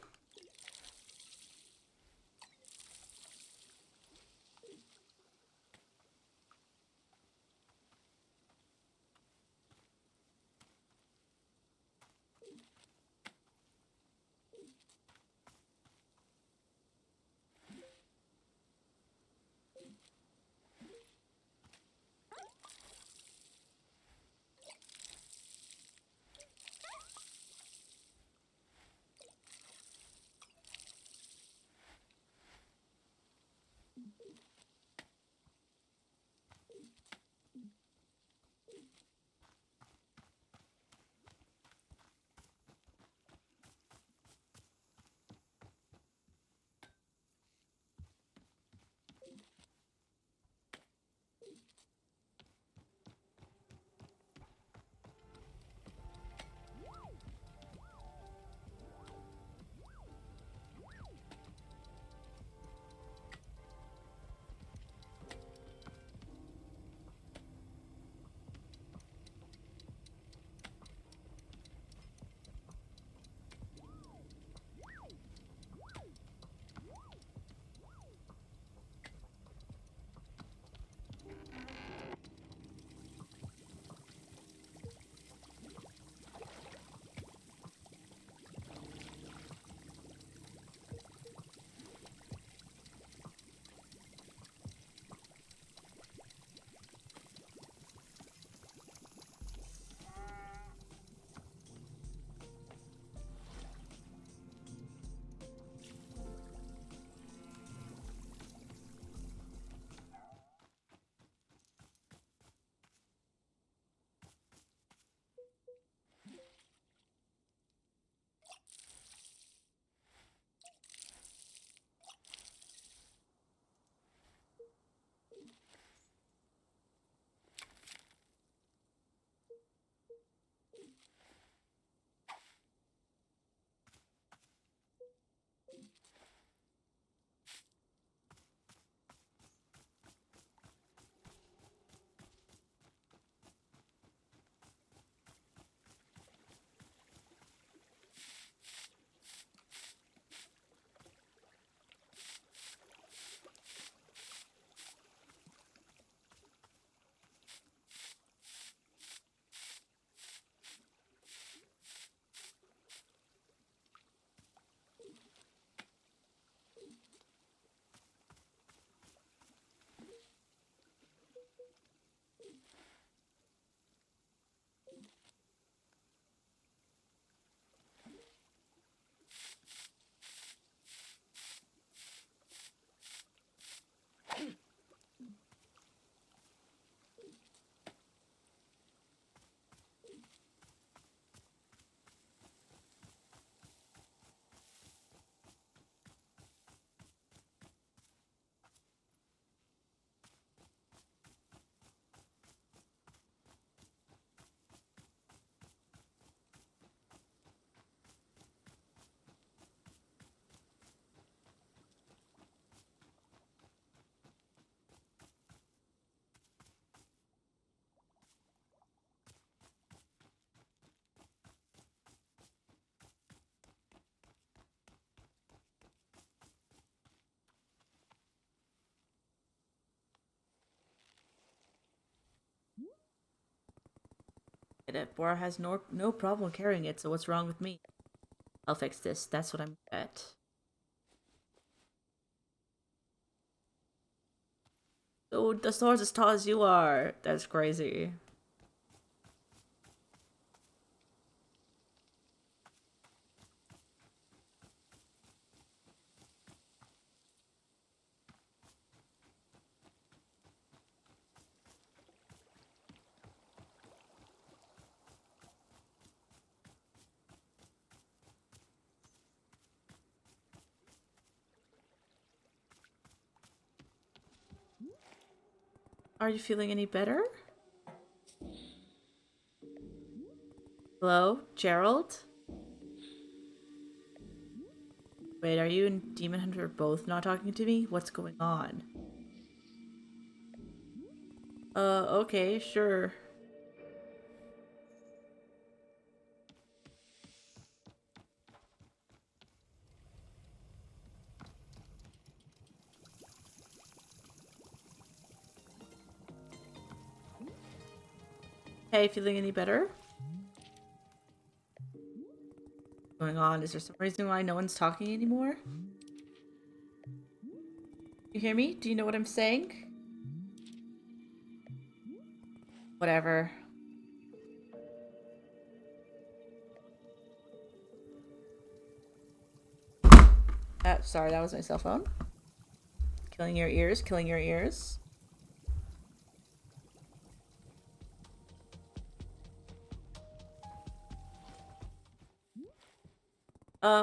Bora has no problem carrying it, so what's wrong with me? I'll fix this. That's what I'm good at. Oh, the sword's as tall as you are. That's crazy. Are you feeling any better? Hello, Gerald? Wait, are you and Demon Hunter both not talking to me? What's going on? Okay, sure. Hey, feeling any better? What's going on? Is there some reason why no one's talking anymore? You hear me? Do you know what I'm saying? Whatever. Sorry, that was my cell phone. Killing your ears, killing your ears.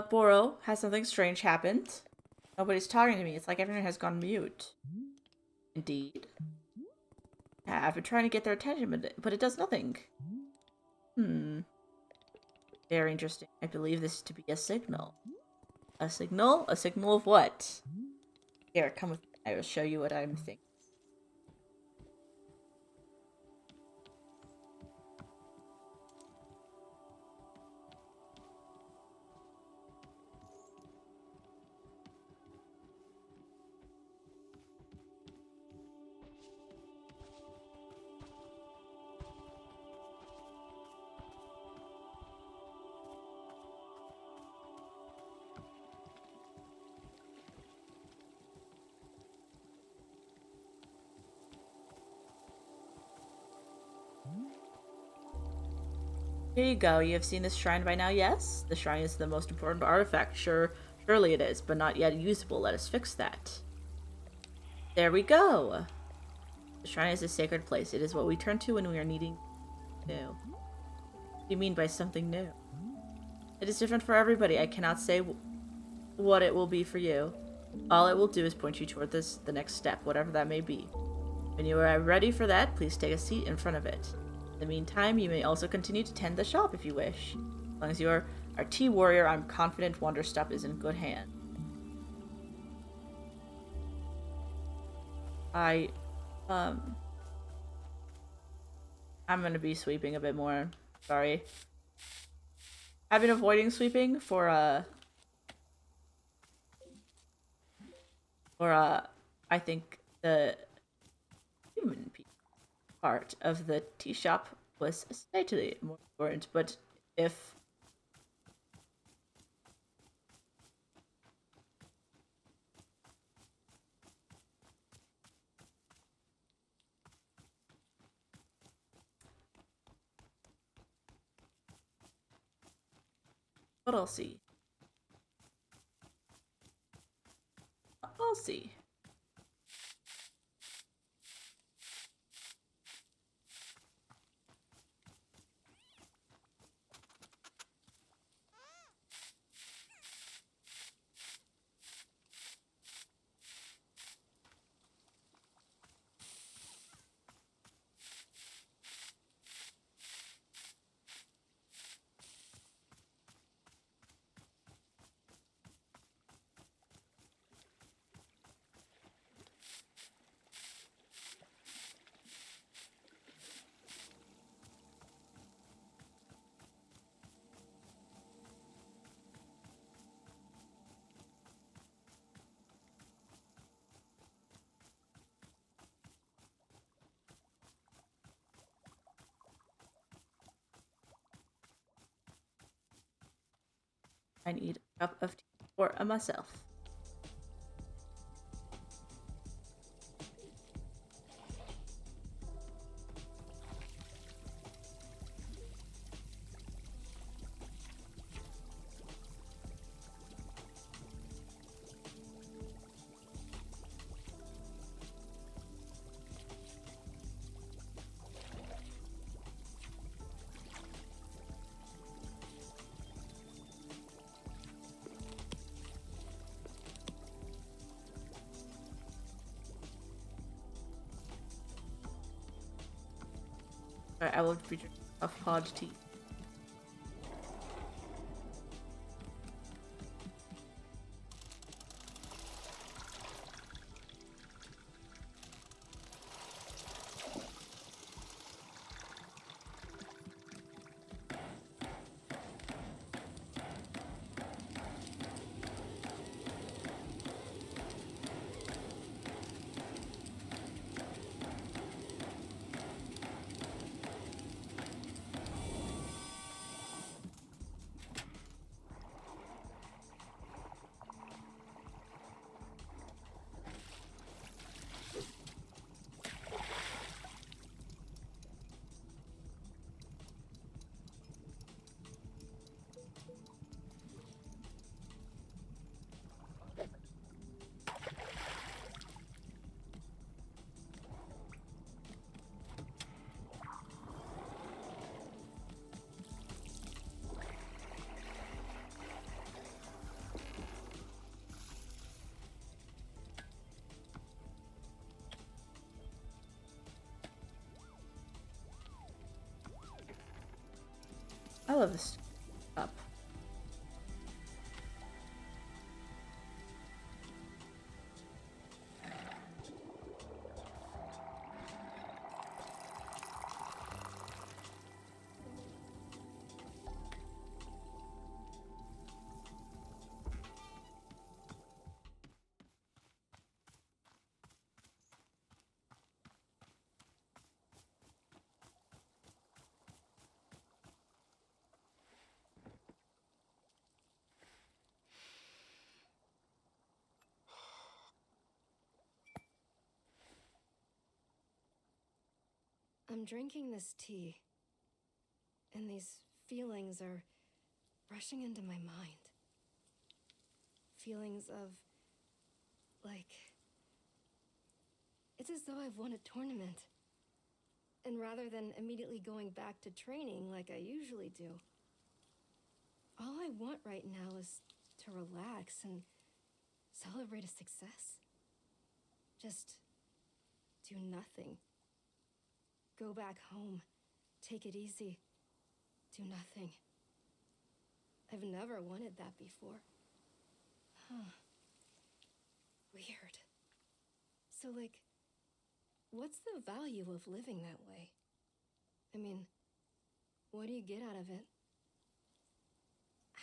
Boro, has something strange happened? Nobody's talking to me. It's like everyone has gone mute. Indeed. Yeah, I've been trying to get their attention, but it does nothing. Hmm. Very interesting. I believe this to be a signal. A signal? A signal of what? Here, come with me. I will show you what I'm thinking. Here you go. You have seen this shrine by now, yes? The shrine is the most important artifact. Surely it is, but not yet usable. Let us fix that. There we go. The shrine is a sacred place. It is what we turn to when we are needing new. What do you mean by something new? It is different for everybody. I cannot say what it will be for you. All it will do is point you toward the next step, whatever that may be. When you are ready for that, please take a seat in front of it. In the meantime, you may also continue to tend the shop if you wish. As long as you are our tea warrior, I'm confident Wanderstop is in good hands. I'm gonna be sweeping a bit more. Sorry. I've been avoiding sweeping for I think the human part of the tea shop was slightly more important, but if but I'll see. I'll see. I need a cup of tea for myself. Alright, I will be drinking a pod tea. I love this cup. I'm drinking this tea, and these feelings are rushing into my mind. Feelings of, like, it's as though I've won a tournament. And rather than immediately going back to training like I usually do, all I want right now is to relax and celebrate a success. Just do nothing. Go back home, take it easy, do nothing. I've never wanted that before. Huh. Weird. So, like, what's the value of living that way? I mean, what do you get out of it?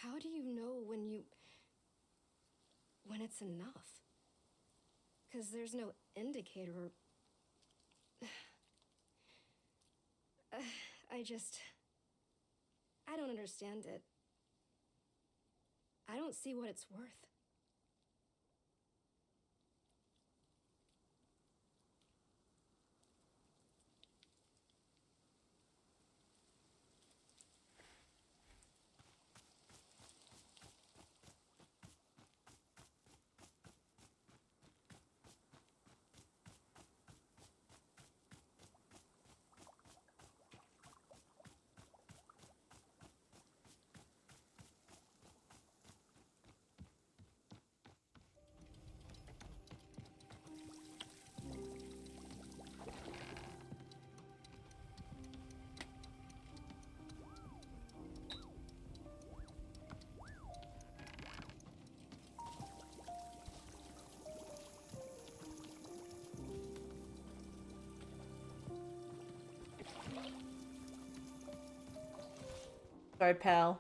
How do you know when it's enough? Because there's no indicator. I don't understand it. I don't see what it's worth. Sorry, pal.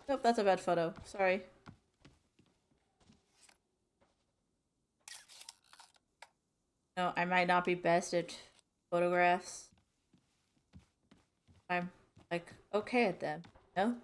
Nope, that's a bad photo. Sorry. No, I might not be best at photographs. I'm, like, okay at them. No?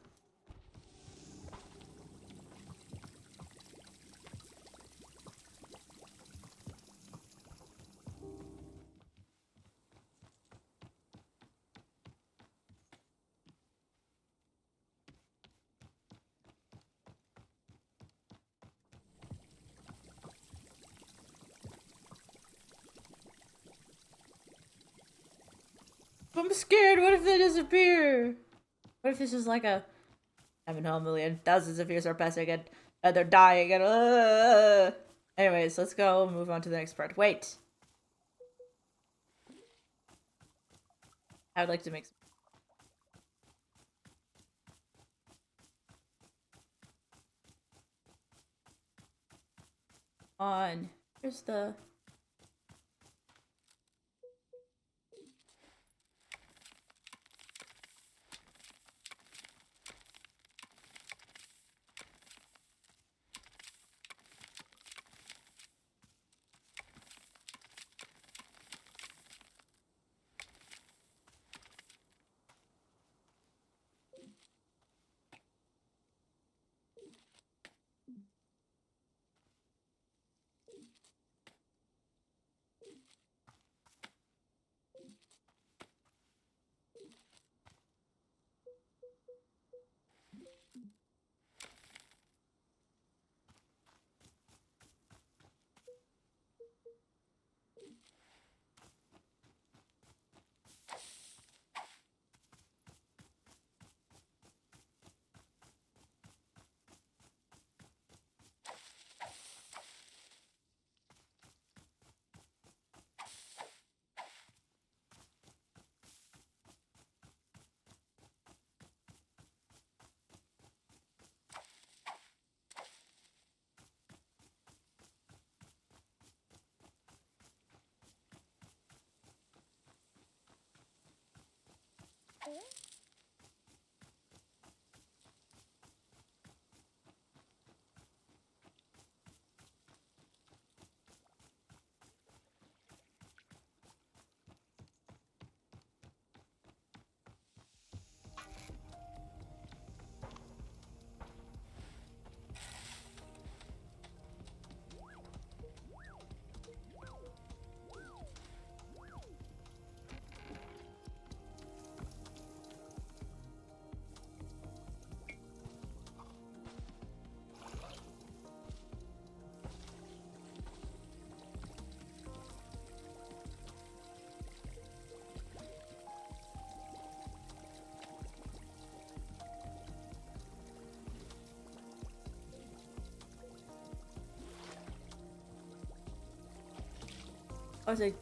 I'm scared. What if they disappear? What if this is like a I don't know, a million, thousands of years are passing and they're dying and anyways, let's go move on to the next part. Wait. I would like to make some on. Here's the oh, it's a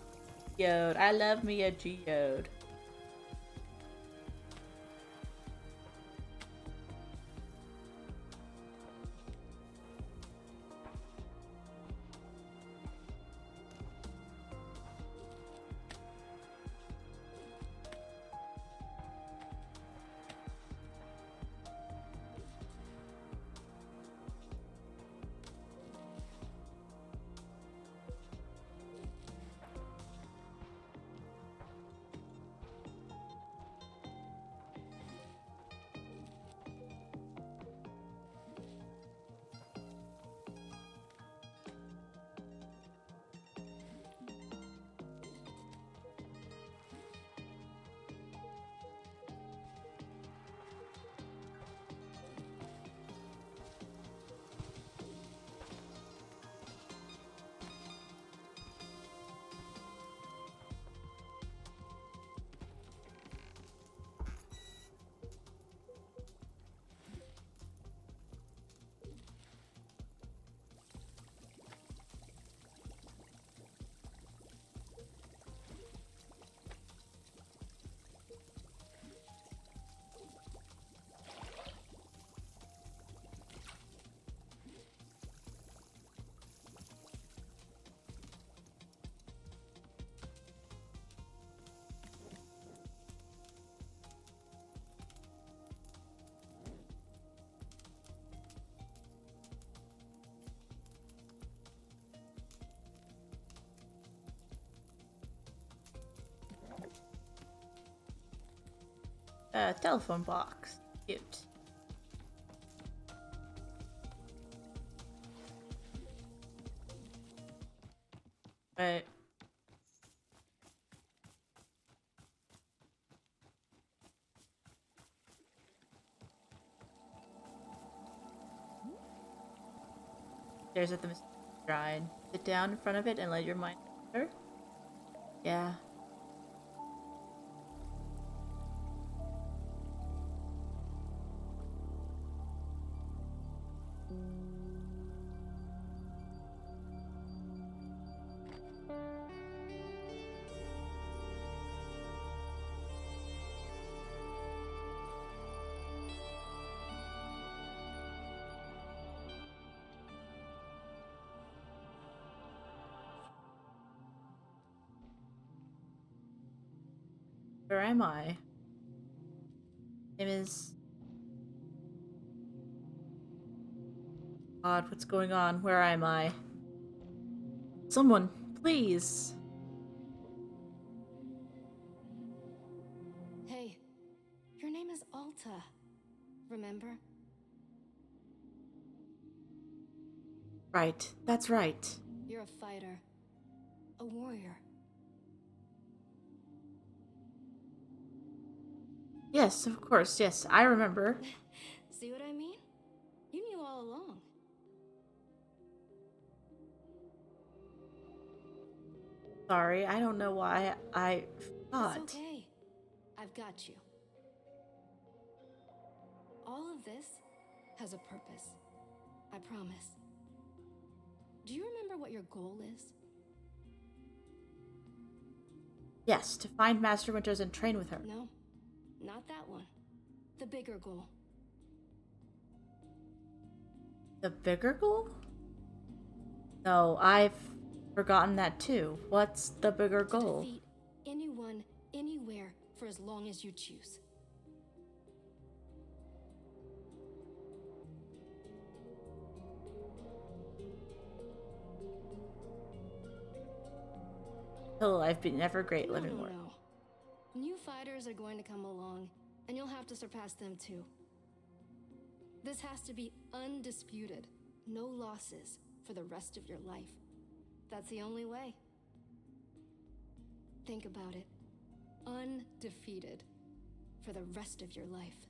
geode. I love me a geode. Telephone box. Cute. Right. There's at the shrine. Sit down in front of it and let your mind wander. Yeah. Where am I? Name is... God, what's going on? Where am I? Someone, please. Hey, your name is Alta. Remember? Right, that's right. You're a fighter. A warrior. Yes, of course, yes, I remember. See what I mean? You knew all along. Sorry, I don't know why I forgot. It's okay. I've got you. All of this has a purpose. I promise. Do you remember what your goal is? Yes, to find Master Winters and train with her. No, not that one. The bigger goal. The bigger goal? No, I've forgotten that too. What's the bigger goal? To defeat anyone, anywhere, for as long as you choose. Till I've been never great No, living no, more. no. New fighters are going to come along, and you'll have to surpass them too. This has to be undisputed. No losses for the rest of your life. That's the only way. Think about it. Undefeated for the rest of your life.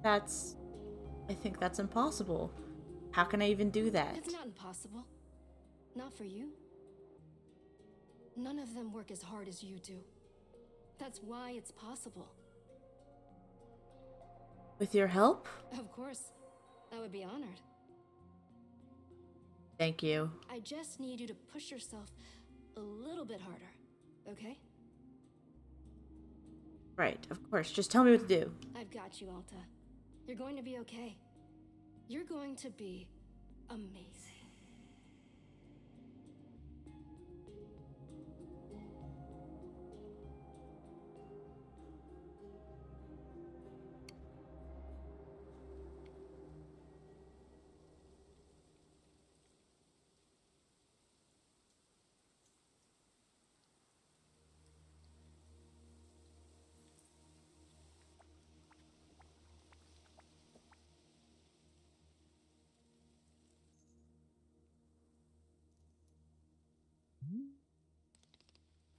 I think that's impossible. How can I even do that? It's not impossible. Not for you. None of them work as hard as you do. That's why it's possible. With your help? Of course. I would be honored. Thank you. I just need you to push yourself a little bit harder, okay? Right, of course. Just tell me what to do. I've got you, Alta. You're going to be okay. You're going to be amazing.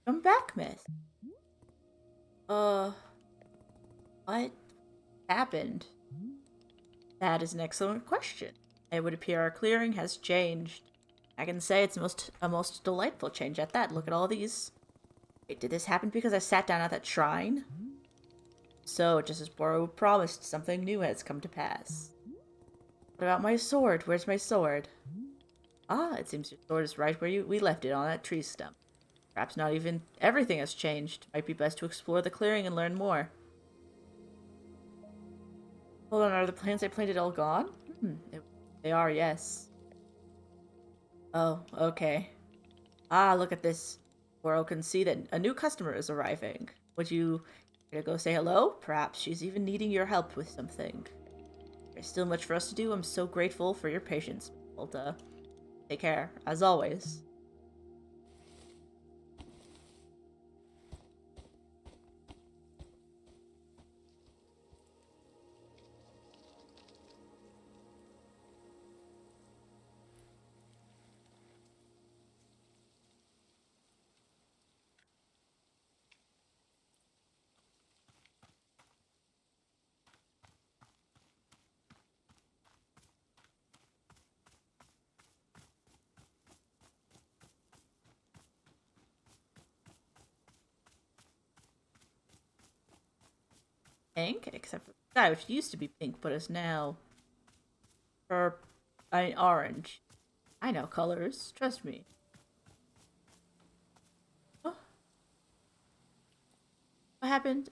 Come back, Miss. What happened? That is an excellent question. It would appear our clearing has changed. I can say it's a most delightful change at that. Look at all these. Wait, did this happen because I sat down at that shrine? So, just as Boro promised, something new has come to pass. What about my sword? Where's my sword? Ah, it seems your sword is right where we left it, on that tree stump. Perhaps not even everything has changed. Might be best to explore the clearing and learn more. Hold on, are the plants I planted all gone? They are, yes. Oh, okay. Ah, look at this. Boro can see that a new customer is arriving. Would you care to go say hello? Perhaps she's even needing your help with something. There's still much for us to do. I'm so grateful for your patience, Alta. Take care, as always. pink, except for the sky, which used to be pink, but is now orange. I know colors. Trust me. Oh, what happened?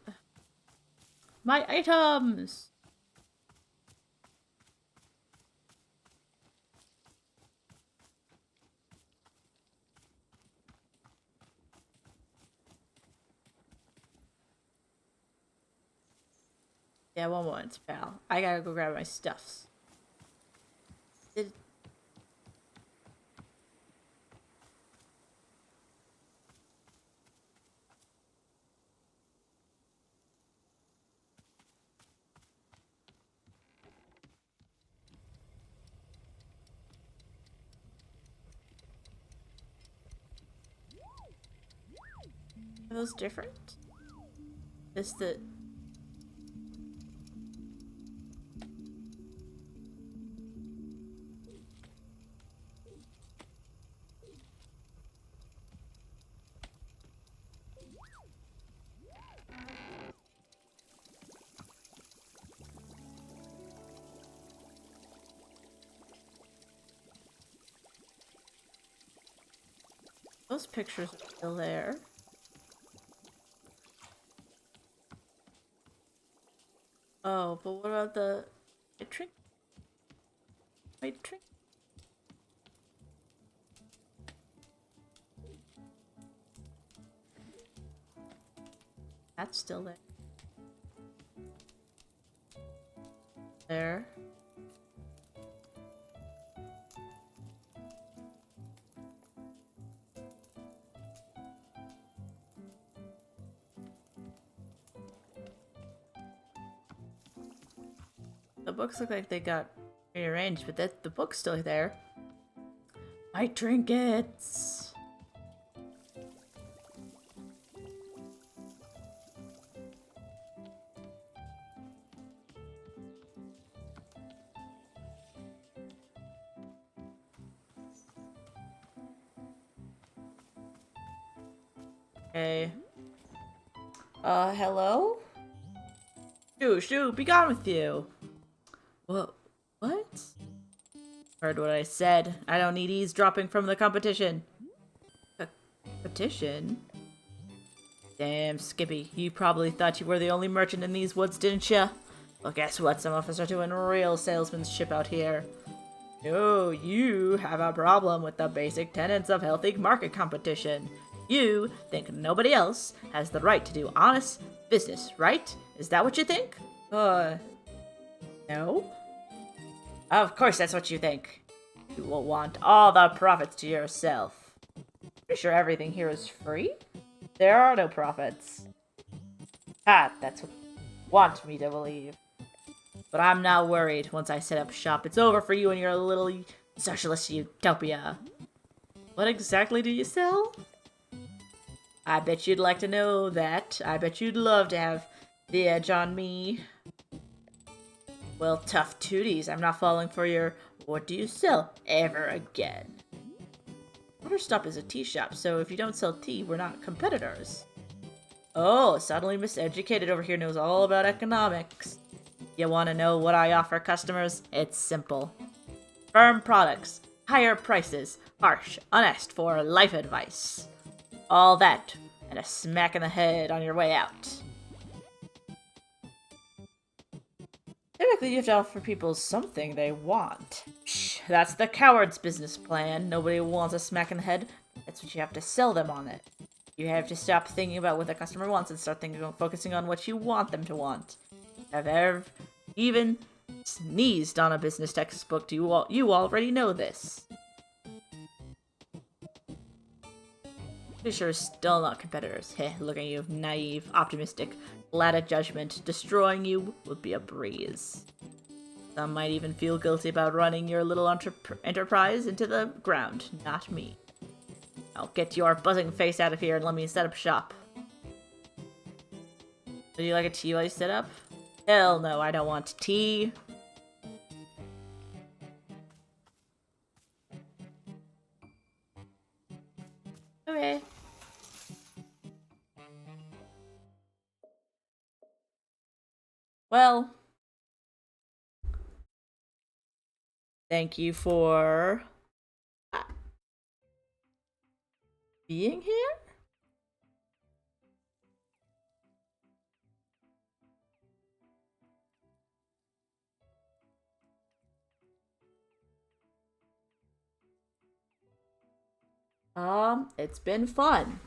My items! Yeah, one moment, pal. I gotta go grab my stuffs. Did... Are those different? This the... Those pictures are still there. Oh, but what about the... My drink? My drink? That's still there. There. The books look like they got rearranged, but the book's still there. My trinkets! Okay. Hello? Shoo, be gone with you! What? What? Heard what I said. I don't need eavesdropping from the competition. Competition? Damn, Skippy. You probably thought you were the only merchant in these woods, didn't ya? Well, guess what? Some of us are doing real salesmanship out here. No, you have a problem with the basic tenets of healthy market competition. You think nobody else has the right to do honest business, right? Is that what you think? No? Of course that's what you think. You will want all the profits to yourself. Pretty sure everything here is free? There are no profits. Ah, that's what you want me to believe. But I'm not worried. Once I set up shop, it's over for you and your little socialist utopia. What exactly do you sell? I bet you'd like to know that. I bet you'd love to have the edge on me. Well, tough tooties. I'm not falling for your what do you sell ever again. Wanderstop is a tea shop, so if you don't sell tea, we're not competitors. Oh, suddenly miseducated over here knows all about economics. You want to know what I offer customers? It's simple. Firm products, higher prices, harsh, unasked for life advice. All that, and a smack in the head on your way out. Typically, you have to offer people something they want. Psh, that's the coward's business plan. Nobody wants a smack in the head. That's what you have to sell them on it. You have to stop thinking about what the customer wants and start focusing on what you want them to want. Have ever even sneezed on a business textbook? You already know this. Pretty sure still not competitors. Heh, look at you, naive, optimistic, glad at judgment. Destroying you would be a breeze. Some might even feel guilty about running your little enterprise into the ground. Not me. Now get your buzzing face out of here and let me set up shop. Would you like a tea while you set up? Hell no, I don't want tea. Okay. Well, thank you for being here. It's been fun.